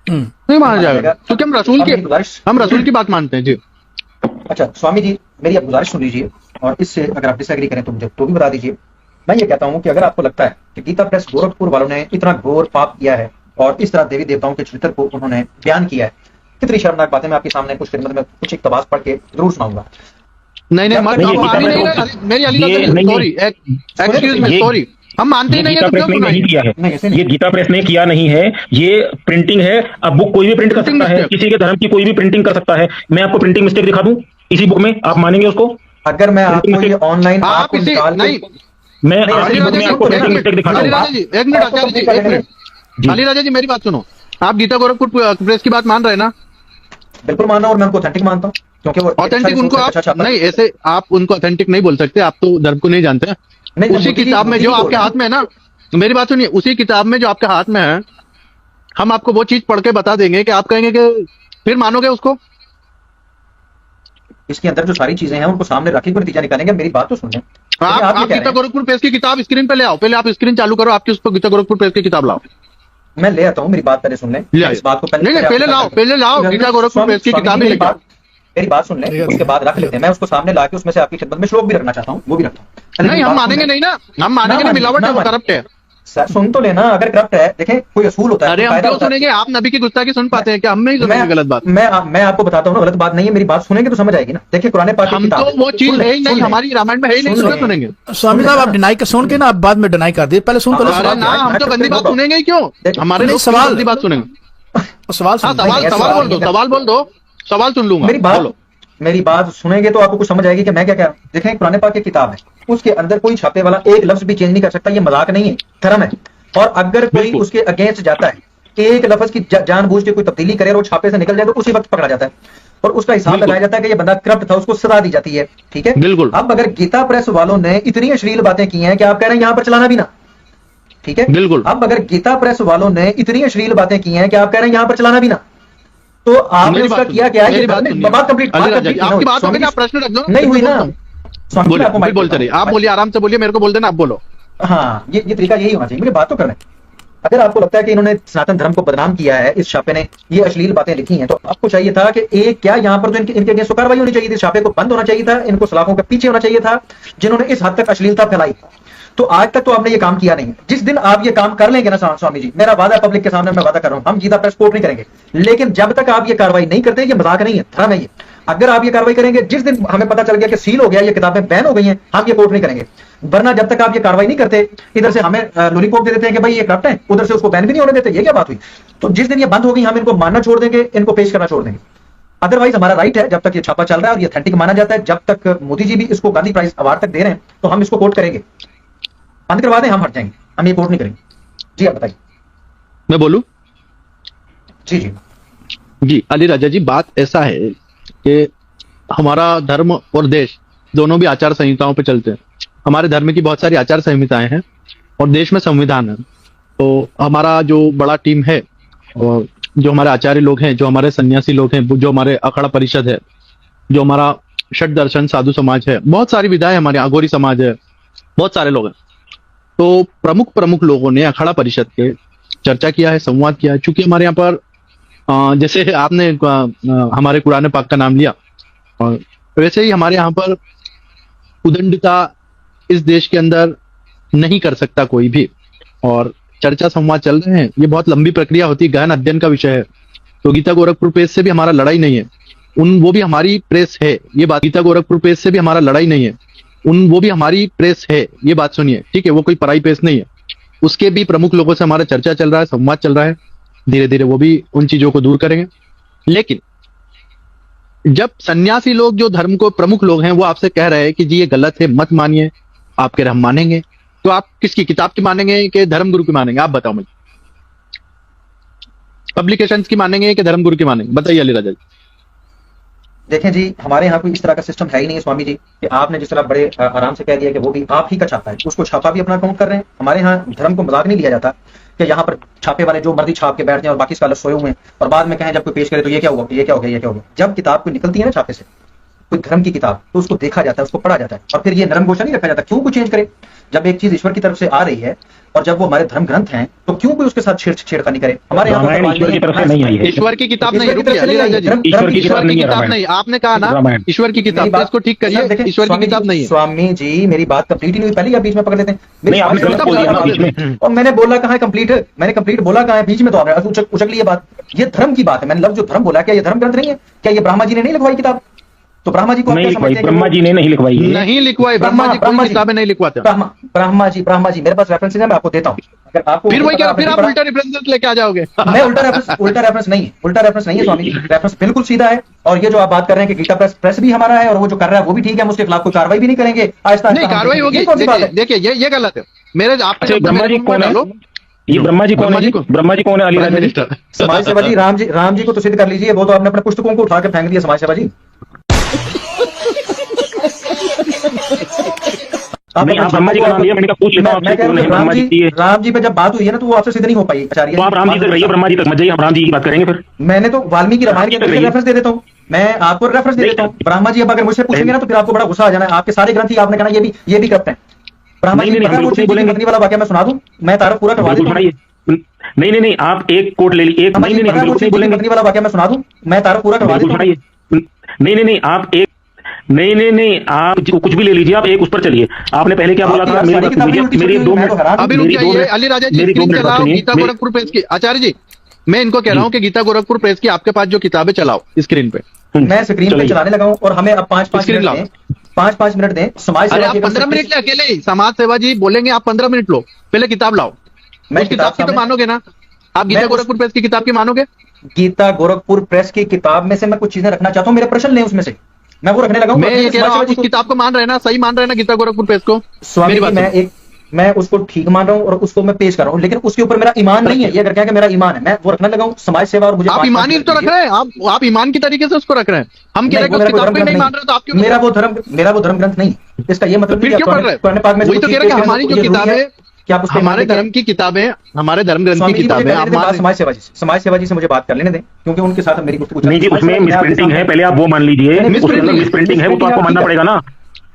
नहीं माना जाएगा, क्योंकि हम रसूल की बात मानते हैं जी। अच्छा स्वामी जी, मेरी अब गुजारिश सुन लीजिए, और इससे अगर आप डिसएग्री करें तो मुझे तो भी बता दीजिए। मैं ये कहता हूं कि अगर आपको लगता है कि गीता प्रेस गोरखपुर वालों ने इतना घोर पाप किया है और इस तरह देवी देवताओं के चरित्र को उन्होंने बयान किया है, कितनी शर्मनाक बातें मैं आपके सामने कुछ खिदमत में कुछ इक़्तिबास पढ़ के जरूर सुनाऊंगा। नहीं नहीं, मत नहीं, ये हम गीता मान ही नहीं प्रेस- रहे। मेरी अली ये राजा नहीं, सॉरी, एक्सक्यूज मी, ये- सॉरी, हम मानते ही ये नहीं है गीता तो प्रेस क्यों ने नहीं सुनाएंगे? किया है, नहीं, ऐसे नहीं। ये गीता प्रेस ने किया नहीं है, ये प्रिंटिंग है। अब बुक कोई भी प्रिंट कर Printing सकता है, mistake। किसी के धर्म की कोई भी प्रिंटिंग कर सकता है। मैं आपको प्रिंटिंग मिस्टेक दिखा दूं इसी बुक में, आप मानेंगे उसको? अगर मैं आपको ये ऑनलाइन आप आपको इसी निकाल नहीं, के मैं नहीं, आज अली की बुक राजा में जी, आपको एक प्रिंटिंग मिनट, मिस्टेक दिखाता अली हूँ। राजा जी एक मिनट, आचार्य जी एक मिनट, अली राजा जी मेरी बात सुनो। आप गीता गोरखपुर प्रेस की बात मान रहे हैं ना? बिल्कुल मानना, और मैं उनको ऑथेंटिक मानता हूँ क्योंकि वो ऑथेंटिक उनको आप नहीं, ऐसे आप उनको ऑथेंटिक नहीं बोल सकते, आप तो धर्म को नहीं जानते हैं। नहीं, उसी मोदी जी- किताब में मोदी जो जी बोल आपके रहे हैं। हाथ में है ना, मेरी बात सुनिए, उसी किताब में जो आपके हाथ में है, हम आपको वो चीज पढ़ के बता देंगे कि आप कहेंगे कि फिर मानोगे उसको। इसके अंदर जो सारी चीजें हैं उनको सामने रख के कोई नतीजा निकालेंगे। मेरी बात तो सुन लें। आप गीता गोरखपुर प्रेस की किताब स्क्रीन पे ले आओ, पहले आप स्क्रीन चालू करो, आपकी उस पर गीता गोरखपुर प्रेस की किताब लाओ। मैं ले आता हूँ, मेरी बात पहले सुन लें। ले आइए। इस बात को नहीं, नहीं, पहले लाओ, गीता गोरखपुर प्रेस की किताब ही लेके आओ। मेरी बात सुन लें, उसके बाद रख लेते हैं। मैं उसको सामने लाके उसमें से आपकी खिदमत में श्लोक भी रखना चाहता हूँ, वो भी रखता हूँ। नहीं, हम मानेंगे नहीं ना, हम मानेंगे नहीं, मिलावट है, वो करप्ट है। सर सुन तो लेना, अगर करप्ट है, देखें कोई असूल होता है। अरे कोई हम कायदा क्यों होता है। सुनेंगे? आप नबी की गुस्ताखी सुन पाते हैं क्या? हम नहीं सुनेंगे गलत बात। मैं आपको बताता हूँ ना, गलत बात नहीं है। मेरी बात सुनेंगे तो समझ आएगी ना। देखिए कुरान पाक की हम किताब तो वो चीज है ही नहीं, हमारी रामायण में है ही नहीं, सुने सुनेंगे। स्वामी साहब आप डिनाई कर, सुन के ना आप बाद में डिनाई कर दिए, पहले सुन तो लो अरे सवाल। ना, हम तो गंदी बात सुनेंगे ही क्यों? हमारे नहीं, लोग सवाल- गंदी बात सुनेंगे। सवाल हाँ, सुन। सवाल बोल दो, सवाल सुन लूंगा। बोलो। मेरी बात सुनेंगे तो आपको कुछ समझ आएगी कि मैं क्या कह रहा हूं। देखें कुरान पाक की किताब है, उसके अंदर कोई छापे वाला एक लफ्ज भी चेंज नहीं कर सकता। ये मजाक नहीं है, धर्म है। और अगर कोई उसके अगेंस्ट जाता है, एक लफ्ज की जानबूझ के कोई तब्दीली करे और वो छापे से निकल जाए, तो उसी वक्त पकड़ा जाता है और उसका हिसाब लगाया जाता है कि ये बंदा करप्ट था, उसको सजा दी जाती है। ठीक है, बिल्कुल। अब अगर गीता प्रेस वालों ने इतनी अश्लील बातें की हैं कि आप कह रहे हैं यहां पर चलाना भी ना, ठीक है, बिल्कुल। अब अगर गीता प्रेस वालों ने इतनी अश्लील बातें की हैं कि आप कह रहे हैं यहां पर चलाना भी ना, तो आपने मेरी उसका बात किया क्या है? मेरी बात सुनिए। बात कंप्लीट अली राजा जी, आपकी बात हो गई ना, आप प्रश्न रख दो ना। नहीं हुई ना। स्वामी जी, बोलिए, आपको माइक बोलते देता रहिए, हूं। आप बोलिए, आराम से बोलिए, मेरे को बोल देना, आप बोलो। हाँ, ये तरीका यही होना चाहिए। मुझे बात तो करना है। अगर आपको लगता है कि इन्होंने सनातन धर्म को बदनाम किया है, इस छापे ने ये अश्लील बातें लिखी हैं, तो आपको चाहिए था कि एक क्या यहाँ पर तो इनके अगेंस्ट कार्रवाई होनी चाहिए थी, छापे को बंद होना चाहिए था, इनको सलाखों के पीछे होना चाहिए था, जिन्होंने इस हद तक अश्लीलता फैलाई। तो आज तक तो आपने ये काम किया नहीं। जिस दिन आप ये काम कर लेंगे ना स्वामी जी, मेरा वादा पब्लिक के सामने मैं वादा कर रहा हूं, हम गीता प्रेस कोर्ट नहीं करेंगे। लेकिन जब तक आप ये कार्रवाई नहीं करते, ये मजाक नहीं है, धर्म है ये। अगर आप ये कार्रवाई करेंगे, जिस दिन हमें पता चल गया कि सील हो गया, ये किताबें बैन हो गई हैं, हम ये कोर्ट नहीं करेंगे। वरना जब तक आप ये कार्रवाई नहीं करते, इधर से हमें लॉलीपॉप दे देते हैं कि भाई ये करप्ट है, उधर से उसको बैन भी नहीं होने देते। ये क्या बात हुई? तो जिस दिन ये बंद होगी, हम इनको मानना छोड़ देंगे, इनको पेश करना छोड़ देंगे। अदरवाइज हमारा राइट है, जब तक ये छापा चल रहा है और ये ऑथेंटिक माना जाता है, जब तक मोदी जी भी इसको गांधी प्राइज अवार्ड तक दे रहे हैं, तो हम इसको कोर्ट करेंगे। बंद करवा दें, हम हट जाएंगे, हम ये कोर्ट नहीं करेंगे। जी आप बताइए। मैं बोलूं? जी जी जी अली राजा जी, बात ऐसा है कि हमारा धर्म और देश दोनों भी आचार संहिताओं पे चलते हैं। हमारे धर्म की बहुत सारी आचार संहिताएं हैं और देश में संविधान है। तो हमारा जो बड़ा टीम है और जो हमारे आचार्य लोग हैं, जो हमारे सन्यासी लोग हैं, जो हमारे अखाड़ा परिषद है, जो हमारा षट दर्शन साधु समाज है, बहुत सारी विधाएं हमारे, अघोरी समाज है, बहुत सारे लोग हैं। तो प्रमुख लोगों ने अखाड़ा परिषद के चर्चा किया है, संवाद किया है। चूंकि हमारे यहाँ पर जैसे आपने हमारे कुरान पाक का नाम लिया, और वैसे ही हमारे यहाँ पर उदंडता इस देश के अंदर नहीं कर सकता कोई भी, और चर्चा संवाद चल रहे हैं। ये बहुत लंबी प्रक्रिया होती है, गहन अध्ययन का विषय है। तो गीता गोरखपुर प्रेस से भी हमारा लड़ाई नहीं है, वो भी हमारी प्रेस है। ये बात, गीता गोरखपुर प्रेस से भी हमारा लड़ाई नहीं है, वो भी हमारी प्रेस है। ये बात सुनिए, ठीक है, वो कोई पराई प्रेस नहीं है। उसके भी प्रमुख लोगों से हमारा चर्चा चल रहा है, संवाद चल रहा है। धीरे धीरे वो भी उन चीजों को दूर करेंगे। लेकिन जब सन्यासी लोग, जो धर्म को प्रमुख लोग हैं, वो आपसे कह रहे हैं कि जी ये गलत है, मत मानिए, आप कह रहे हम मानेंगे, तो आप किसकी, किताब की मानेंगे कि धर्म गुरु की मानेंगे? आप बताओ मुझे। पब्लिकेशंस की मानेंगे कि धर्म गुरु की मानेंगे? बताइए अली राजा जी। देखें जी, हमारे यहाँ कोई इस तरह का सिस्टम है ही नहीं है स्वामी जी कि आपने जिस तरह बड़े आराम से कह दिया कि वो भी आप ही का छापा है, उसको छापा भी अपना काउंट कर रहे हैं। हमारे यहाँ धर्म को मजाक नहीं लिया जाता कि यहाँ पर छापे वाले जो मर्जी छाप के बैठ जाए और बाकी स्कॉलर सोए हुए हैं और बाद में कहें जब कोई पेश करे तो ये क्या हुआ, ये क्या हो गया, ये क्या हो गया। जब किताब कोई निकलती है ना छापे से, कोई धर्म की किताब, तो उसको देखा जाता है, उसको पढ़ा जाता है और फिर ये नरम गोशा नहीं रखा जाता। क्यों कोई चेंज करे? जब एक चीज ईश्वर की तरफ से आ रही है और जब वो हमारे धर्म ग्रंथ हैं तो क्यों कोई उसके साथ छेड़खानी करे? हमारे यहाँ ईश्वर की तरफ से नहीं आई है। ईश्वर की किताब नहीं, रुकिए अली राजा जी, ईश्वर की किताब नहीं, आपने कहा ना ईश्वर की किताब, इसको ठीक करिए, ईश्वर की किताब नहीं है। स्वामी जी मेरी बात कंप्लीट ही नहीं हुई, पहले आप बीच में पकड़ लेते हैं। नहीं, आपने गलत बोल दिया बीच में। और मैंने बोला कहाँ है कंप्लीट, मैंने कंप्लीट बोला कहाँ है? बीच में तो आपने उचक ली ये बात। ये धर्म की बात है, मैंने लफ्ज जो धर्म बोला, क्या ये धर्म ग्रंथ नहीं है? क्या ये ब्रह्मा जी ने नहीं लिखवाई किताब? तो ब्रह्मा जी को नहीं लिखवाई, ब्रह्मा जी ने नहीं लिखवाई, नहीं लिखवाई, ब्रह्मा जी कोई किताबें नहीं लिखवाते। ब्रह्मा जी मेरे पास रेफरेंस है, मैं आपको देता हूँ। अगर आपको फिर वही फिर आप उल्टा रेफरेंस लेके आ जाओगे। मैं उल्टा रेफरेंस नहीं है, उल्टा रेफरेंस नहीं है स्वामी जी, रेफरेंस बिल्कुल सीधा है। और ये जो आप बात कर रहे हैं कि गीता प्रेस भी हमारा है और वो जो कर रहा है वो भी ठीक है, हम उसके खिलाफ कोई कार्रवाई भी नहीं करेंगे। आहिस्ता नहीं कार्रवाई होगी। देखिए ये गलत है मेरे। आप ब्रह्मा जी कौन है? ये ब्रह्मा जी कौन है? ब्रह्मा जी कौन है? अली राजा जी, समाज सेवा जी, राम जी को तो सिद्ध कर लीजिए, वो तो आपने अपने पुस्तकों को उठा के फेंक दिया। समाज सेवा जी आप ब्रह्मा जी का नाम लिया, मैंने कहा पूछ लेता हूं आपसे। राम जी पे जब बात हुई है ना तो वो आपसे सिद्ध नहीं हो पाई आचार्य। तो आप राम जी तक रहिए, ब्रह्मा जी तक मत जाइए, हम राम जी की बात करेंगे। फिर मैंने तो वाल्मीकि रामायण के रेफरेंस दे देता हूँ, मैं आपको रेफरेंस दे देता हूँ। ब्रह्मा जी अब अगर मुझसे पूछेंगे ना तो फिर आपको बड़ा गुस्सा आ जाना है। आपके सारे ग्रंथ ही आपने कहना ये भी करते हैं। ब्रह्मा जी पत्नी वाला वाक्य मैं सुना दूं, मैं तारक पूरा करवा दूं। नहीं, आप एक कोट ले लीजिए। पत्नी वाला वाक्य मैं सुना दूं, मैं तारक पूरा करवा दूं। नहीं, आप एक नहीं, आप कुछ भी ले लीजिए, आप एक उस पर चलिए। आपने पहले क्या बोला था? मेरी 2 मिनट अभी रुक जाइए। अली राजा जी चलाओ गीता गोरखपुर प्रेस की। आचार्य जी मैं इनको कह रहा हूँ कि गीता गोरखपुर प्रेस की आपके पास जो किताबें चलाओ स्क्रीन पे। मैं स्क्रीन पे चलाने लगा हूँ और हमें अब 5-5 मिनट दें। समाज सेवा आप 15 मिनट ले अकेले ही, समाज सेवा जी बोलेंगे आप 15 मिनट लो, पहले किताब लाओ। मैं किताब की तो मानोगे ना आप? गीता गोरखपुर प्रेस की किताब की मानोगे? गीता गोरखपुर प्रेस की किताब में से मैं कुछ चीजें रखना चाहता हूँ, मेरे प्रश्न लें उसमें से, मैं वो रखने लगा हूं। मैं ये कह रहा हूं, उस किताब को मान रहे हैं ना? सही मान रहे हैं ना गीता गोरखपुर प्रेस को? स्वामी जी मैं उसको ठीक मान रहा हूं और उसको मैं पेश कर रहा हूं, लेकिन उसके ऊपर मेरा ईमान नहीं है। ये अगर क्या कि मेरा ईमान है, मैं वो रखने लगा हूं। समाज सेवा और मुझे आप ईमान ही तो रख रहे हैं, आप ईमान की तरीके से उसको रख रहे हैं। हम कह रहे हैं किताब को नहीं मान रहे तो आप क्यों? मेरा वो धर्म ग्रंथ नहीं, इसका ये मतलब फिर क्यों पढ़ रहे हैं? वही तो कह रहे हैं हमारी जो किताबें, हमारे धर्म की किताबें, हमारे धर्म ग्रंथ की किताबें। समाज सेवा जी से मुझे बात कर लेने दें, क्योंकि उनके साथ मेरी गुफ्तगू नहीं जी, उसमें मिसप्रिंटिंग है, पहले आप वो मान लीजिए। मिसप्रिंटिंग है वो तो आपको मानना पड़ेगा ना।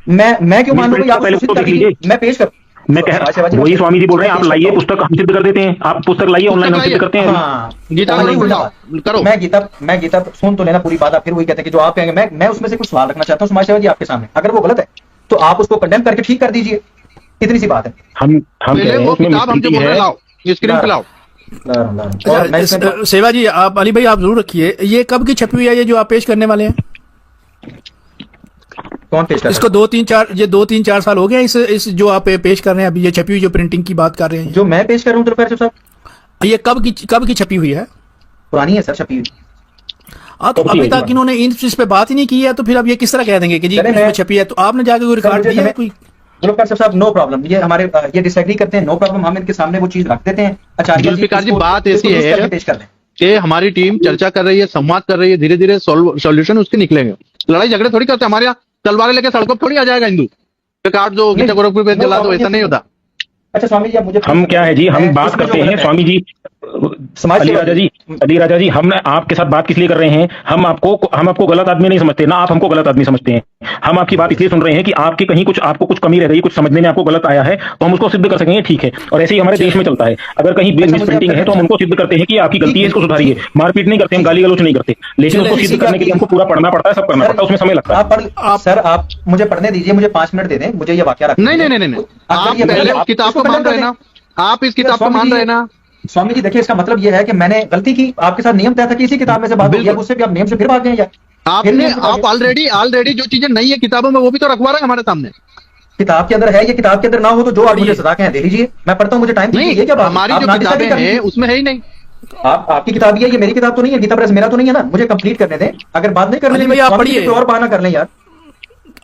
मैं क्यों मान लूं? पहले उसको देख लीजिए। मैं पेश कर, मैं कह रहा हूं वही स्वामी जी बोल रहे हैं, आप लाइए पुस्तक, हम सिद्ध कर देते हैं। आप पुस्तक लाइए, ऑनलाइन हम सिद्ध करते हैं। गीता करो। मैं गीता सुन तो लेना पूरी बात। आप फिर वही कहते हैं कि जो आप कहेंगे। मैं उसमें से कुछ सवाल रखना चाहता हूँ समाज सेवा जी आपके सामने। अगर वो गलत है तो आप उसको कंडेम करके ठीक कर दीजिए, इतनी सी बात है। हम वो किताब हम जो बोल रहे हैं, लाओ स्क्रीन पे लाओ। सेवा जी आप अली भाई आप जरूर रखिए। ये कब की छपी हुई है ये जो आप पेश करने वाले हैं? कौन पेश कर? इसको 2-3-4 साल हो गए इस जो आप पेश कर रहे हैं अभी, ये छपी हुई जो प्रिंटिंग की बात कर रहे हैं, जो मैं पेश कर रहा हूँ तो साहब ये कब की छपी हुई है? पुरानी है सर छपी हुई। तो अभी तक इन्होंने इस पे बात ही नहीं की है, तो फिर अब ये किस तरह कह देंगे कि जी इसमें छपी है? तो आपने जाके कोई रिकॉर्ड दिया है कोई? जुल्फिकार साहब नो प्रॉब्लम, ये हमारे ये डिसएग्री करते हैं, नो प्रॉब्लम, हम इनके सामने वो चीज रख देते हैं। अच्छा जुल्फिकार जी बात ऐसी है कि हमारी टीम चर्चा कर रही है, संवाद कर रही है, धीरे धीरे सॉल्यूशन उसके निकलेंगे। लड़ाई झगड़े थोड़ी करते, हमारे यहाँ तलवारें लेके सड़कों पर थोड़ी आ जाएगा हिंदू काट दो गीता गोरखपुर पे जला दो, ऐसा नहीं होता। अच्छा स्वामी जी मुझे हम क्या है जी, हम बात करते हैं स्वामी जी। अली राजा जी हम आपके साथ बात किस लिए कर रहे हैं? हम आपको गलत आदमी नहीं समझते ना, आप हमको गलत आदमी समझते हैं। हम आपकी बात इसलिए सुन रहे हैं कि आपके कहीं आपको कुछ कमी रह रही है, कुछ समझने में आपको गलत आया है, तो हम उसको सिद्ध कर सकेंगे, ठीक है। और ऐसे ही हमारे देश में चलता है, अगर कहीं मिसप्रिंटिंग है तो हम उनको सिद्ध करते हैं कि आपकी गलती है, इसको सुधारिए। मारपीट नहीं करते, हम गाली गलौच नहीं करते, लेकिन उसको सिद्ध करने के लिए हमको पूरा पढ़ना पड़ता है, सब करना पड़ता है, उसमें समय लगता है। सर आप मुझे पढ़ने दीजिए, मुझे 5 मिनट दे दें, मुझे ये वाक्य रखना। नहीं, आप पहले उस किताब को मान रहे ना, आप इस किताब को मान रहे ना। स्वामी जी देखिए, इसका मतलब यह है कि मैंने गलती की, आपके साथ नियम तय था कि इसी किताब में से बात होगी, उससे भी आप नियम से फिर भाग गए यार। आप ऑलरेडी जो चीजें नहीं है किताबों में वो भी तो रखवा रहे हैं हमारे सामने। किताब के अंदर है, ये किताब के अंदर ना हो तो जो आप मुझे सजा कहें दे लीजिए, मैं पढ़ता हूँ, मुझे टाइम नहीं। क्या हमारी जो किताबें हैं उसमें है ही नहीं। आपकी किताब है, ये मेरी किताब तो नहीं है, गीता प्रेस मेरा तो नहीं है ना, मुझे कंप्लीट करने दें। अगर बात नहीं करने दें आप पढ़िए और बहाना कर लें यार।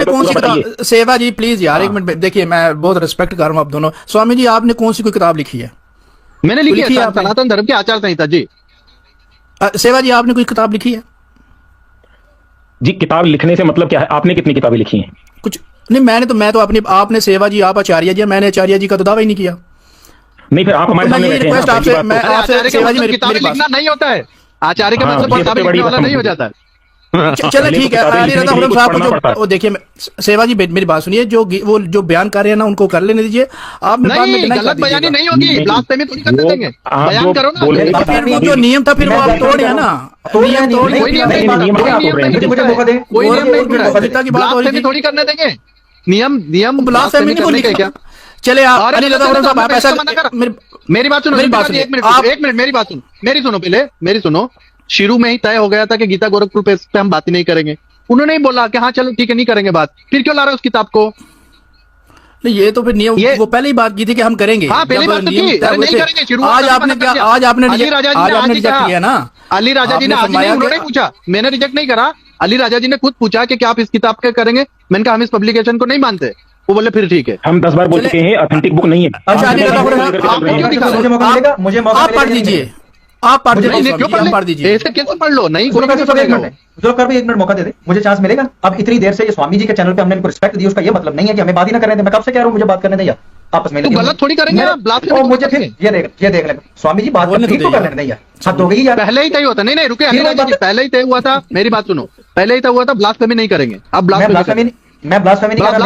आपने तो कौन सी पूरा बताइए। किताब, सेवा जी प्लीज यार एक मिनट, देखिए मैं बहुत रिस्पेक्ट कर रहा हूँ आप दोनों। स्वामी जी आपने कौन सी कोई किताब लिखी है? मैंने लिखी लिखी है है आपने? सनातन धर्म की आचार संहिता जी। सेवा जी आपने कोई किताब लिखी है? जी किताब लिखने से मतलब क्या है, आपने कितनी किताबें लिखी हैं? कुछ नहीं, मैं तो अपनी, आपने सेवा जी आप आचार्य जी, मैंने आचार्य जी का तो दावा ही नहीं किया। नहीं फिर आप हमारे तो मैं सामने ये बैठे हैं ना, रिक्वेस्ट पहली आपसे, बात तो- मैं अरे आपसे आचार्य का सेवा जी मतलब मेरी किताबें मेरी बात लिखना नहीं होता है। आचार्य का हाँ, मतलब ये सबसे किताबें बड़ी लिखने वाला बात नहीं हो समझ जाता है। चलो ठीक है, अली रज़ा खुरम साहब को जो वो देखिए, सेवा जी मेरी बात सुनिए, वो जो बयान कर रहे हैं ना उनको कर लेने दीजिए। आप नहीं, गलत बयानी नहीं होगी, ब्लास्फेमी थोड़ी करने देंगे, बयान करो ना। फिर वो जो नियम था फिर वो आप तोड़े है ना, नियम तोड़े, कोई नियम नहीं, मुझे मौका दें, कोई नियम नहीं, की बात हो रही थी, थोड़ी करने देंगे। नियम ब्लास्फेमी नहीं बोली क्या? चले आप अली रज़ा खुरम साहब, आप ऐसा मेरी बात सुनो, मेरी बात सुनिए, एक मिनट मेरी बात सुनो, मेरी सुनो। शुरू में ही तय हो गया था कि गीता गोरखपुर पे हम बात ही नहीं करेंगे। उन्होंने ही बोला कि हाँ चलो ठीक है, नहीं करेंगे बात, फिर क्यों ला रहे हो उस किताब को? नहीं, ये तो फिर नियम, वो पहले ही बात की थी कि हम करेंगे। हाँ, पहले बात तो की, नहीं करेंगे। आज आपने क्या, आज आपने रिजेक्ट किया ना। अली राजा जी ने आज नहीं, उन्होंने पूछा, मैंने रिजेक्ट नहीं करा। अली राजा जी ने खुद पूछा कि क्या आप इस किताब के करेंगे? मैंने कहा हम इस पब्लिकेशन को नहीं मानते। वो बोले फिर ठीक है। हम 10 बार बोल चुके हैं, ऑथेंटिक बुक नहीं है। अच्छा, मुझे आप पढ़ दीजिए, आप पढ़ दीजिए, क्यों पढ़ दीजिए, ऐसे कैसे पढ़ लो? नहीं, एक मिनट मौका दे दे, मुझे चांस मिलेगा। अब इतनी देर से ये स्वामी जी के चैनल पे हमने इनको रिस्पेक्ट दी, उसका ये मतलब नहीं है कि हमें बात ही ना करने दें। मैं कब से कह रहा हूँ मुझे बात करने दें, यार आपस में गलत थोड़ी करेंगे आप। मुझे फिर ये देख ले स्वामी जी बात करने दें यार, हद हो गई यार। पहले ही तय हुआ था। नहीं रुके, पहले ही तय हुआ था, मेरी बात सुनो, पहले ही तय हुआ था ब्लास्फेमी नहीं करेंगे। अब ब्लास्फेमी मैं ब्लास्फेमी नहीं कर रहा,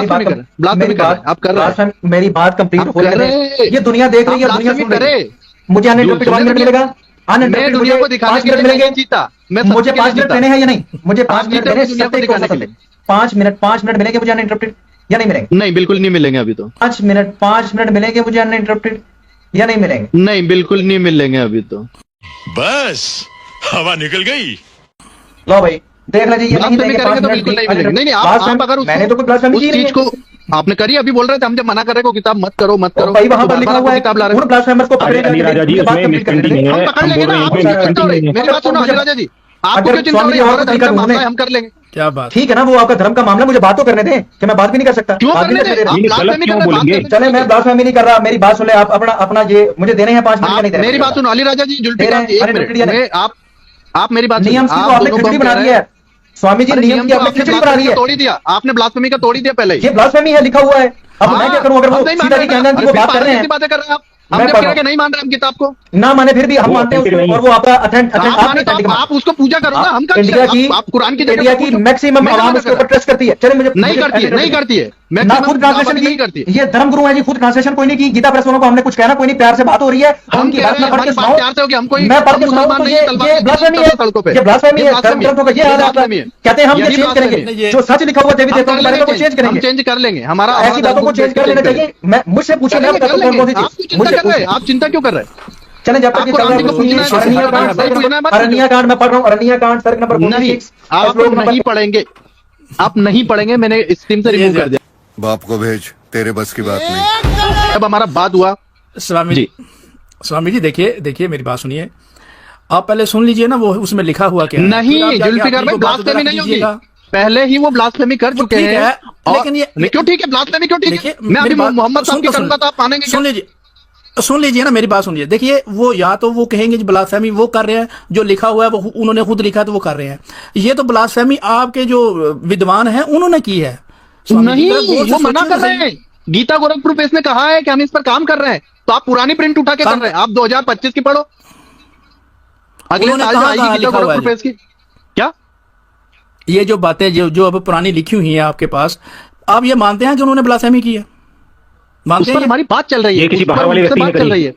मेरी बात कंप्लीट हो रही है। ये दुनिया देख रही है, दुनिया सुन रही है। मुझे अनइंटरप्टेड 5 मिनट मिलेगा, मैं दुनिया को दिखाने के लिए मिलेंगे। जीता, मुझे 5 मिनट देने हैं या नहीं? मुझे 5 मिनट देने, सत्य को दिखाने के लिए 5 मिनट मिलेंगे मुझे अनइंटरप्टेड या नहीं मिलेंगे? नहीं, बिल्कुल नहीं मिलेंगे अभी तो। 5 मिनट मिलेंगे मुझे अनइंटरप्टेड या नहीं मिलेंगे? नहीं, बिल्कुल नहीं मिलेंगे अभी तो। बस हवा निकल गई। लो भाई देख लीजिए, ये नहीं देंगे, करेंगे तो बिल्कुल नहीं मिलेंगे। नहीं, आप अगर मैंने तो कोई ब्लास्फेमी की नहीं चीज को आपने करी, अभी बोल रहे थे हम जब मना कर रहे को किताब मत करो भाई, वहां पर लिखा हुआ है किताब ला रहे उन ब्लास्फेमर्स को पकड़ेगा। अली राजा जी, उसमें मिसप्रिंटिंग है, हम पकड़ लेंगे ना। आप मेरी बात सुनो अली राजा जी, आपको क्यों चिंता हो रही है? हमारा धर्म का मामला है, हम कर लेंगे। क्या बात, ठीक है ना, वो आपका धर्म का मामला, मुझे बात तो करने दें कि मैं बात भी नहीं कर सकता। क्यों करने दें? चले मैं ब्लास्फेमी नहीं कर रहा, मेरी बात सुन ले आप। अपना ये मुझे देने हैं 5 मिनट नहीं देने। मेरी बात सुनो अली राजा जी, जुल्फिकार आप मेरी बात नियम की आपने खिचड़ी बना दी है स्वामी जी, नियम की आपने खिचड़ी बना दी है, तोड़ी दिया आपने, ब्लास्फेमी का तोड़ी दिया पहले। ये ब्लास्फेमी है, लिखा हुआ है। अब मैं क्या करूं? अगर वो सीधा जी कहना कि वो बात कर रहे हैं, बातें कर रहे हैं आप, हम जब कह के नहीं मान रहे हम किताब को, ना माने फिर भी हम मानते हैं उसको, और वो आपका आप उसको पूजा करो ना। हम इंडिया की, आप कुरान की इंडिया की मैक्सिमम आवाम उसके ऊपर ट्रस्ट करती है। चले मुझे नहीं करती है ना, खुद ट्रांसलेशन नहीं करती। ये धर्म गुरु है जी, खुद ट्रांसलेशन कोई नहीं की। गीता प्रेस वालों को हमने कुछ कहना कोई नहीं, प्यार से बात हो रही है, उनकी बात में पढ़ के सुनाओ, मैं पढ़ के सुनाऊं तो ये ब्लास्फेमी है, ये ब्लास्फेमी है। धर्म ग्रंथों का ये हाल है। कहते हैं हम ये चेंज करेंगे, जो सच लिखा हुआ देवी देवताओं के बारे में वो चेंज करेंगे, चेंज कर लेंगे। हमारा ऐसी बातों को चेंज कर लेना चाहिए। मैं मुझसे पूछे, मैं बताता हूं कौन सी चीज। आप चिंता क्यों कर रहे हैं? चले जब तक अरण्या कांड मैं पढ़ रहा हूँ, अरण्या कांड सर्ग नंबर 46। आप लोग नहीं पढ़ेंगे, आप नहीं पढ़ेंगे, मैंने इस टीम से रिमूव कर दिया। बाप को भेज, तेरे बस की बात नहीं। अब हमारा बात हुआ स्वामी जी देखिए मेरी बात सुनिए, आप पहले सुन लीजिए ना, वो उसमें लिखा हुआ क्या नहीं, जुल्फिकार भाई ब्लास्फेमी नहीं होगी, पहले ही वो ब्लास्फेमी कर चुके हैं। लेकिन ये क्यों ठीक है, ब्लास्फेमी क्यों ठीक है? मैं अभी मोहम्मद साहब की करूंगा तो आप मानेंगे? सुन लीजिए ना मेरी बात सुनिए। देखिए वो या तो वो कहेंगे ब्लास्फेमी वो कर रहे हैं, जो लिखा हुआ है वो उन्होंने खुद लिखा है तो वो कर रहे हैं। ये तो ब्लास्फेमी आपके जो विद्वान हैं उन्होंने की है। नहीं, वो मना कर रहे हैं। गीता गोरखपुर प्रेस ने कहा है कि हम इस पर काम कर रहे हैं, तो आप पुरानी प्रिंट उठा के कर रहे हैं। आप 2025 की पढ़ो, अगले साल आएगी गीता गोरखपुर प्रेस की। क्या ये जो बातें जो अब पुरानी लिखी हुई है आपके पास, आप ये मानते हैं कि उन्होंने ब्लास्फेमी की है? मानते हैं? हमारी बात चल रही है, किसी बाहर वाले व्यक्ति ने करी है,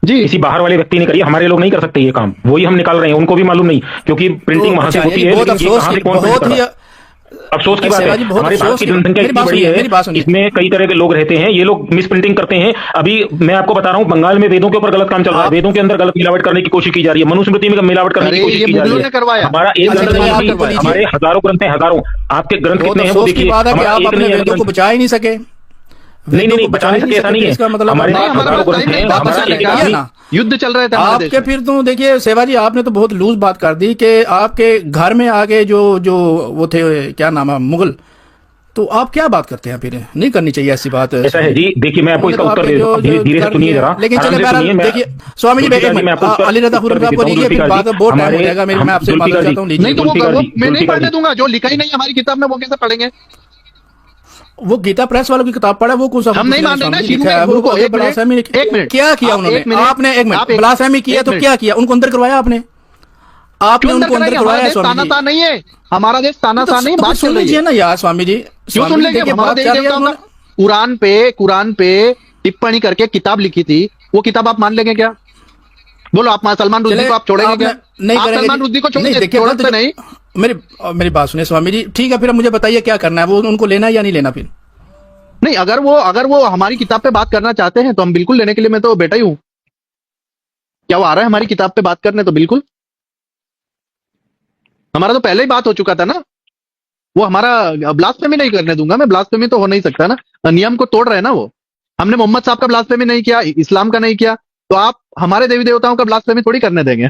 किसी बाहर वाले व्यक्ति ने करी, हमारे लोग नहीं कर सकते ये काम, वही हम निकाल रहे हैं, उनको भी मालूम नहीं, क्योंकि प्रिंटिंग वहां से होती है। अफसोस की बात है, हमारे भारत की जनसंख्या इतनी बड़ी है, इसमें कई तरह के लोग रहते हैं, ये लोग मिस प्रिंटिंग करते हैं। अभी मैं आपको बता रहा हूँ, बंगाल में वेदों के ऊपर गलत काम चल रहा है, वेदों के अंदर गलत मिलावट करने की कोशिश की जा रही है, मनुस्मृति में मिलावट करने की कोशिश की जा रही है। हमारा एक ग्रंथ नहीं, हमारे हजारों ग्रंथ हैं, हजारों। आपके ग्रंथ कितने हैं वो देखिए, आप अपने वेदों को बचा ही नहीं सके। नहीं बचा नहीं सके, ऐसा नहीं है। इसका मतलब युद्ध चल रहा था आपके। फिर तो देखिए सेवा जी, आपने तो बहुत लूज बात कर दी कि आपके घर में आगे जो वो थे, क्या नाम है, मुगल, तो आप क्या बात करते हैं? फिर नहीं करनी चाहिए ऐसी बात। ऐसा है जी, देखिए मैं आपको इसका उत्तर दे दूं, धीरे से सुनिए जरा। लेकिन चलिए देखिए स्वामी जी, अली रज़ा खुरम साहब को लीजिए, फिर बात बहुत टाइम हो जाएगा, मैं आपसे बात करता हूं। नहीं तो मैं नहीं पढ़ने दूंगा, जो लिखा ही नहीं हमारी किताब में वो कैसे पढ़ेंगे? वो गीता प्रेस वालों की किताब पढ़ा, वो कौन सा? हम नहीं मान रहे ना। क्या किया उन्होंने? आपने एक मिनट ब्लास्फेमी किया तो क्या किया? उनको अंदर करवाया आपने? आपने क्यों उनको अंदर कराएंगे? करवाया हमारा है देश स्वामी जी। तानाशाह नहीं है, हमारा देश तानाशाह नहीं, बात सुन चल रही लीजिए है। ना यार स्वामी जी। क्यों स्वामी सुन जी, लेंगे? देखिए, हमारा बात देवी कर रही है देवताओं का उन्होंने- कुरान पे टिप्पणी करके किताब लिखी थी, वो किताब आप मान लेंगे क्या? बोलो, आप सलमान रुश्दी चले, को आप छोड़ेंगे आपने- क्या? नहीं आप करेंगे सलमान जी। रुश्दी को नहीं, देखिए, छोड़ते गलत- नहीं। मेरी बात सुनिए स्वामी जी, ठीक है, फिर अब मुझे बताइए क्या करना है, वो उनको लेना है या नहीं लेना फिर? नहीं, अगर वो हमारी किताब पे बात करना चाहते हैं तो हम बिल्कुल लेने के लिए, मैं तो बेटा ही हूं। क्या वो आ रहा है हमारी किताब पे बात करने? तो बिल्कुल, हमारा तो पहले ही बात हो चुका था ना। वो हमारा ब्लास्फेमी नहीं करने दूंगा मैं, ब्लास्फेमी तो हो नहीं सकता ना, नियम को तोड़ रहे हैं ना वो। हमने मोहम्मद साहब का ब्लास्फेमी नहीं किया, इस्लाम का नहीं किया, तो आप हमारे देवी देवताओं का ब्लास्फेमी थोड़ी करने देंगे।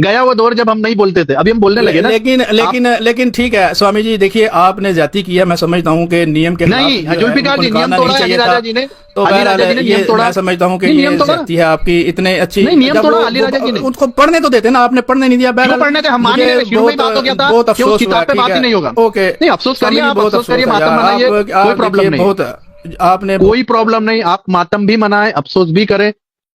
गया वो दौर जब हम नहीं बोलते थे, अभी हम बोलने लगे ना। लेकिन ठीक है स्वामी जी, देखिए आपने जाति किया, मैं समझता हूँ कि नियम के नहीं, खिलाफ जुल्फिकार जी, नियम तोड़ा अली राजा जी ने। तो अली राजा जी ने नियम तोड़ा। मैं समझता हूँ कि नहीं, ये नियम तोड़ा। जाति है आपकी इतने अच्छी। नहीं, नियम जब तोड़ा वो- अली राजा जी ने। उनको पढ़ने तो देते ना, आपने पढ़ने नहीं दिया। क्यों बहरहाल पढ़ने थे? हम मान मुझे लेंगे, शुरू में ही बात हो गया था बहुत कि अफसोस उस किताब हुआ, पे ठीक बात ही है। नहीं होगा। ओके, नहीं, अफसोस करिए, स्वामी जी, आप बहुत अफसोस करिए, अफसोस है मातम यार। मनाइए, आप कोई प्रॉब्लम देखिए, नहीं। बहुत आपने कोई प्रॉब्लम नहीं, आप मातम भी मनाएं, अफसोस भी करें,